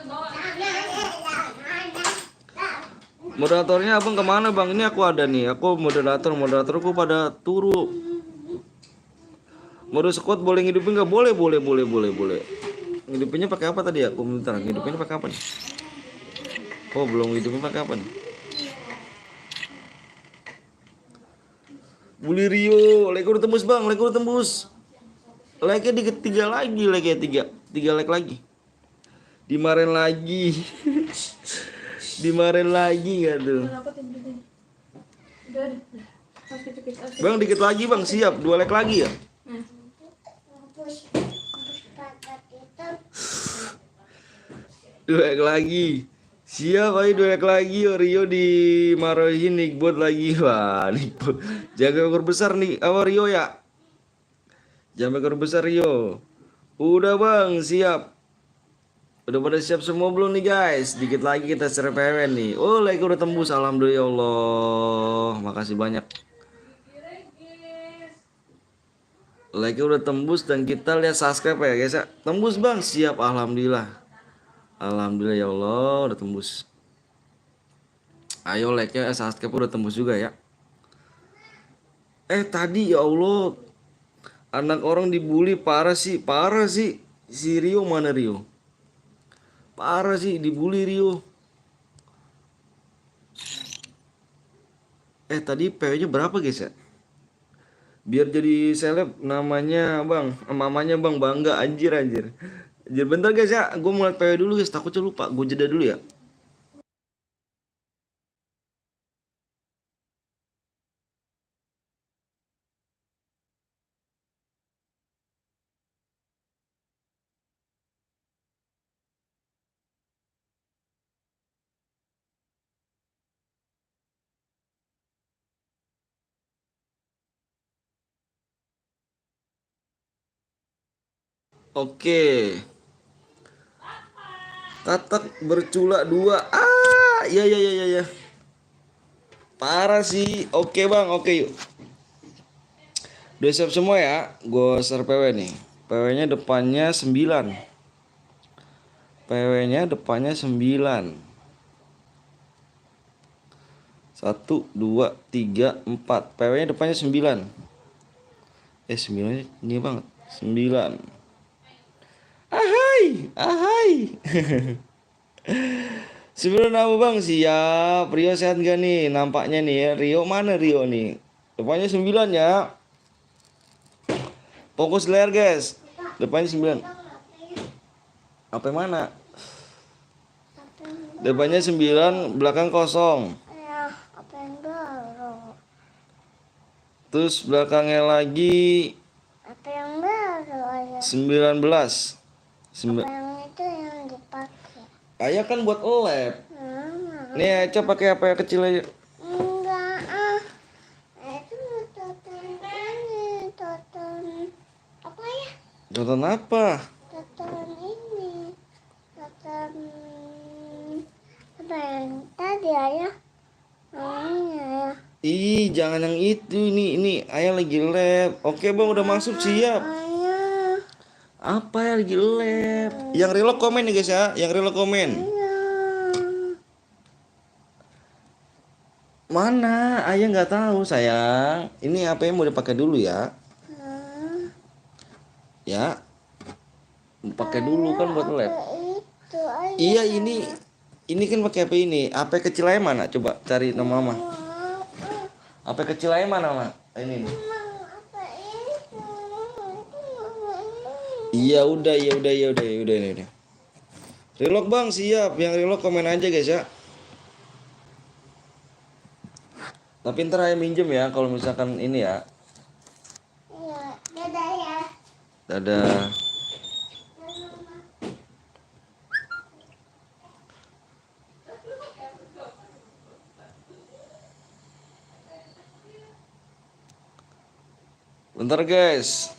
Moderatornya abang kemana bang? Ini aku ada nih. Aku moderatorku pada turu. Mode squad boleh ngidupin nggak? Boleh. Ngidupinnya pakai apa tadi ya? Aku bentar. Ngidupinnya pakai apa nih? Oh belum ngidupin pakai apa nih? Bully Rio, like udah tembus bang, like udah tembus. Like-nya dikit 3 lagi, like-nya 3 like lagi. Dimarahin lagi. Dimarahin lagi gak tuh? Bang dikit lagi bang, siap 2 like lagi ya? Dua like lagi. Siap ayo 2 like lagi. Rio dimarahin Nickbot lagi. Wah Nickbot. Jaga ekor besar nih. Rio ya. Jaga ekor besar Rio. Udah bang siap. Udah pada siap semua belum nih guys? Dikit lagi kita share PW nih. Oh like udah tembus. Alhamdulillah ya Allah. Makasih banyak. Like udah tembus dan kita lihat subscribe ya guys ya. Tembus bang siap. Alhamdulillah. Alhamdulillah ya Allah udah tembus. Ayo like-nya subscribe udah tembus juga ya. Tadi ya Allah anak orang dibully parah sih. Si Rio mana Rio? Parah sih dibully Rio. Tadi PW-nya berapa guys ya? Biar jadi seleb namanya bang, mamanya bang bangga anjir. Anjir bentar guys ya, gue mulai PW dulu guys, takutnya lupa, gue jeda dulu ya. Oke. Tatak berculak 2. Ya. Parah sih. Oke bang, oke yuk. Udah siap semua ya. Gue share PW nih. PW-nya depannya 9. PW-nya depannya 9. 1, 2, 3, 4. PW-nya depannya 9. 9 ini banget. 9. Ahai. 9 apa bang? Siap. Rio sehat gak nih? Nampaknya nih ya. Rio mana Rio nih? Depannya 9 ya. Fokus layar guys. Depannya 9. Apa yang mana? Depannya 9, belakang kosong. Apa yang baru? Terus belakangnya lagi Apa yang baru ayah? 19. Apa yang itu yang dipakai? Ayah kan buat lab. Mama. Nih Aca pakai apa yang kecil aja. Enggak itu tonton ini, tonton apa ya? Tonton apa? Tonton ini, tonton apa yang tadi ayah? Ini ayah. Ih, jangan yang itu. Ini ayah lagi lab. Oke, Bang, udah masuk siap. Ayah. Apa ya lagi lab? Yang real komen nih guys ya, yang real komen. Ayah. Mana? Ayah nggak tahu sayang. Ini apa yang mau dipakai dulu ya? Ya, pakai dulu kan buat lab. Itu ayah. Iya ini kan pakai HP ini. HP kecil aja mana? Coba cari nama mama. HP kecil aja mana mama? Ini nih. Apa itu? Iya udah, iya udah, iya udah, iya udah, ini udah. Relock bang siap. Yang relock komen aja guys ya. Tapi ntar ayah minjem ya kalau misalkan ini ya. Iya, dadah ya. Dadah. Bentar guys.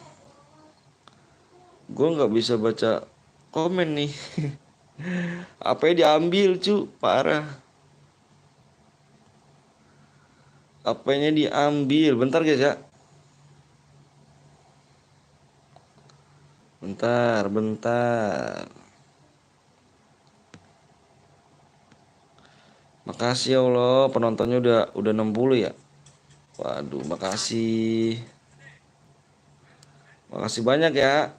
Gue nggak bisa baca komen nih. Apa diambil cu? Parah. Apanya diambil? Bentar guys ya. Bentar. Makasih ya Allah, penontonnya udah 60 ya. Waduh, makasih. Makasih banyak ya.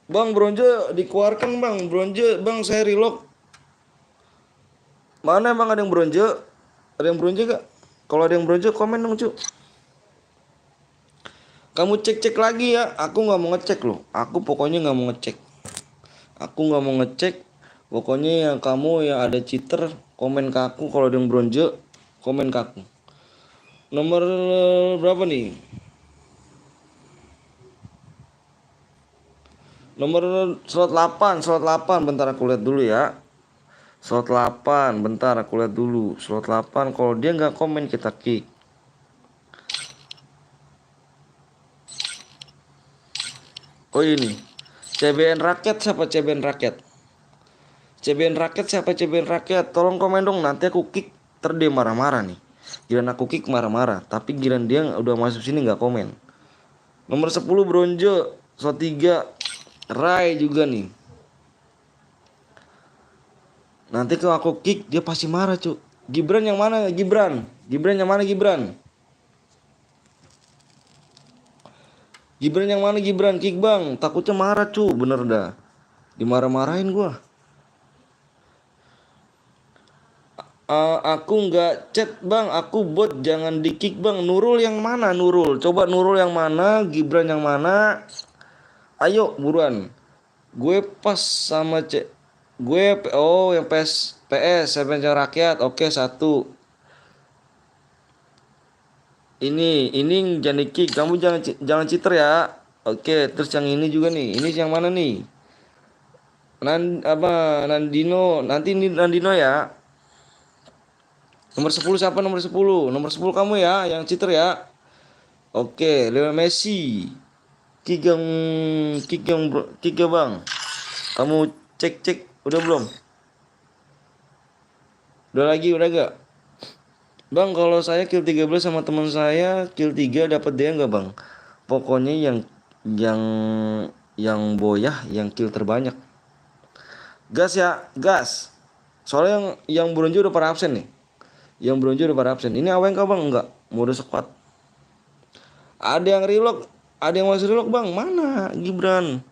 Bang, bronze dikeluarkan bang. Bronze, bang saya relock. Mana emang ada yang bronze? Ada yang bronze gak? Kalau ada yang bronze komen dong cu. Kamu cek lagi ya. Aku nggak mau ngecek loh. Aku pokoknya nggak mau ngecek. Aku nggak mau ngecek. Pokoknya yang kamu yang ada cheater komen ke aku. Kalau ada yang bronze komen ke aku. Nomor berapa nih? Nomor slot 8, bentar aku lihat dulu ya. Slot 8, bentar aku lihat dulu. Slot 8 kalau dia nggak komen kita kick. Oh ini. CBN Rakyat siapa CBN Rakyat? CBN Rakyat siapa CBN Rakyat? Tolong komen dong nanti aku kick. Ntar dia marah-marah nih. Giliran aku kick marah-marah, tapi giliran dia udah masuk sini nggak komen. Nomor 10 bronze, slot 3 Rai juga nih. Nanti kalau aku kick dia pasti marah cu. Gibran yang mana Gibran? Gibran yang mana Gibran? Gibran yang mana Gibran? Kick bang. Takutnya marah cu. Bener dah. Dimarah-marahin gua. Aku nggak chat bang. Aku bot jangan di kick bang. Nurul yang mana Nurul? Coba Nurul yang mana? Gibran yang mana? Ayo buruan. Gue pas sama gue yang PS saya pencari rakyat. Oke, satu. Ini jangan di kick. Kamu jangan cheater ya. Oke, terus yang ini juga nih. Ini yang mana nih? Nandino. Nanti ini Nandino ya. Nomor 10 siapa nomor 10? Nomor 10 kamu ya yang cheater ya. Oke, Lionel Messi. Kick ya bang. Kamu cek udah belum? Udah gak? Bang, kalau saya kill 13 sama teman saya kill 3 dapat dia enggak, Bang? Pokoknya yang yang boyah yang kill terbanyak. Gas ya, gas. Soalnya yang bronze udah pada absen nih. Yang bronze udah pada absen. Ini awen kah, Bang? Enggak. Mode squad. Ada yang relock, ada yang masih relock, Bang. Mana? Gibran.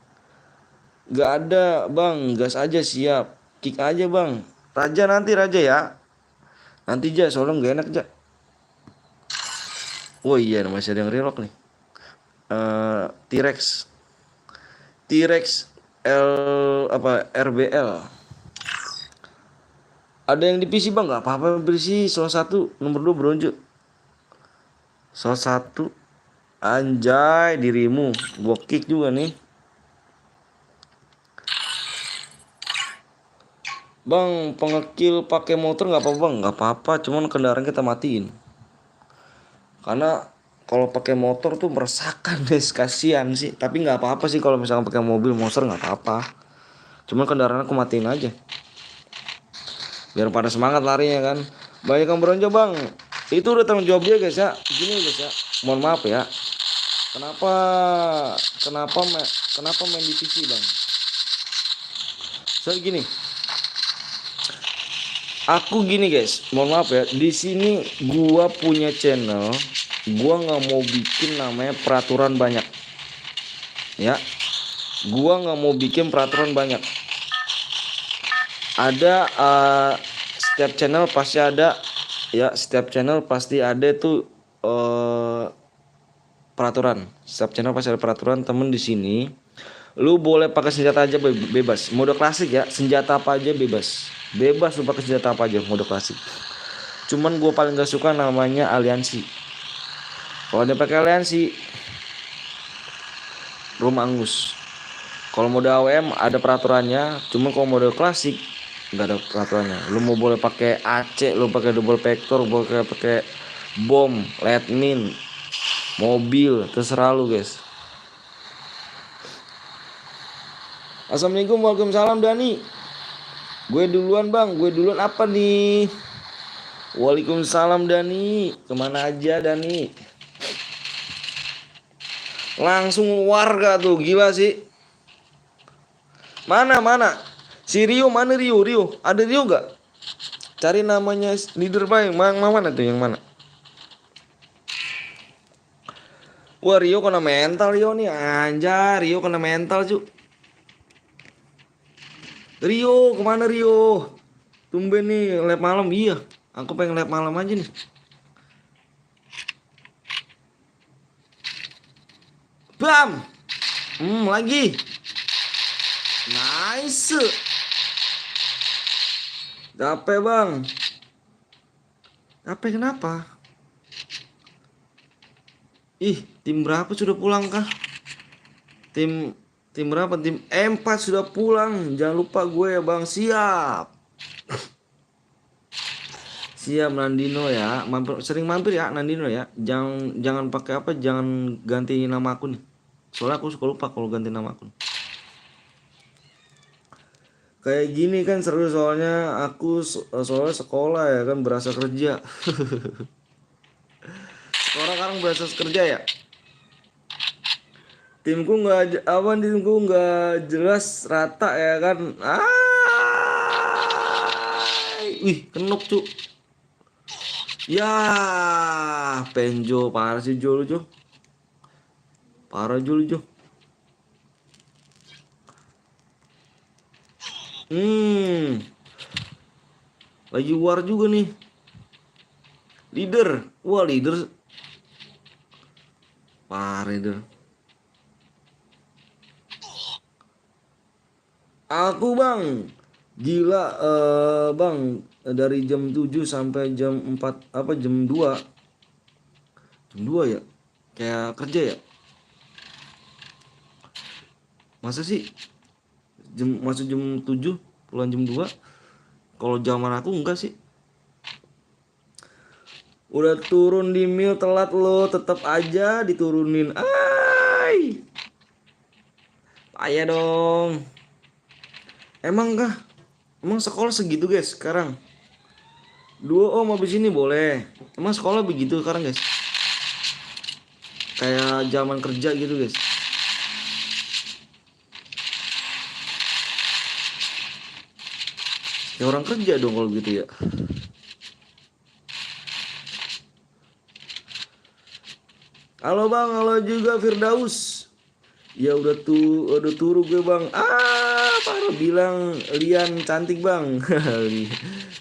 Gak ada, Bang. Gas aja siap. Kick aja, Bang. Raja nanti Raja ya. Nanti aja soalnya gak enak aja. Oh iya masih ada yang relock nih. T-Rex RBL. Ada yang di PC bang nggak apa-apa bersih. Salah satu nomor 2 bronze. Salah satu anjay dirimu. Gua kick juga nih. Bang, pengekil pakai motor nggak apa-apa bang? Nggak apa-apa, cuman kendaraan kita matiin. Karena kalau pakai motor tuh meresahkan guys, kasihan sih. Tapi nggak apa-apa sih kalau misalkan pakai mobil monster nggak apa-apa. Cuman kendaraan aku matiin aja. Biar pada semangat larinya kan. Banyak yang beronjo bang. Itu udah tanggung jawab dia guys ya. Gini guys ya. Mohon maaf ya. Kenapa main di PC bang? Soalnya gini, aku gini guys, mohon maaf ya, di sini gua punya channel, gua nggak mau bikin namanya peraturan banyak, ya. Gua nggak mau bikin peraturan banyak. Ada setiap channel pasti ada, ya. Setiap channel pasti ada tuh peraturan. Setiap channel pasti ada peraturan. Temen di sini, lu boleh pakai senjata aja bebas. Mode klasik ya, senjata apa aja bebas. Bebas lu pakai senjata apa aja mode klasik. Cuman gue paling gak suka namanya aliansi. Kalau dia pakai aliansi, rumah angus. Kalau mode AWM ada peraturannya, cuman kalau mode klasik nggak ada peraturannya. Lu mau boleh pakai AC, lu pakai double vector, boleh pakai bom, lightning, mobil, terserah lu guys. Assalamualaikum, waalaikumsalam Dani. Gue duluan bang, gue duluan apa nih? Waalaikumsalam Dani, kemana aja Dani? Langsung warga tuh, gila sih. Mana? Si Rio mana Rio? Ada Rio gak? Cari namanya leader baik. Mana tuh yang mana? Wah Rio kena mental Rio nih. Anjay Rio kena mental cu. Rio kemana Rio? Tumben nih lab malam. Iya, aku pengen lab malam aja nih. Bam. Lagi. Nice. Capek bang. Capek kenapa? Ih, tim berapa sudah pulang kah? Tim berapa? Tim E4 sudah pulang. Jangan lupa gue ya bang. Siap. Siap Nandino ya. Sering mampir ya Nandino ya. Jangan pakai apa? Jangan ganti nama akun. Soalnya aku suka lupa kalau ganti nama akun. Kayak gini kan seru soalnya aku soalnya sekolah ya kan berasa kerja. Sekarang berasa kerja ya. Timku nggak jelas rata ya kan. Wih kenok cu. Ya penjo parah sih Jo lu Jo. Parah Jo lu Jo. Lagi war juga nih. Leader. Wah leader. Parah leader. Aku bang. Gila bang. Dari jam 7 sampai jam 4. Apa jam 2. Jam 2 ya. Kayak kerja ya. Masa sih masuk jam 7 pulang jam 2. Kalau zaman aku enggak sih. Udah turun di mil telat lo, tetap aja diturunin. Payah dong. Emang kah? Emang sekolah segitu guys sekarang? 2 om habis ini boleh. Emang sekolah begitu sekarang guys? Kayak zaman kerja gitu guys. Ya orang kerja dong kalau gitu ya. Halo bang, halo juga Firdaus. Ya udah turu gue bang. Parah bilang Lian cantik bang.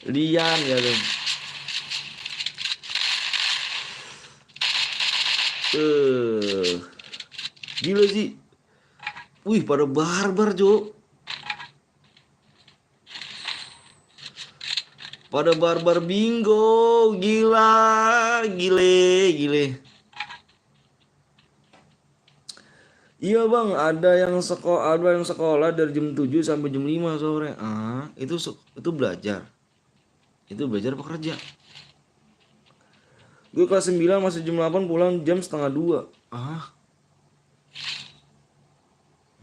Lian ya bang. Gila sih. Wih pada barbar Jo. Pada barbar bingo. Gile. Iya bang, ada yang sekolah dari jam 7 sampai jam 5 sore. Itu belajar. Itu belajar apa kerja? Gue kelas 9 masih jam 8 pulang jam setengah 2.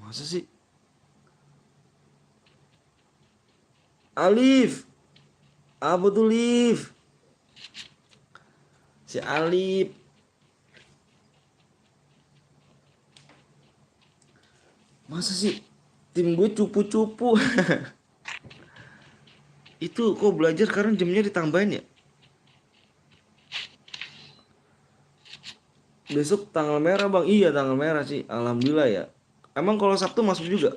Masa sih? Alif. Apa tuh Liv? Si Alif. Masa sih tim gue cupu-cupu. Itu kok belajar sekarang jamnya ditambahin ya? Besok tanggal merah bang. Iya tanggal merah sih. Alhamdulillah ya. Emang kalau Sabtu masuk juga?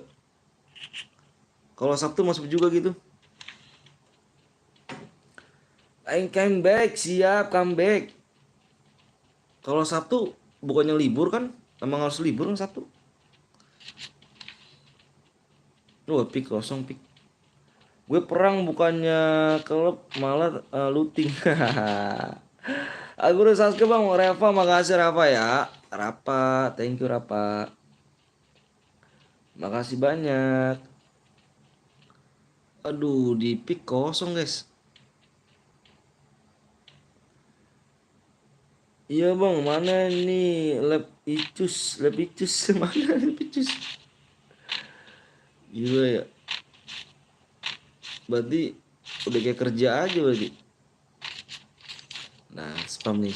Kalau Sabtu masuk juga gitu? I come back, siap comeback. Kalau Sabtu bukannya libur kan? Emang harus libur kan Sabtu? Wah, pik kosong pik. Gue perang bukannya klub malah looting. Aku udah Sasuke bang, Rafa makasih Rafa ya. Rafa, thank you Rafa. Makasih banyak. Aduh, di pick kosong guys. Iya bang, mana nih lab icus mana lab icus? Gila ya. Berarti udah kayak kerja aja berarti. Nah, spam nih.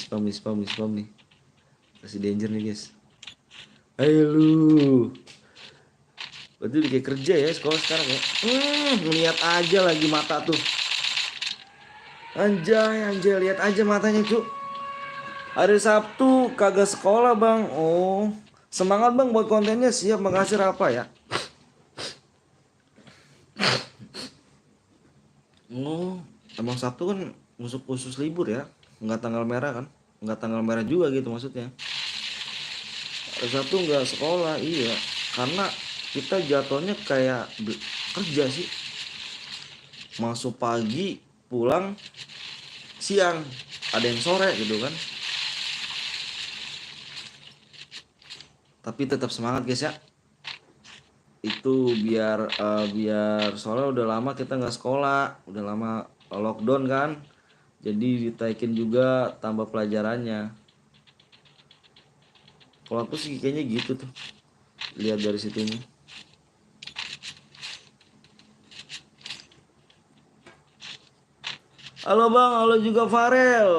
Kasih danger nih guys. Ayo lu. Berarti udah kayak kerja ya sekolah sekarang ya. Ngeliat aja lagi mata tuh. Anjay, lihat aja matanya cu. Hari Sabtu kagak sekolah bang. Oh, semangat bang buat kontennya, siap. Makasih Rafa ya. Oh, emang Sabtu kan musuh khusus libur ya. Nggak tanggal merah kan. Nggak tanggal merah juga gitu maksudnya. Hari Sabtu nggak sekolah, iya. Karena kita jatuhnya kayak kerja sih. Masuk pagi, pulang siang, ada yang sore gitu kan. Tapi tetap semangat guys ya. Itu biar soalnya udah lama kita nggak sekolah, udah lama lockdown kan. Jadi ditaikin juga tambah pelajarannya. Kalau aku sih kayaknya gitu tuh. Lihat dari situnya. Halo bang, halo juga Farel.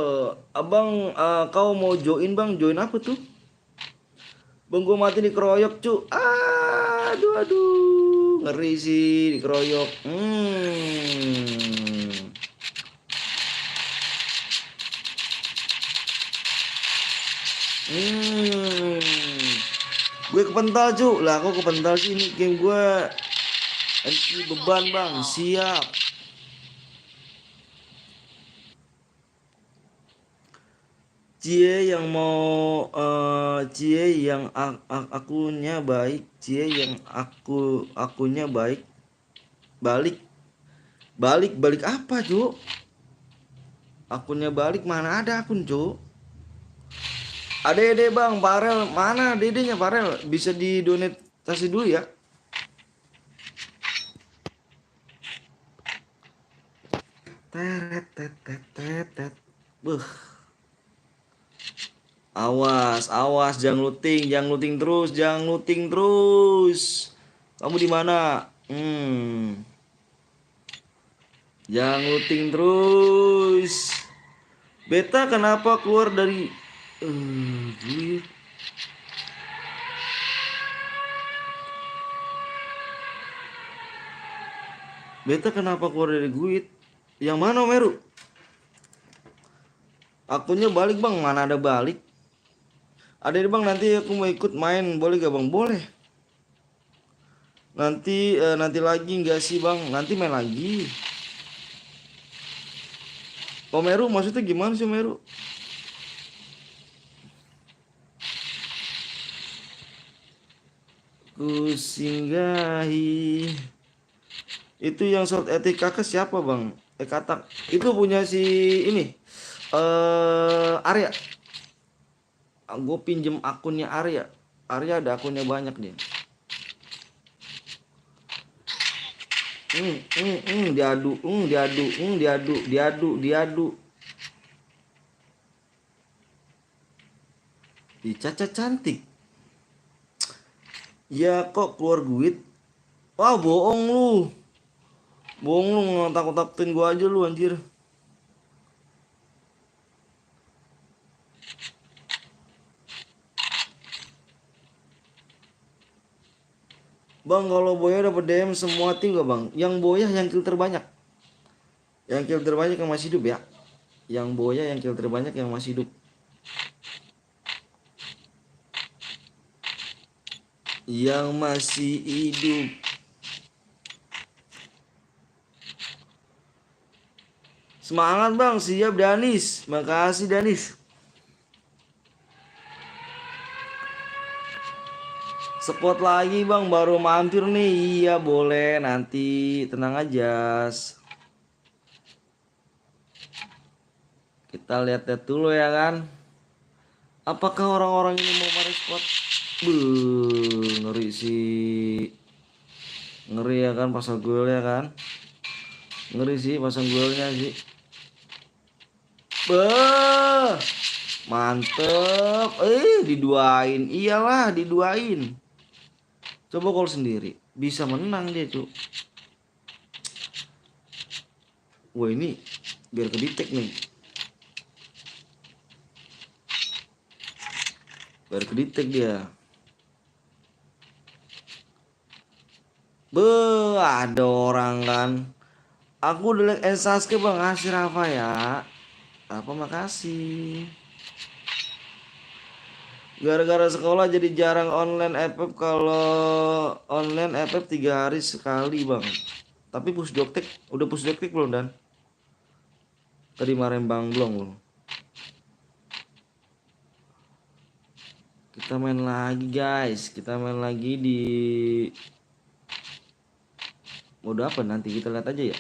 Abang, kau mau join bang? Join apa tuh? Bang gue mati dikeroyok cu. Aduh, ngeri sih dikeroyok. Gue kepental cu. Lah kok kepental sih, ini game gue anti beban bang. Siap. Cie yang mau Cie yang akunnya baik, Cie yang akunnya baik. Balik. Balik apa, Cuk? Akunnya balik, mana ada akun, Cuk? Ada dede Bang, Farel. Mana dedenya Farel? Bisa didonatasi dulu ya. Teret tet tet. Beuh. Awas, jangan looting terus. Kamu di mana? Jangan looting terus. Beta kenapa keluar dari guild? Beta kenapa keluar dari guild? Yang mana Meru? Akunnya balik bang, mana ada balik? Ada nih bang, nanti aku mau ikut main, boleh gak bang? Boleh. Nanti lagi nggak sih bang? Nanti main lagi. Oh Meru maksudnya gimana sih Meru? Kusinggahi. Itu yang short etik kakak siapa bang? Katak. Itu punya si ini. Arya. Gue pinjem akunnya Arya. Arya ada akunnya banyak dia. Diadu. Dicaca cantik. Ya kok keluar duit? Wah bohong lu. Bohong lu, takut-takutin gua aja lu anjir. Bang kalau Boya dapat DM semua tim gak bang? Yang Boya yang kill terbanyak. Yang kill terbanyak yang masih hidup ya. Yang Boya yang kill terbanyak yang masih hidup. Yang masih hidup. Semangat bang, siap Danis. Makasih Danis. Spot lagi bang, baru mampir nih. Iya boleh nanti, tenang aja. Kita lihat-lihat dulu ya kan. Apakah orang-orang ini mau mari spot? Ngeri sih. Ngeri ya kan pasang ya kan. Ngeri sih pasang golnya sih. Beuh. Mantep. Diduain. Iyalah diduain. Coba gol sendiri. Bisa menang dia, Cuk. Wah, ini biar kedetek nih. Biar kedetek dia. Ada orang kan. Aku udah like Sasuke bang. Kasih Rafa ya. Apa makasih. Gara-gara sekolah jadi jarang online FF. Kalau online FF 3 hari sekali bang. Tapi push doktek. Udah push doktek belum Dan? Tadi kemarin bang belum loh. Kita main lagi guys. Kita main lagi di mode apa nanti kita lihat aja ya.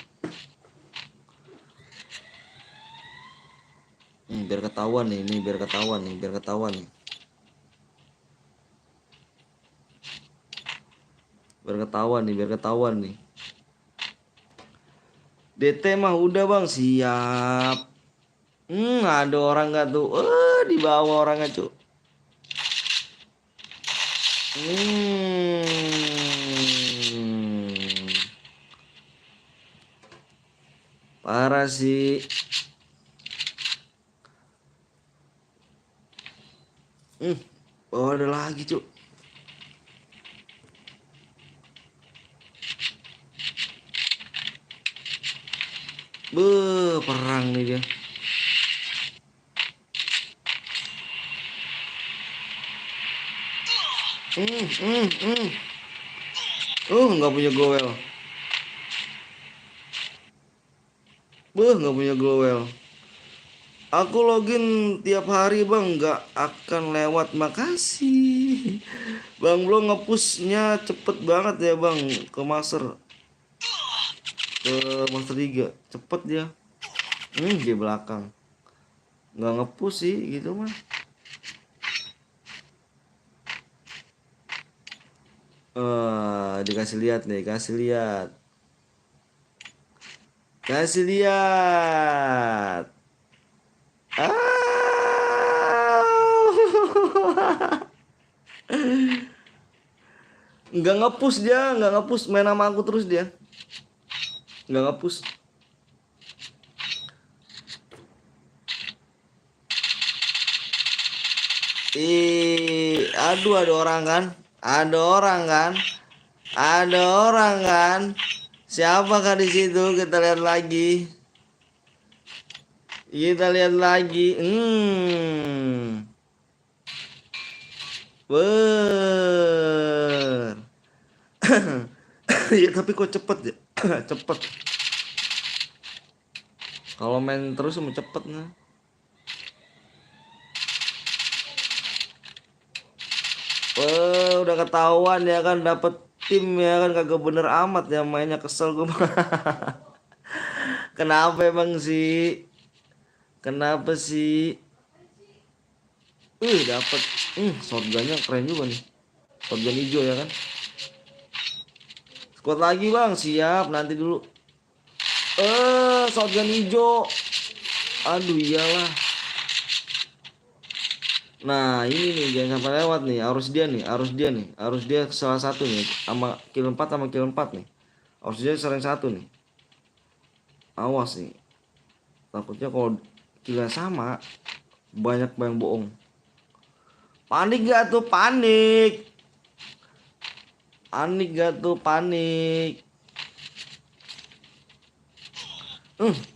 Biar ketahuan nih, biar ketahuan nih, biar ketahuan nih. Biar ketahuan nih, biar ketahuan nih. DT mah udah bang, siap. Ada orang nggak tuh? Di bawah orangnya cuy. Parah sih. Oh ada lagi cuy. Perang nih dia. Nggak punya glowel. Nggak punya glowel. Aku login tiap hari bang, nggak akan lewat. Makasih. Bang Blo ngepushnya cepet banget ya bang ke master. Ke master 3 cepet dia. Di belakang. Nggak ngepush sih gitu mah. Dikasih lihat nih, kasih lihat. Kasih lihat. Nggak ngepush dia, nggak ngepush, main sama aku terus dia. Nggak ngepush. Aduh ada orang kan? Ada orang kan? Ada orang kan? Siapakah di situ? Kita lihat lagi. Kita lihat lagi. Ya tapi kok cepet ya? Cepet. Kalau main terus mau cepet nah. Udah ketahuan ya kan dapet tim ya kan kagak bener amat ya mainnya, kesel gue. Kenapa emang sih? Kenapa sih? Dapet. Shotgunnya keren juga nih. Shotgun hijau ya kan. Squad lagi bang, siap nanti dulu. Shotgun hijau. Aduh iyalah. Nah ini nih jangan sampai lewat nih. Harus dia nih, harus dia nih, harus dia salah satu nih. Sama kill 4 sama kill 4 nih. Harus dia sering satu nih. Awas nih. Takutnya kalau killnya sama banyak yang bohong. Panik gak tuh? Panik. Panik gak tuh? Panik.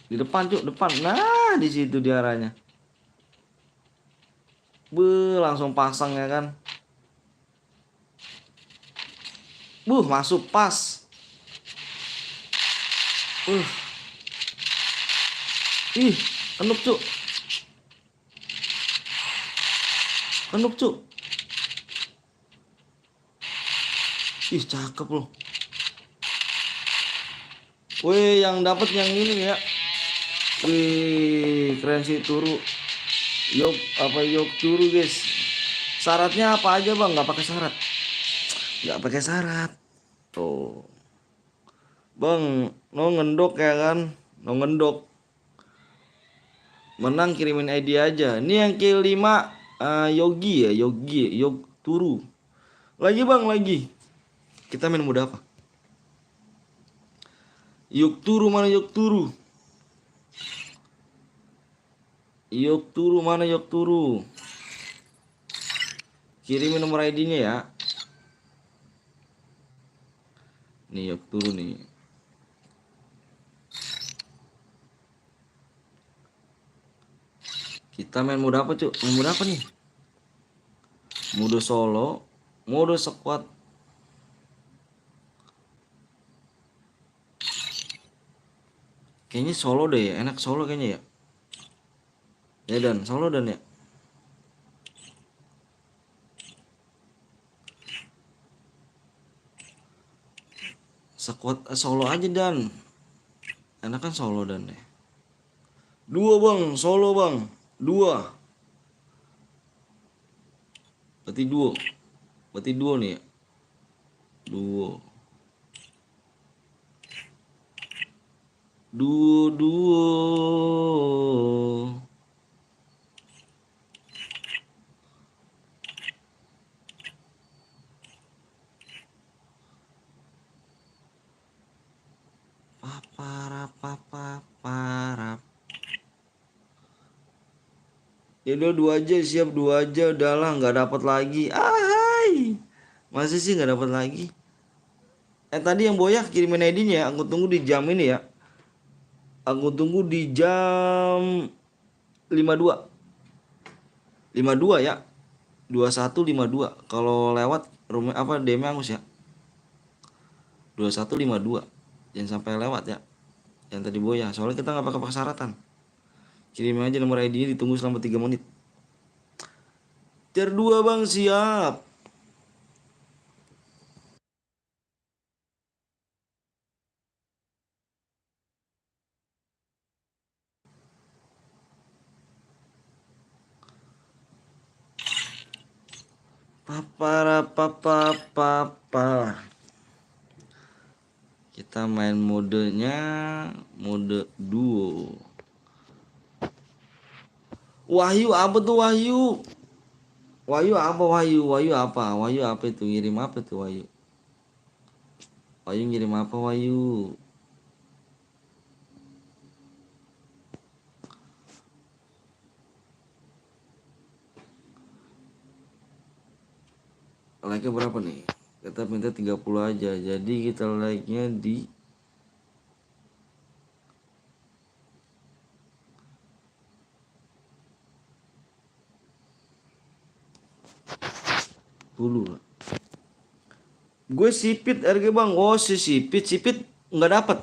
Di depan cuk, depan. Nah, di situ diarahnya. Langsung pasang ya kan. Masuk pas. Uh, ih, kenduk cuk. Kenduk cuk. Ih, cakep loh. Wih, yang dapat yang ini ya. Wih, keren sih turu. Yok turu guys. Syaratnya apa aja bang? Nggak pakai syarat. Nggak pakai syarat. Tuh. Bang, no ngendok ya kan? No ngendok. Menang kirimin ID aja. Ini yang kill 5 Yogi ya, Yog turu. Lagi bang, lagi. Kita main mode apa? Yog turu mana Yog turu? Yog turu mana Yog turu? Kirimin nomor ID-nya ya. Nih Yog turu nih. Kita main mode apa cuk? Main mode apa nih? Mode solo, mode squad. Kayaknya solo deh ya, enak solo kayaknya ya. Ya dan solo dan ya. Squad solo aja dan. Enakan solo dan deh. Dua bang, solo bang. Dua. Berarti duo. Berarti duo nih ya. Duo. Duo. Paparap. Ya udah dua aja, siap dua aja, udahlah nggak dapat lagi. Ahai, masih sih nggak dapat lagi. Tadi yang boyak kirimin ID-nya ya, aku tunggu di jam ini ya. Aku tunggu di jam 52. 52 ya. 21.52. Kalau lewat rumah apa DM Angus ya. 21.52. Jangan sampai lewat ya. Yang tadi boyak, soalnya kita nggak pakai persyaratan. Kirim aja nomor ID-nya, ditunggu selama 3 menit. Tier 2 bang, siap. Papa. Kita main modenya mode duo. Wahyu apa tuh Wahyu? Wahyu apa Wahyu? Wahyu apa? Wahyu apa itu? Ngirim apa tuh Wahyu? Wahyu ngirim apa Wahyu? Like-nya berapa nih? Kita minta 30 aja. Jadi kita like-nya di 10. Gue sipit RG bang. Oh si sipit nggak dapat.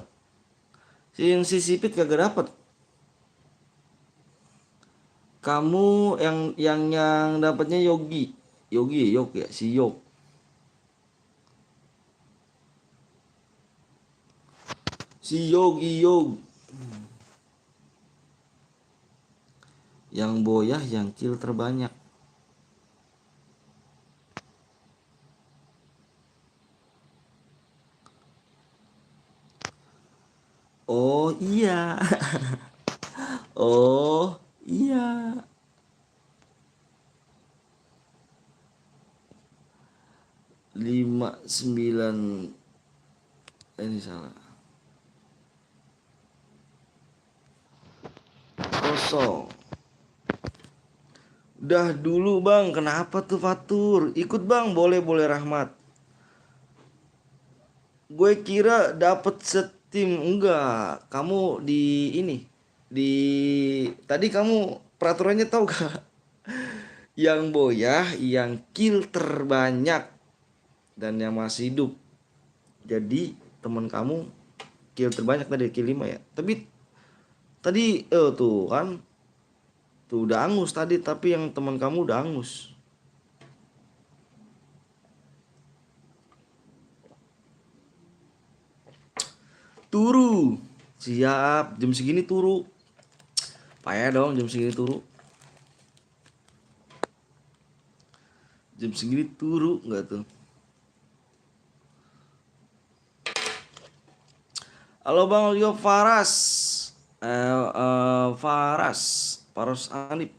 Si sipit kagak dapat. Kamu yang dapatnya Yogi Yok ya, si Yok. Si Yogi Yok. Yang boyah yang kill terbanyak. Oh iya. Oh iya. Lima sembilan. Ini salah. Kosong. Udah dulu bang, kenapa tuh Fatur? Ikut bang, boleh Rahmat. Gue kira dapet Tim enggak, kamu di ini di tadi kamu peraturannya tahu gak? Yang boyah, yang kill terbanyak dan yang masih hidup. Jadi teman kamu kill terbanyak tadi kill 5 ya. Tapi tadi tuh kan tuh udah angus tadi tapi yang teman kamu udah angus. Turu. Siap, jam segini turu. Payah dong jam segini turu. Jam segini turu nggak tuh? Halo Bang Yo Faras. Faras. Faras Anip.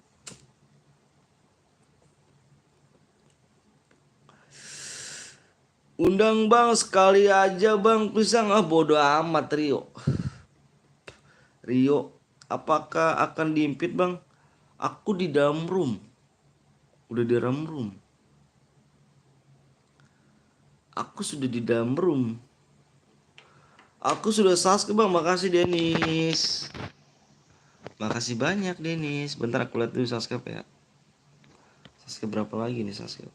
Undang Bang sekali aja Bang pisang. Ah bodo amat Rio. Rio, apakah akan diimpit Bang? Aku di dalam room. Udah di dalam room. Aku sudah di dalam room. Aku sudah subscribe Bang. Makasih Denis. Makasih banyak Denis. Bentar aku lihat dulu subscribe ya. Subscribe berapa lagi nih subscribe?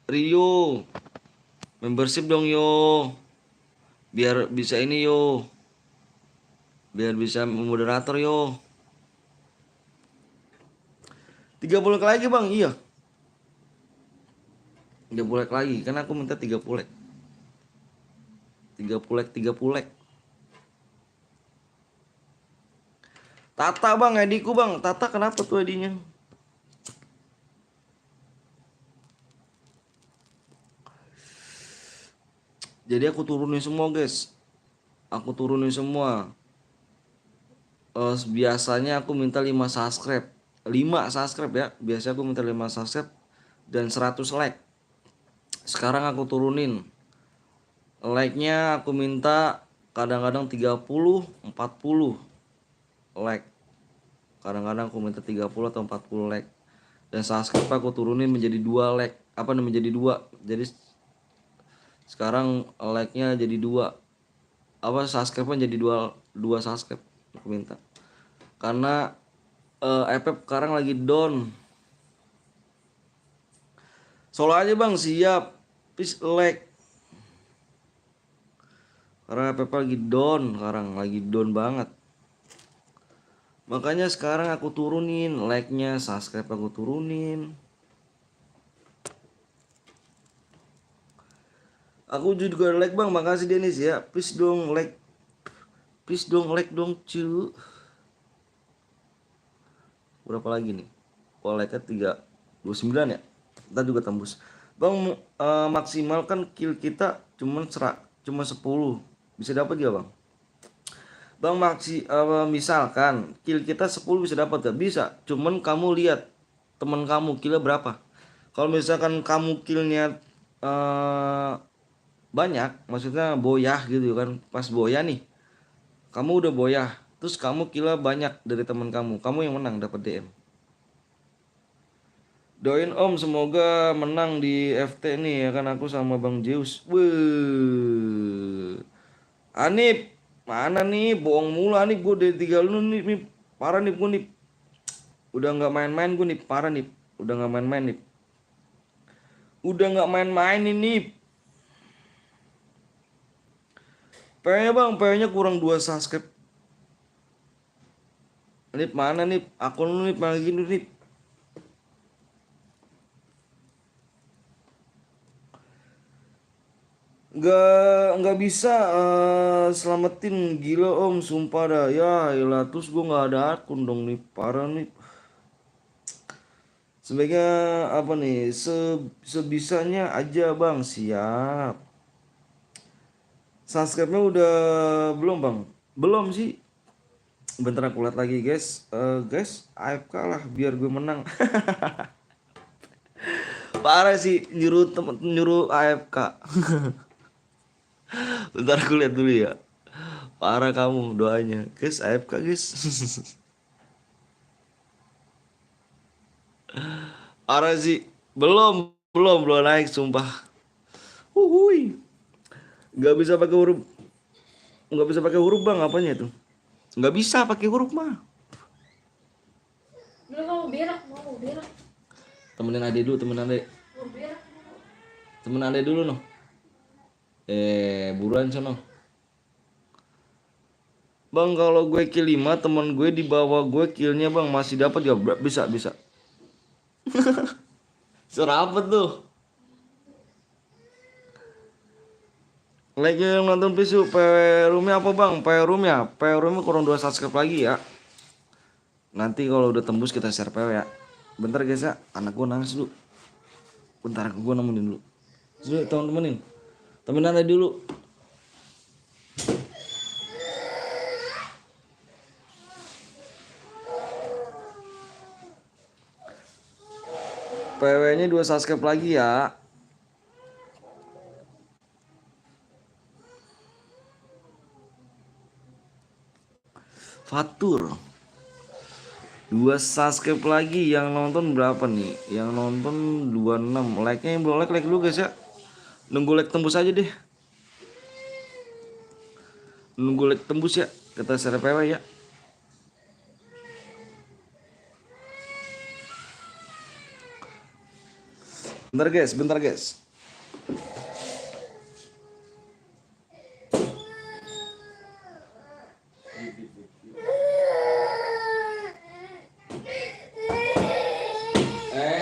Rio, membership dong yo. Biar bisa ini yo. Biar bisa moderator yo. 30 lagi Bang, iya. 30 lagi, kan aku minta 30. 30. Tata Bang, ediku Bang. Tata kenapa tuh edinya? Jadi aku turunin semua guys. Aku turunin semua. Biasanya aku minta 5 subscribe. 5 subscribe ya. Biasanya aku minta 5 subscribe dan 100 like. Sekarang aku turunin. Like-nya aku minta kadang-kadang 30, 40 like. Kadang-kadang aku minta 30 atau 40 like. Dan subscribe aku turunin menjadi 2 like. Apa namanya menjadi 2. Jadi sekarang like-nya jadi 2. Apa subscribe-nya jadi 2 subscribe aku minta. Karena FF sekarang lagi down. Solo aja Bang, siap. Please like. Karena FF lagi down, sekarang lagi down banget. Makanya sekarang aku turunin like-nya, subscribe aku turunin. Aku juga like Bang, makasih Denis ya. Please dong like. Please dong like dong cu. Berapa lagi nih? Oh like-nya 39 ya. Kita juga tembus. Bang maksimalkan kill kita cuma 10. Bisa dapat gak Bang? Bang misalkan kill kita 10 bisa dapat gak? Bisa. Cuman kamu lihat teman kamu killnya berapa. Kalau misalkan kamu killnya banyak, maksudnya boyah gitu kan. Pas boyah nih, kamu udah boyah, terus kamu killnya banyak dari teman kamu yang menang dapat DM. Doain Om semoga menang di FT nih ya kan aku sama Bang Zeus. Wih. Anip, mana nih? Bohong mulu Anip, gue udah 3 lu nih, parah nih gue nih. Udah nggak main-main gue nih, parah nih. Udah nggak main-main nih. Udah nggak main-main ini. PW-nya Bang, PW-nya kurang 2 subscribe. Nip mana nih? Akun lu nih lagi nih. Nggak bisa selamatin gila Om, sumpah dah. Ya iyalah, terus gue nggak ada akun dong nih, parah nih. Sebaiknya apa nih? Sebisanya aja Bang, siap. Subscribe-nya udah belum Bang? Belum sih. Bentar aku lihat lagi guys. Guys, AFK lah biar gue menang. Parah sih nyuruh AFK. Bentar aku lihat dulu ya. Parah kamu doanya. Guys, AFK guys. Parah sih. Belum naik sumpah. Uhuy. Nggak bisa pakai huruf, nggak bisa pakai huruf bang, apanya itu? Nggak bisa pakai huruf mah. Dulu kamu berak, mau berak. Temenin adek dulu, temen adek. Mau berak. Temen adek dulu noh. Buruan sono. Bang kalau gue kill 5, temen gue di bawah gue killnya bang masih dapat ya, bisa bisa. Serapet tuh. Like yang nonton pisu, PW roomnya apa bang? PW roomnya, PW roomnya kurang 2 subscribe lagi ya. Nanti kalau udah tembus kita share PW ya. Bentar guys ya, anak gue nangis dulu. Bentar gue nemenin dulu. Dulu temen-temenin. Temenan aja dulu. PW-nya 2 subscribe lagi ya. Fatur 2 subscribe lagi. Yang nonton berapa nih? Yang nonton 26. Like-nya yang belum like dulu guys ya. Nunggu like tembus aja deh. Nunggu like tembus ya. Kita share PW ya. Bentar guys, bentar guys.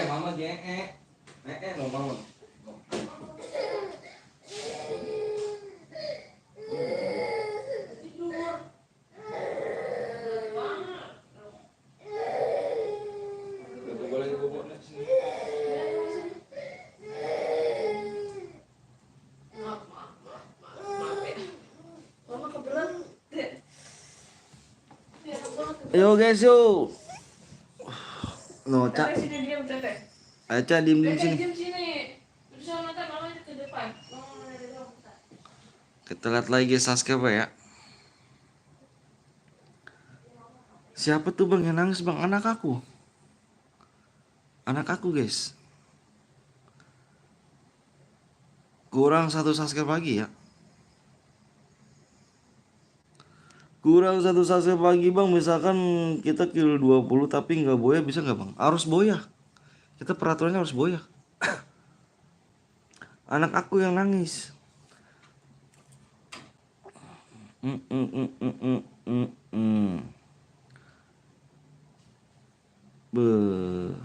Mama gee. No mama. Mama kebelet. Yo guys yo. No, Cak. Teteh sini diam, Teteh. Ayo Cak diem Teteh sini. diam sini. Terus sama Teteh mama ke depan. Mama dari bawah. Kita lihat lagi subscribe ya. Siapa tuh bang yang nangis bang? Anak aku. Anak aku guys. Kurang 1 subscribe lagi ya. Kurang 1 subscribe lagi bang. Misalkan kita kill 20 tapi nggak boya, bisa nggak bang? Harus boya. Kita peraturannya harus boya. Anak aku yang nangis. Beuh.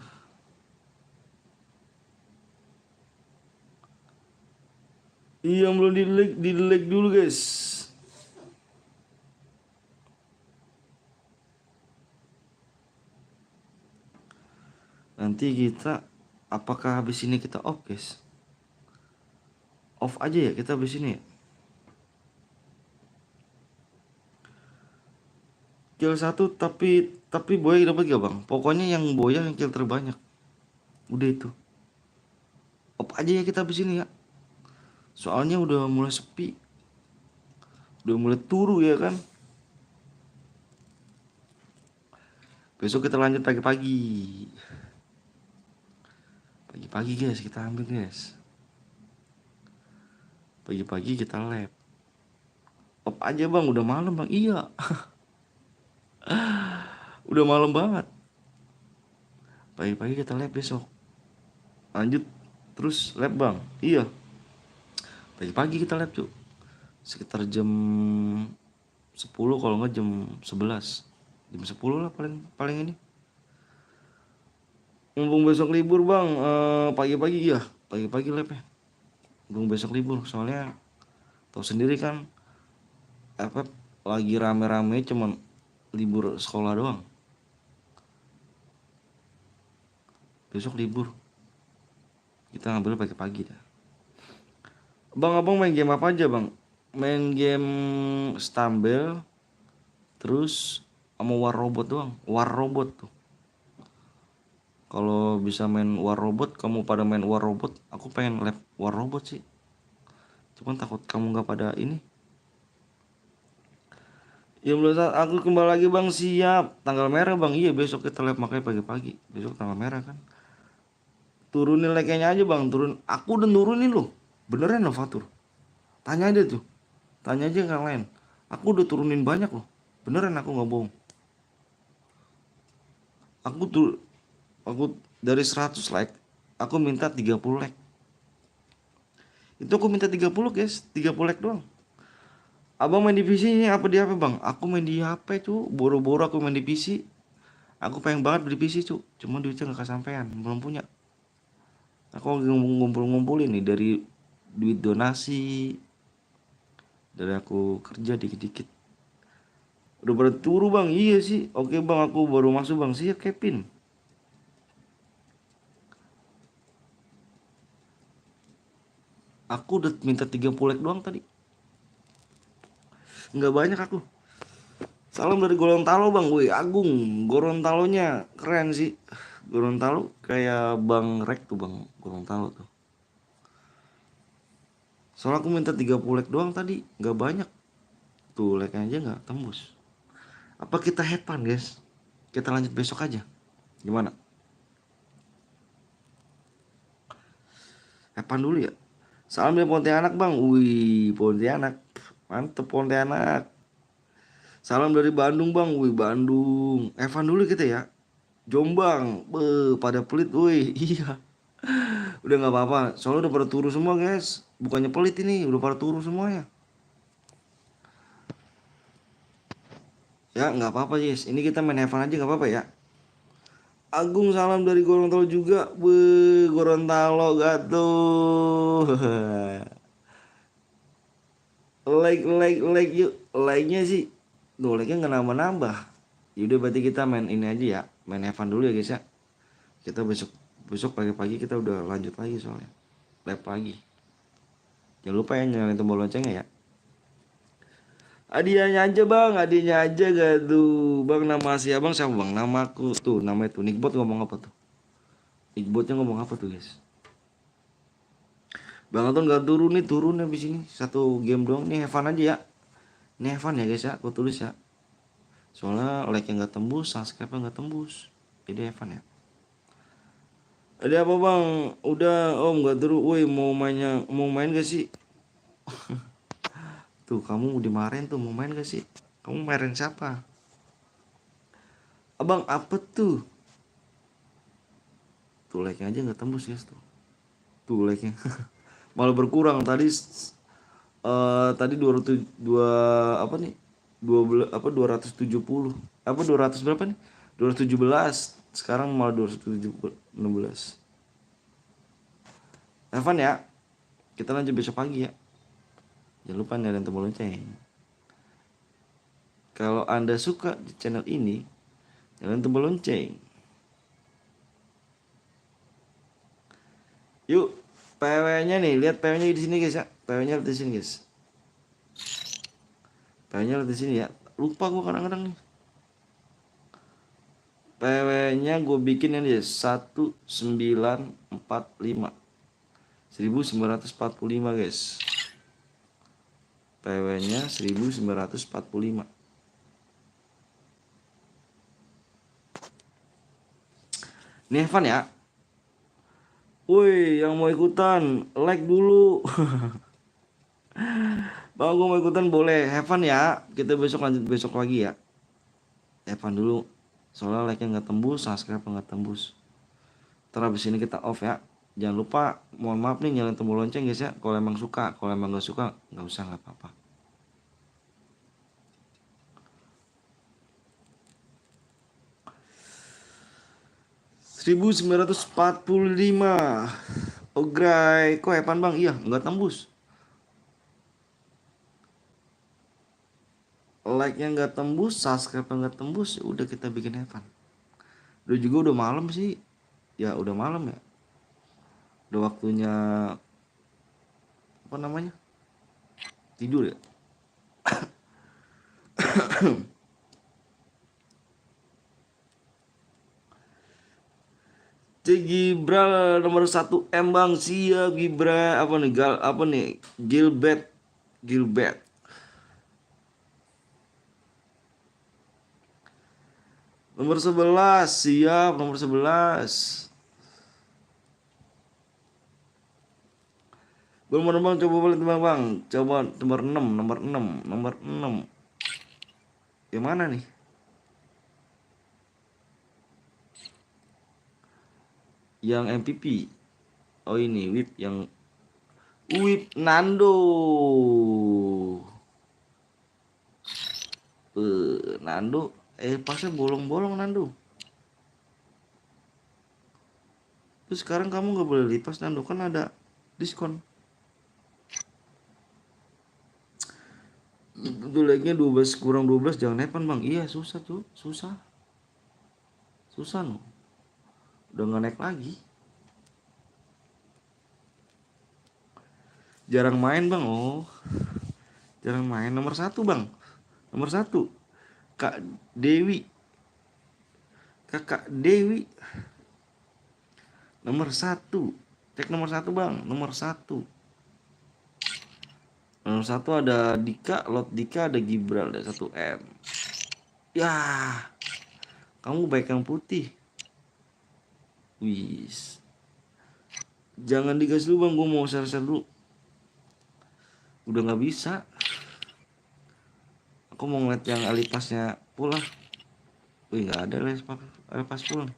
Iya belum di like dulu guys. Nanti kita apakah habis ini kita off guys? Off aja ya kita habis ini ya. Kill 1 tapi boya dapat gak bang? Pokoknya yang boya yang kill terbanyak. Udah itu. Off aja ya kita habis ini ya. Soalnya udah mulai sepi. Udah mulai turu ya kan. Besok kita lanjut pagi-pagi. Pagi-pagi guys kita ambil guys. Pagi-pagi kita lab. Off aja bang, udah malam bang. Iya. Udah malam banget. Pagi-pagi kita lab besok. Lanjut terus lab bang. Iya. Pagi-pagi kita lab tuh. Sekitar jam 10 kalau nggak jam 11. Jam 10 lah paling ini. Mumpung besok libur bang, pagi-pagi iya. Pagi-pagi lab ya. Mumpung besok libur, soalnya tahu sendiri kan FF lagi rame-rame cuman libur sekolah doang. Besok libur. Kita ngambil pagi-pagi dah. Bang, abang main game apa aja bang? Main game Stumble, terus sama War Robot doang. War Robot tuh. Kalau bisa main War Robot, kamu pada main War Robot, aku pengen lab War Robot sih. Cuman takut kamu nggak pada ini. Ya belum saat aku kembali lagi bang, siap. Tanggal merah bang, iya besok kita lab makanya pagi-pagi. Besok tanggal merah kan. Turunin like-nya aja bang, turun. Aku udah nurunin loh. Beneran loh Fatur. Tanya aja tuh. Tanya aja yang lain. Aku udah turunin banyak loh. Beneran aku nggak bohong. Aku tuh aku dari 100 like, aku minta 30 like. Itu aku minta 30 guys, 30 like doang. Abang main di PC ini apa di HP bang? Aku main di HP cu, boro-boro aku main di PC. Aku pengen banget beli PC cu, cuma duitnya gak kesampaian, belum punya. Aku lagi ngumpul-ngumpulin nih dari duit donasi, dari aku kerja dikit-dikit. Udah pada turu bang, iya sih. Oke bang, aku baru masuk bang, siap Kevin. Aku udah minta 30 like doang tadi. Nggak banyak aku. Salam dari Gorontalo bang, wih Agung. Gorontalonya keren sih. Gorontalo kayak Bang Rek tuh bang, Gorontalo tuh. Soalnya aku minta 30 like doang tadi, nggak banyak. Tuh like aja nggak tembus. Apa kita have fun guys? Kita lanjut besok aja. Gimana? Have fun dulu ya. Salam dari Pontianak bang, wih Pontianak. Mantep Pontianak. Salam dari Bandung bang, wih Bandung. Have fun dulu kita ya. Jombang, pada pelit, wih iya. Udah nggak apa-apa, soalnya udah pada turu semua guys. Bukannya pelit ini, udah pada turu semuanya. Ya nggak apa-apa guys, ini kita main have fun aja nggak apa-apa ya. Agung salam dari Gorontalo juga, Gorontalo gaduh. Like yuk, like-nya sih. Duh, like-nya nggak nambah-nambah. Yaudah berarti kita main ini aja ya, main have fun dulu ya guys ya. Kita besok besok pagi-pagi kita udah lanjut lagi soalnya, live lagi. Jangan lupa ya nyalain tombol loncengnya ya. Hadiahnya aja bang, hadiahnya aja gak tuh bang. Nama si abang siapa bang? Namaku tuh, namanya tuh Nickbot ngomong apa tuh? Nickbotnya ngomong apa tuh guys? Bang Anton gak turun habis ini. Satu game doang nih, have fun aja ya. Ini have fun ya guys ya, aku tulis ya. Soalnya like yang gak tembus, subscribe yang gak tembus. Jadi have fun ya. Ada apa bang? Udah om gak turun. Woi mau main gak sih? Tuh kamu dimarahin tuh, mau main gak sih? Kamu marahin siapa? Abang apa tuh? Tuh like-nya aja nggak tembus guys tuh. Tuh like-nya malah berkurang tadi 200 dua apa nih? 12 apa 270. Apa 200 berapa nih? 217. Sekarang malah 216. Evan ya. Kita lanjut besok pagi ya. Jangan lupa nyalain tombol lonceng. Kalau Anda suka di channel ini, nyalain tombol lonceng. Yuk, PW-nya nih, lihat PW-nya di sini guys ya. PW-nya di sini guys. PW-nya di sini ya. Lupa gua kadang-kadang nih. PW-nya gue bikin ini ya 1945. 1945 guys. PW-nya 1945. Nih Evan ya. Woi, yang mau ikutan like dulu. Bang, gue mau ikutan boleh. Have fun ya. Kita besok lanjut besok lagi ya. Have fun dulu. Soalnya like-nya nggak tembus, subscribe nggak tembus. Terus habis ini kita off ya. Jangan lupa, mohon maaf nih nyalain tombol lonceng guys ya. Kalau emang suka, kalau emang nggak suka, nggak usah, nggak apa-apa. ...1945. Ogray, kok Evan bang? Iya, nggak tembus. Like-nya nggak tembus, subscribe nggak tembus, ya udah kita bikin Evan. Udah juga udah malam sih. Ya udah malam ya. Udah waktunya apa namanya? Tidur ya. Cek Gibral nomor 1 M bang, siap Gibral. Apa nih apa nih? Gilbert. Nomor 11, siap nomor 11. Belum ada bang, coba boleh tebak bang. Coba nomor 6, nomor 6, nomor 6. Yang mana nih? Yang MVP. Oh ini Whip yang Whip Nando. Nando. Pasnya bolong-bolong Nando. Terus sekarang kamu nggak boleh lipas Nando kan ada diskon. Itu lagi 12 kurang 12 jangan nepan bang. Iya susah tuh, susah. Susah no. Udah nggak naik lagi. Jarang main bang. Oh, jarang main. Nomor 1 bang. Nomor 1 Kak Dewi. Kakak Dewi. Nomor 1. Cek nomor 1 bang. Nomor 1. Nomor 1 ada Dika, Lot Dika, ada Gibral, ada 1M. Ya, kamu baik yang putih. Wis. Jangan digas dulu bang, gue mau share-share dulu. Udah nggak bisa. Aku mau ngeliat yang alipasnya pula. Wih nggak ada alipas pula.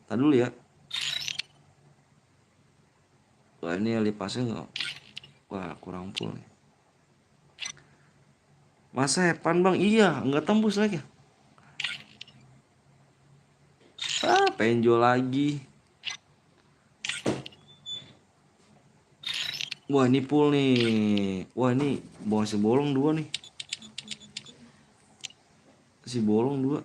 Tadi dulu ya. Wah ini alipasnya nggak. Wah kurang full nih. Masa Evan bang? Iya nggak tembus lagi. Penjol lagi. Wah ini full nih. Wah ini masih bolong 2 nih. Masih bolong 2.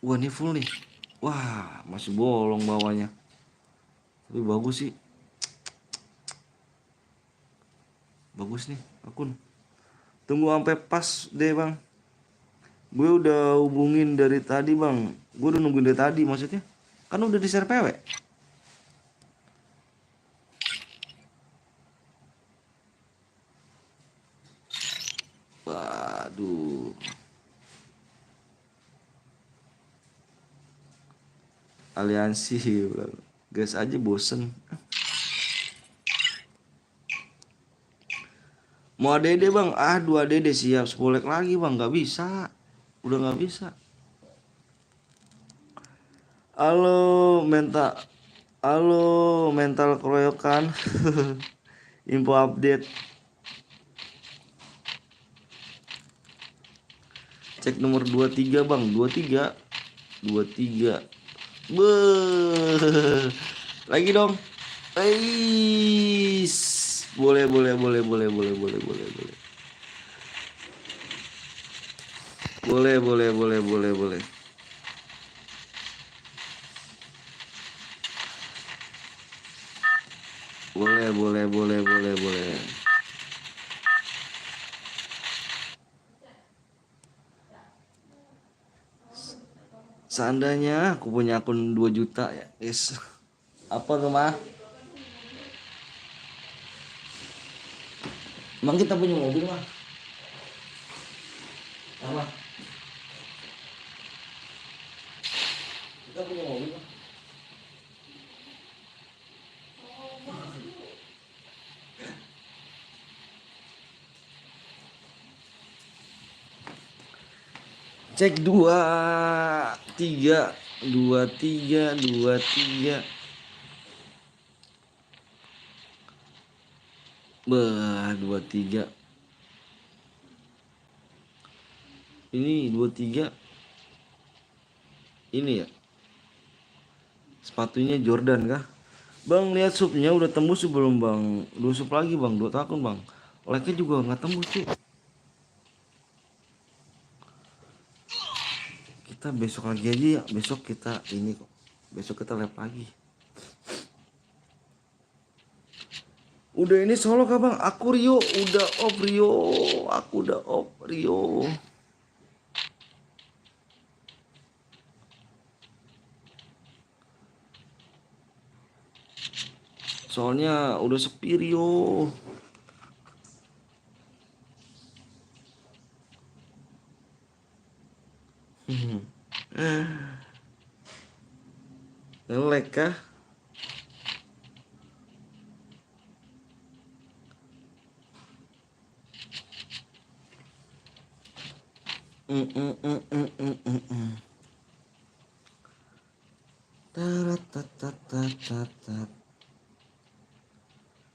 Wah ini full nih. Wah masih bolong bawahnya. Tapi bagus sih. Bagus nih akun. Tunggu sampai pas deh bang. Gue udah hubungin dari tadi bang. Gue udah nungguin dari tadi maksudnya. Kan udah di share PW. Waduh. Aliansi. Guys aja bosen. Mau ADD bang? Ah 2 ADD siap. 10 leg lagi bang. Gak bisa. Udah gak bisa. Halo mental. Halo mental keroyokan. Info update. Cek nomor 23 bang. 23. 23. Beuh. Lagi dong. Eis. Boleh, boleh, boleh, boleh, boleh, boleh, boleh, boleh. Boleh, boleh, boleh, boleh, boleh. Boleh, boleh, boleh, boleh, boleh. Seandainya aku punya akun 2 juta ya, yes. Apa tuh mah? Emang kita punya mobil mah? Apa? Kita punya mobil mah? Cek 23, 23, 23. Bah, 23. Ini 23. Ini ya. Sepatunya Jordan kah? Bang lihat supnya udah tembus sebelum bang. 2 sup lagi bang, 2 tahun bang. Like-nya juga nggak tembus sih. Kita besok lagi aja ya. Besok kita ini kok. Besok kita live lagi. Udah ini solo kah bang? Aku Rio udah off Rio. Aku udah off Rio. Soalnya udah sepi Rio. Nge-lag kah? Mm, mm, mm, mm, mm, mm, mm. Taratatatat.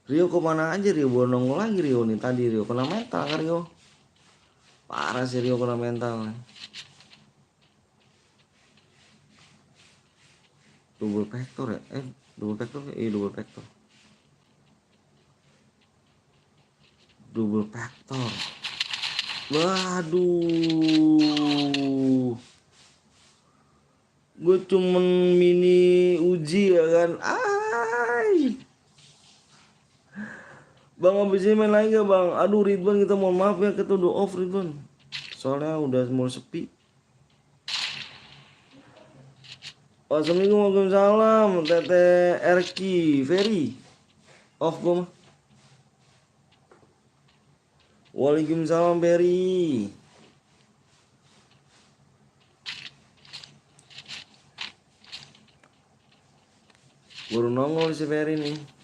Rio kemana aja Rio? Bonong lagi Rio nih tadi Rio kena mental kan Rio? Parah sih Rio kena mental. Double vector ya? Double vector? Double vector. Double vector. Waduh. Gue cuman mini uji ya kan. Ay. Bang abis ini main lagi gak bang? Aduh Ridwan kita mohon maaf ya kita udah off Ridwan. Soalnya udah mulai sepi. Assalamualaikum waalaikumsalam Tete Erki Ferry. Off gue mah. Waalaikumsalam Ferry. Baru nongol si Ferry nih.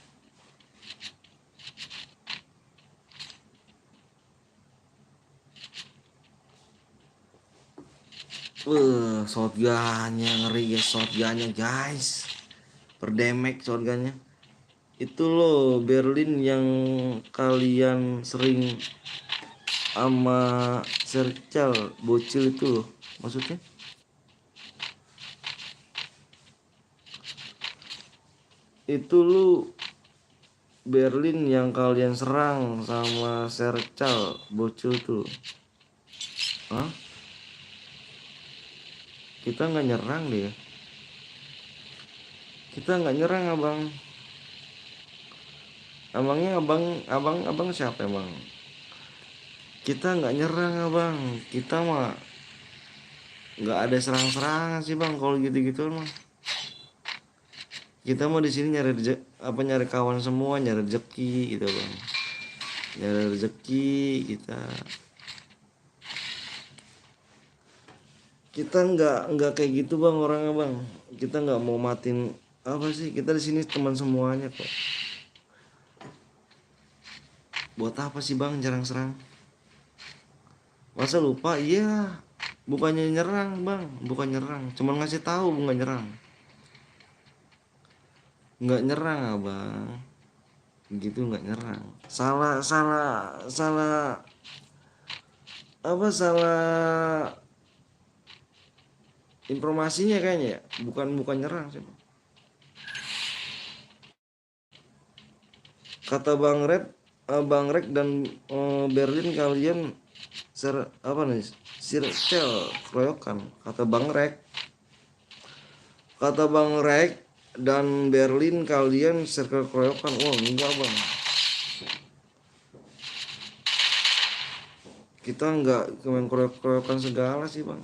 Shotgunnya ngeri guys, shotgunnya guys. Perdemek shotgunnya. Itu loh Berlin yang kalian sering sama Sercal bocil itu loh. Maksudnya? Itu lu Berlin yang kalian serang sama Sercal bocil tuh. Hah? Kita nggak nyerang deh. Kita nggak nyerang abang. Abangnya abang siapa emang? Kita nggak nyerang abang. Kita mah nggak ada serang-serangan sih bang. Kalau gitu-gitu mah. Kita mah di sini nyari kawan semua, nyari rezeki gitu bang. Nyari rezeki kita. Kita nggak kayak gitu bang orangnya bang. Kita nggak mau matiin apa sih? Kita di sini teman semuanya kok. Buat apa sih bang serang-serang? Masa lupa? Iya. Bukannya nyerang bang, bukan nyerang. Cuma ngasih tahu bukan nyerang. Nggak nyerang abang. Gitu nggak nyerang. Salah apa salah informasinya kayaknya ya. Bukan nyerang sih bang. Kata Bang Rek dan Berlin kalian apa nih? Circle keroyokan. Kata Bang Rek dan Berlin kalian circle keroyokan. Wah enggak bang. Kita enggak main keroyokan segala sih bang.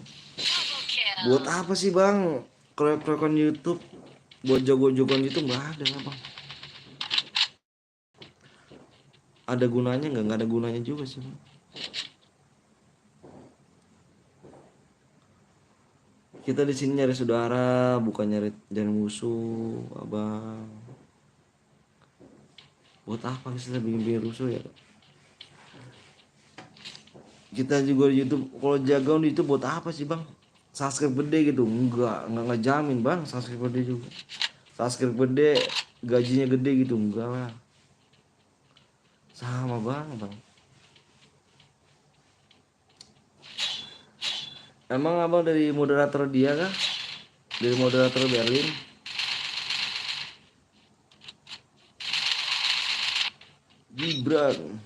Buat apa sih bang? Keroyokan YouTube. Buat jago-jagoan itu nggak ada lah bang. Ada gunanya nggak ada gunanya juga sih bang. Kita di sini nyari saudara, bukan nyari musuh, abang. Buat apa kita bikin rusuh ya? Kita juga di YouTube, kalau jagoan di YouTube buat apa sih bang? Subscribe gede gitu, enggak ngejamin bang. Subscribe gede juga, subscribe gede, gajinya gede gitu, enggak lah. Sama bang. Emang abang dari moderator dia kah? Dari moderator Berlin? Gibran.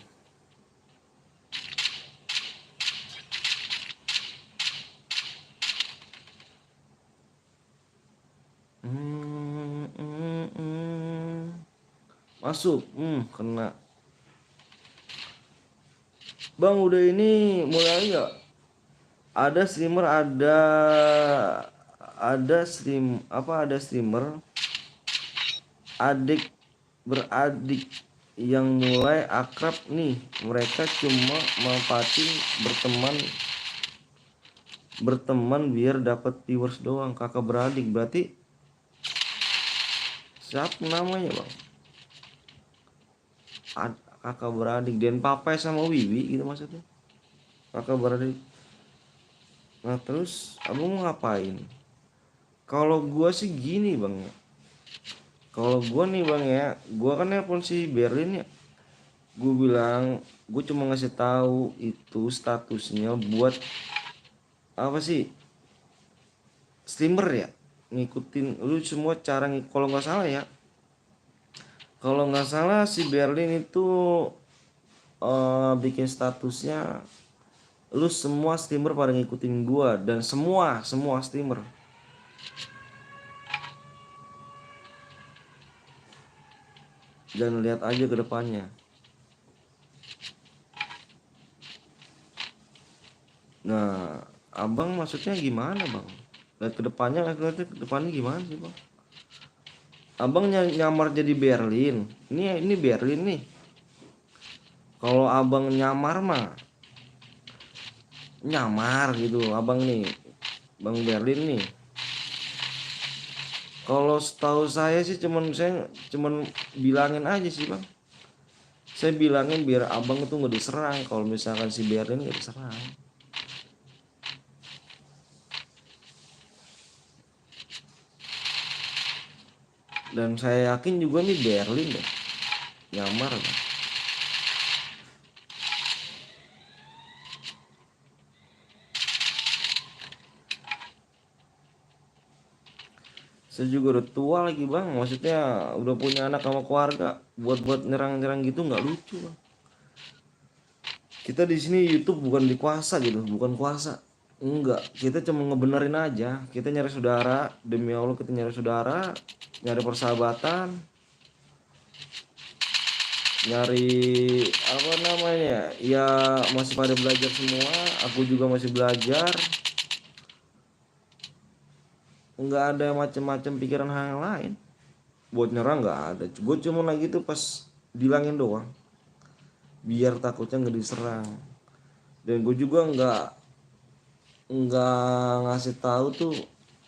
Masuk, kena. Bang udah ini mulai nggak? Ada streamer ada streamer adik beradik yang mulai akrab nih. Mereka cuma manfaatin berteman biar dapat viewers doang. Kakak beradik berarti siapa namanya bang, kakak beradik Den Papai sama Wiwi gitu maksudnya, kakak beradik. Nah terus abang mau ngapain? Kalau gua sih gini bang, kalau gua nih bang ya, gua kan nelpon si Berlin ya, gua bilang gua cuma ngasih tahu itu statusnya buat apa sih, streamer ya, ngikutin lu semua cara kalau nggak salah ya, kalau nggak salah si Berlin itu bikin statusnya lu semua streamer pada ngikutin gua, dan semua streamer. Dan lihat aja ke depannya. Nah, abang maksudnya gimana bang? Lihat ke depannya, lihat ke depannya gimana sih bang? Abang nyamar jadi Berlin. Ini Berlin nih. Kalau abang nyamar mah nyamar gitu, abang nih, Bang Berlin nih. Kalau setahu saya sih saya cuman bilangin aja sih bang. Saya bilangin biar abang itu nggak diserang kalau misalkan si Berlin nggak diserang. Dan saya yakin juga nih Berlin deh nyamar bang. Saya juga udah tua lagi bang, maksudnya udah punya anak sama keluarga, buat nyerang-nyerang gitu nggak lucu bang. Kita di sini YouTube bukan dikuasa gitu, bukan kuasa, enggak. Kita cuma ngebenerin aja, kita nyari saudara, demi Allah kita nyari saudara, nyari persahabatan, nyari apa namanya ya, masih pada belajar semua, aku juga masih belajar. Nggak ada macam-macam pikiran hal yang lain buat nyerang, nggak ada. Gue cuma lagi tuh pas bilangin doang biar takutnya nggak diserang, dan gue juga nggak ngasih tahu tuh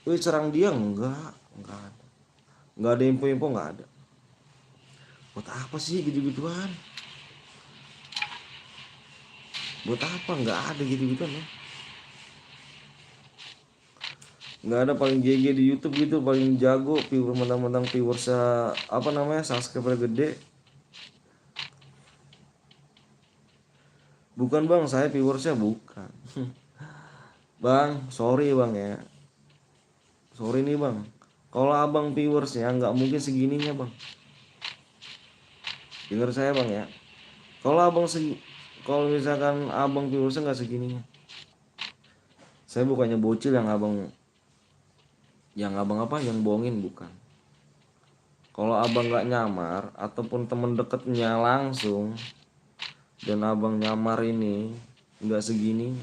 wih serang dia, nggak ada info-info, nggak ada. Buat apa sih gitu-gituan, buat apa, nggak ada gitu-gituan ya. Nggak ada, paling GG di YouTube gitu, paling jago viewer, mentang-mentang viewersnya apa namanya subscriber gede. Bukan bang, saya viewersnya bukan. Bang, sorry bang ya, sorry nih bang, kalau abang viewersnya nggak mungkin segininya bang. Dengar saya bang ya, kalau kalau misalkan abang viewersnya nggak segininya, saya bukannya bocil yang abang apa yang bohongin, bukan. Kalau abang nggak nyamar ataupun temen deketnya langsung dan abang nyamar ini nggak segini,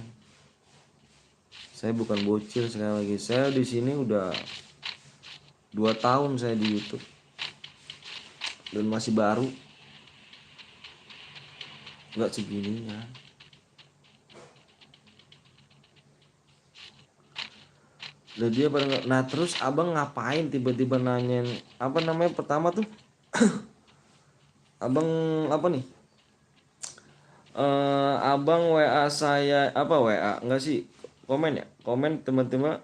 saya bukan bocil. Sekali lagi, saya di sini udah 2 tahun saya di YouTube dan masih baru, nggak segininya. Dan dia pada, nah terus abang ngapain tiba-tiba nanyain apa namanya pertama tuh abang apa nih, abang WA saya, apa WA enggak sih, komen ya, komen teman-teman,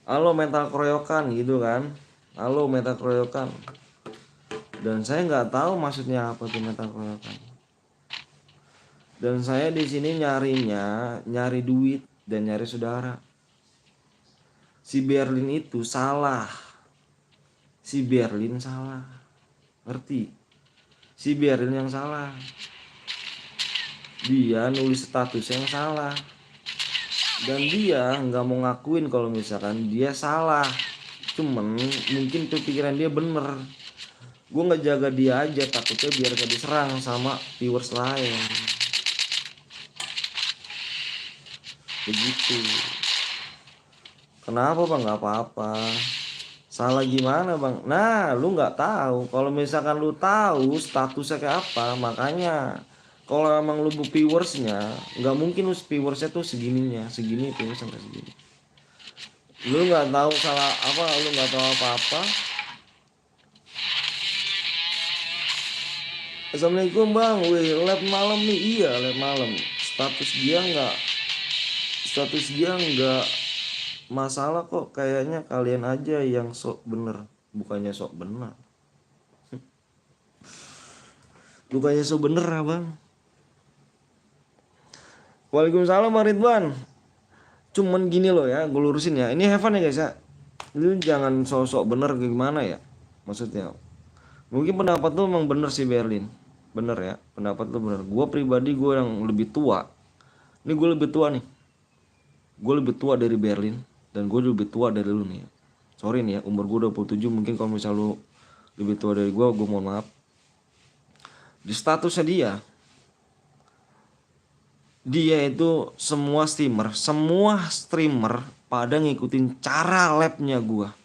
halo mental keroyokan gitu kan, halo mental keroyokan. Dan saya nggak tahu maksudnya apa tuh mental keroyokan. Dan saya di sini nyari duit dan nyari saudara. Si Berlin itu salah, si Berlin salah, ngerti? Si Berlin yang salah, dia nulis status yang salah, dan dia nggak mau ngakuin kalau misalkan dia salah. Cuman mungkin tuh pikiran dia bener, gue ngejaga dia aja takutnya biar gak diserang sama viewers lain, begitu. Kenapa bang? Nggak apa-apa. Salah gimana bang? Nah lu nggak tahu, kalau misalkan lu tahu statusnya kayak apa, makanya kalau emang lu viewersnya, nggak mungkin lu viewersnya tuh segininya, segini viewersnya sampai segini. Lu nggak tahu salah apa, lu nggak tahu apa-apa, Assalamualaikum bang, wih lab malam nih. Iya lab malam. Status dia nggak masalah kok. Kayaknya kalian aja yang sok bener, bukannya sok bener. Bukannya sok bener abang. Waalaikumsalam Bang Ridwan. Cuman gini loh ya, gue lurusin ya. Ini Heaven ya guys ya. Lu jangan sok-sok bener gimana ya. Maksudnya mungkin pendapat lu emang bener sih Berlin. Bener ya, pendapat lu bener. Gue pribadi gue yang lebih tua. Ini gue lebih tua nih. Gue lebih tua dari Berlin. Dan gue lebih tua dari lu nih. Sorry nih ya, umur gue 27. Mungkin kalau misal lu lebih tua dari gue mohon maaf. Di statusnya dia itu semua streamer pada ngikutin cara labnya gua.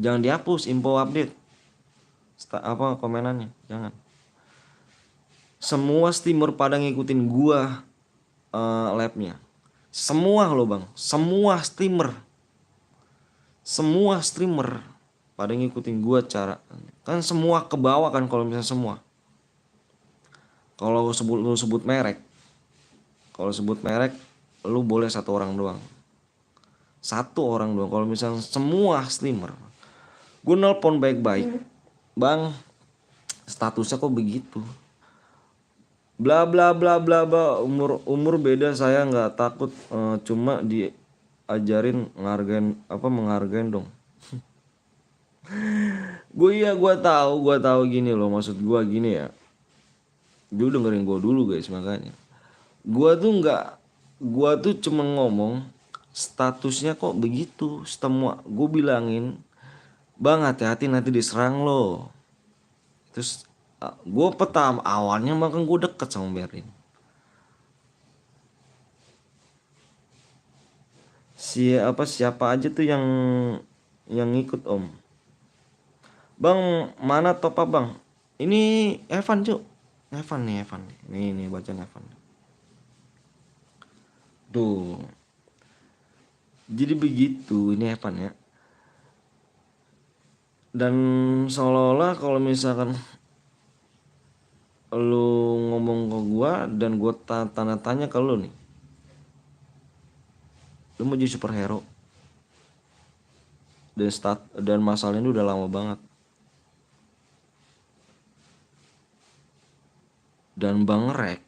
Jangan dihapus info update komenannya, jangan. Semua streamer pada ngikutin gua labnya. Semua loh bang, semua streamer pada ngikutin gua cara. Kan semua ke bawah kan kalau misalnya semua. Kalau lu sebut merek, lu boleh satu orang doang. Kalau misalnya semua streamer, gue nelpon baik-baik, bang, statusnya kok begitu? Bla bla bla bla bla, umur beda saya nggak takut, cuma diajarin menghargain dong. gue tahu gini loh, maksud gue gini ya. Lu dengerin gue dulu guys, makanya gue tuh cuma ngomong statusnya kok begitu. Semua gue bilangin, bang hati-hati nanti diserang lo. Terus gue awalnya makan gue deket sama Berlin. Siapa aja tuh yang ikut om. Bang mana top up bang? Ini Evan cuk. Evan nih. Ini bacaan Evan. Tuh. Jadi begitu ini Evan ya. Dan seolah-olah kalau misalkan lu ngomong ke gua dan gua tanda tanya ke lu nih, lu mau jadi superhero dan masalah ini udah lama banget. Dan Bang Rek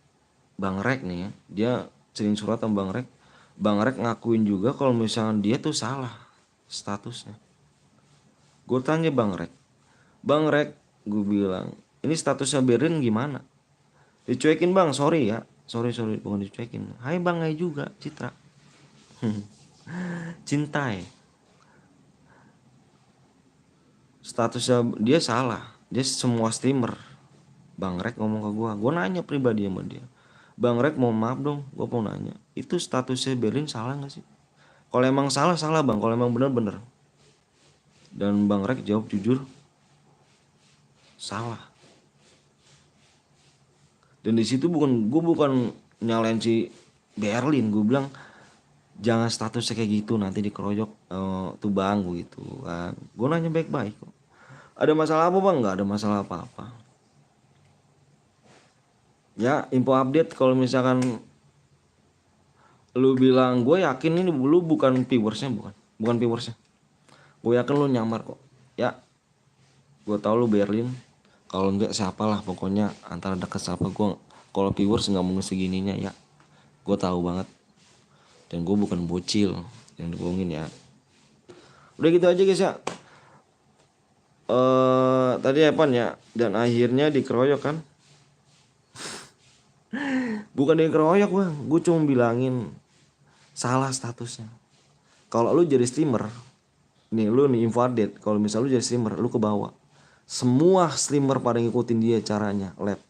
nih ya, dia sering surat sama Bang Rek ngakuin juga kalau misalkan dia tuh salah statusnya. Gue tanya Bang Rek, gue bilang, ini statusnya Berlin gimana? Dicuekin bang, sorry ya, sorry bukan dicuekin. Hai bang, hai juga Citra. Cintai. Statusnya dia salah, dia semua streamer. Bang Rek ngomong ke gue nanya pribadi sama dia. Bang Rek mau maaf dong, gue mau nanya, itu statusnya Berlin salah gak sih? Kalau emang salah bang, kalau emang bener. Dan Bang Rek jawab jujur, salah. Dan di situ gue bukan nyalain si Berlin, gue bilang jangan statusnya kayak gitu nanti dikeroyok tuh bang gitu kan. Gue nanya baik-baik kok. Ada masalah apa bang? Nggak ada masalah apa-apa. Ya info update kalau misalkan lu bilang, gue yakin ini lu bukan viewersnya, bukan viewersnya. Gue yakin lu nyamar kok. Ya, gue tahu lu Berlin. Kalau enggak siapalah pokoknya antara dekat siapa gue. Kalau viewers nggak mungkin segininya ya. Gue tahu banget. Dan gue bukan bocil yang dibohongin ya. Udah gitu aja guys ya. Tadi Evan ya. Dan akhirnya dikeroyok kan. Bukan dikeroyok bang. Gue cuma bilangin salah statusnya. Kalau lu jadi streamer, nih lu nih info update, kalau misal lu jadi streamer, lu ke bawah. Semua streamer pada ngikutin dia caranya, lab.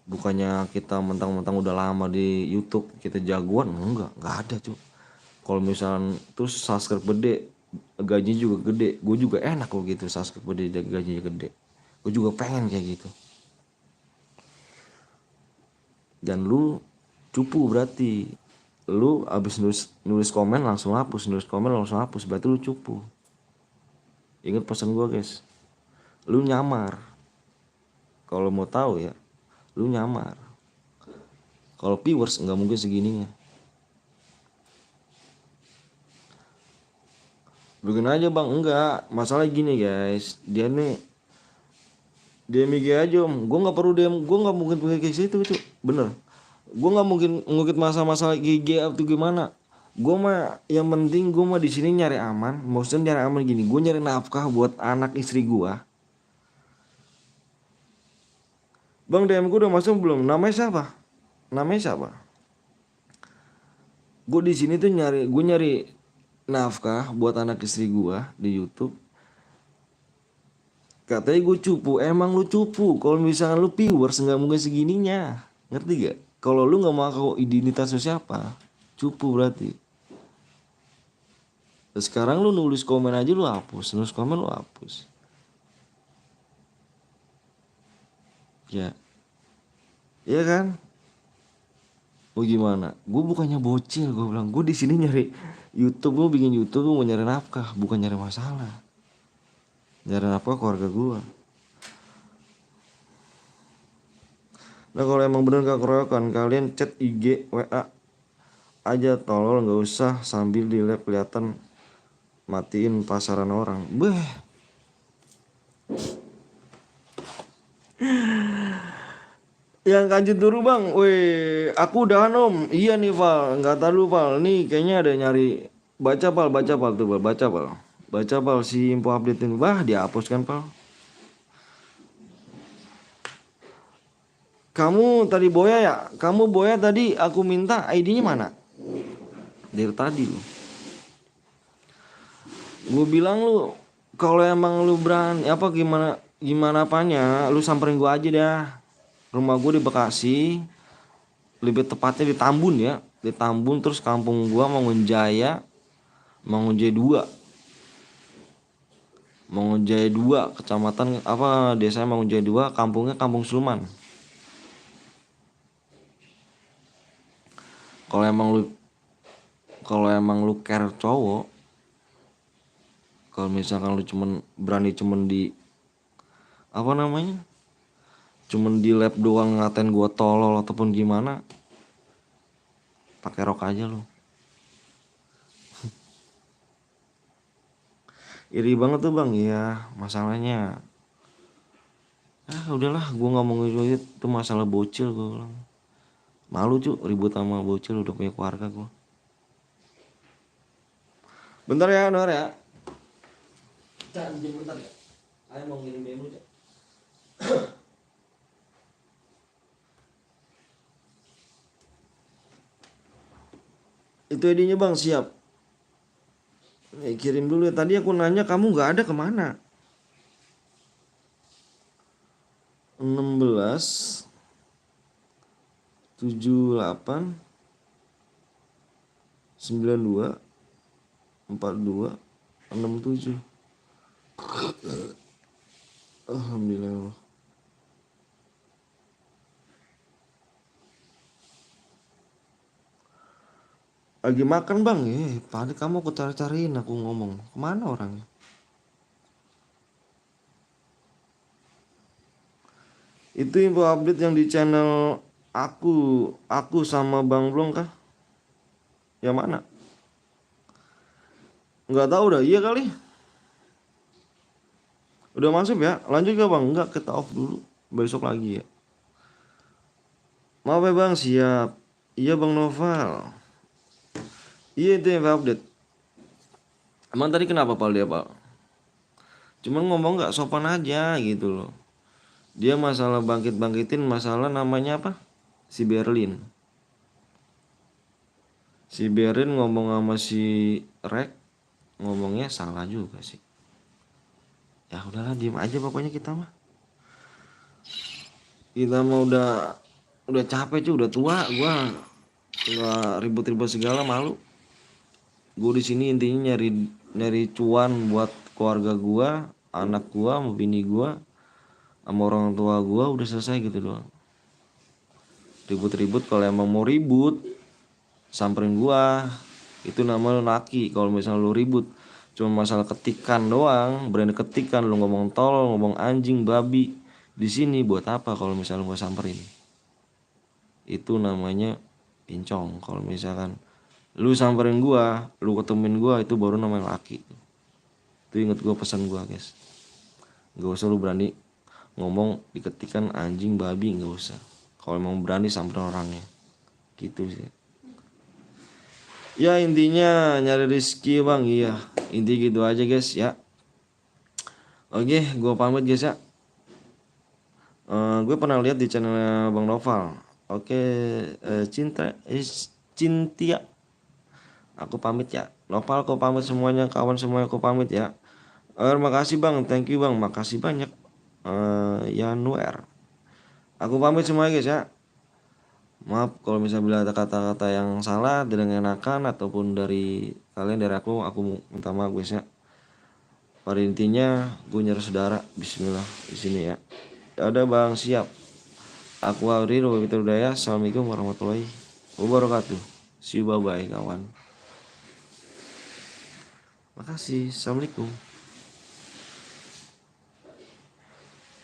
Bukannya kita mentang-mentang udah lama di YouTube, kita jagoan, enggak ada cuy. Kalau misalnya terus subscribe gede, gajinya juga gede, gue juga enak kok gitu, subscribe gede, gajinya gede. Gue juga pengen kayak gitu. Dan lu cupu berarti. Lu abis nulis komen langsung hapus, berarti lu cupu. Ingat pesan gua guys, lu nyamar. Kalau mau tahu ya, lu nyamar. Kalau viewers nggak mungkin segininya. Bikin aja bang, enggak. Masalah gini guys, dia mikir aja om. Gue nggak perlu gue nggak mungkin punya kayak situ itu, bener. Gue nggak mungkin ngukit masalah gigi atau gimana. Gue mah yang penting gue mah di sini nyari aman. Maksudnya nyari aman gini, gue nyari nafkah buat anak istri gue. Bang DM gue udah masuk belum? Namanya siapa? Namanya siapa? Gue di sini tuh gue nyari nafkah buat anak istri gue di YouTube. Katanya gue cupu, emang lu cupu. Kalau misalnya lu viewers nggak mungkin segininya, ngerti gak? Kalau lu nggak mau aku identitas lu siapa, cupu berarti. Terus sekarang lu nulis komen aja lu hapus, nulis komen lu hapus. Ya, iya kan? Mau gimana? Gue bukannya bocil, gue bilang gue di sini nyari YouTube, gue bikin YouTube gue mau nyari nafkah, bukan nyari masalah. Nyari nafkah keluarga gue. Nah kalau emang bener gak keroyokan, kalian chat IG, WA aja, tolol, nggak usah sambil di lab kelihatan matiin pasaran orang. Beh, yang kanjut dulu bang. Weh, aku udahan om. Iya nih Val, nggak tahu Val. Nih kayaknya ada nyari. Baca Val, baca Val tuh Val, baca Val. Baca Val si info update ini. Wah dihapus kan Val. Kamu tadi Boya ya? Kamu Boya tadi aku minta ID-nya mana? Dari tadi loh. Gue bilang lu kalau emang lu berani apa gimana apanya, lu samperin gue aja dah. Rumah gue di Bekasi, lebih tepatnya di Tambun ya, di Tambun. Terus kampung gue Mangunjaya, Mangunjaya 2, Mangunjaya 2, kecamatan apa desa Mangunjaya 2, kampungnya Kampung Suluman. Kalau emang lu care cowok, kalau misalkan lu berani di apa namanya, cuman di lab doang ngatain gua tolol ataupun gimana, pakai rok aja lu. Iri banget tuh bang. Ya masalahnya udahlah, gua nggak mau ngejauhin itu masalah bocil. Gua bilang malu cu ribut sama bocil, udah punya keluarga gua. Bentar ya. Jangan bentar ya. Ayo mau ngirim demo aja. Itu ID-nya bang, siap. Kirim dulu ya. Tadi aku nanya kamu nggak ada kemana? 16 78 92 42 67. Alhamdulillah. Lagi makan bang. Tadi kamu aku cariin, aku ngomong kemana orangnya. Itu info update yang di channel aku sama Bang Blong kah? Yang mana? Nggak tahu dah, iya kali. Udah masuk ya? Lanjut gak bang? Enggak, kita off dulu. Besok lagi ya. Maaf ya bang, siap. Iya bang Noval. Iya itu yang update. Emang tadi kenapa Pal dia Pal? Cuman ngomong gak sopan aja gitu loh. Dia masalah bangkitin masalah namanya apa? Si Berlin. Si Berlin ngomong sama si Rek, ngomongnya salah juga sih. Ya udahlah, diem aja pokoknya kita mah. Kita mah udah capek cuy, udah tua. Gua nggak ribut-ribut segala, malu. Gue di sini intinya nyari cuan buat keluarga gua, anak gua, sama bini gua, sama orang tua gua, udah selesai gitu doang. Ribut-ribut kalau emang mau ribut samperin gua, itu namanya laki. Kalau misalnya lu ribut Cuma masalah ketikan doang, berani ketikan, lu ngomong tol, ngomong anjing, babi. Di sini buat apa kalau misalnya gua samperin? Itu namanya pincong. Kalau misalkan lu samperin gua, lu ketemuin gua, itu baru namanya laki. Itu inget gua pesan gua, guys. Gak usah lu berani ngomong diketikan anjing, babi, gak usah. Kalau emang berani samperin orangnya. Gitu sih. Ya intinya nyari rezeki bang, iya. Inti gitu aja guys ya. Oke, gue pamit guys ya. Gue pernah lihat di channelnya Bang Noval. Oke, Cintia. Aku pamit ya. Noval aku pamit semuanya, kawan semuanya aku pamit ya. Terima kasih bang, thank you bang, makasih banyak. Yanuar. Aku pamit semuanya guys ya. Maaf kalau misalnya bila ada kata-kata yang salah, tidak mengenakan ataupun dari kalian, dari aku minta maaf guys ya. Pada intinya gue nyari saudara. Bismillah di sini ya. Ya udah bang, siap. Aku Auri, kita udah ya. Assalamualaikum warahmatullahi wabarakatuh. See you, bye bye kawan. Makasih. Assalamualaikum.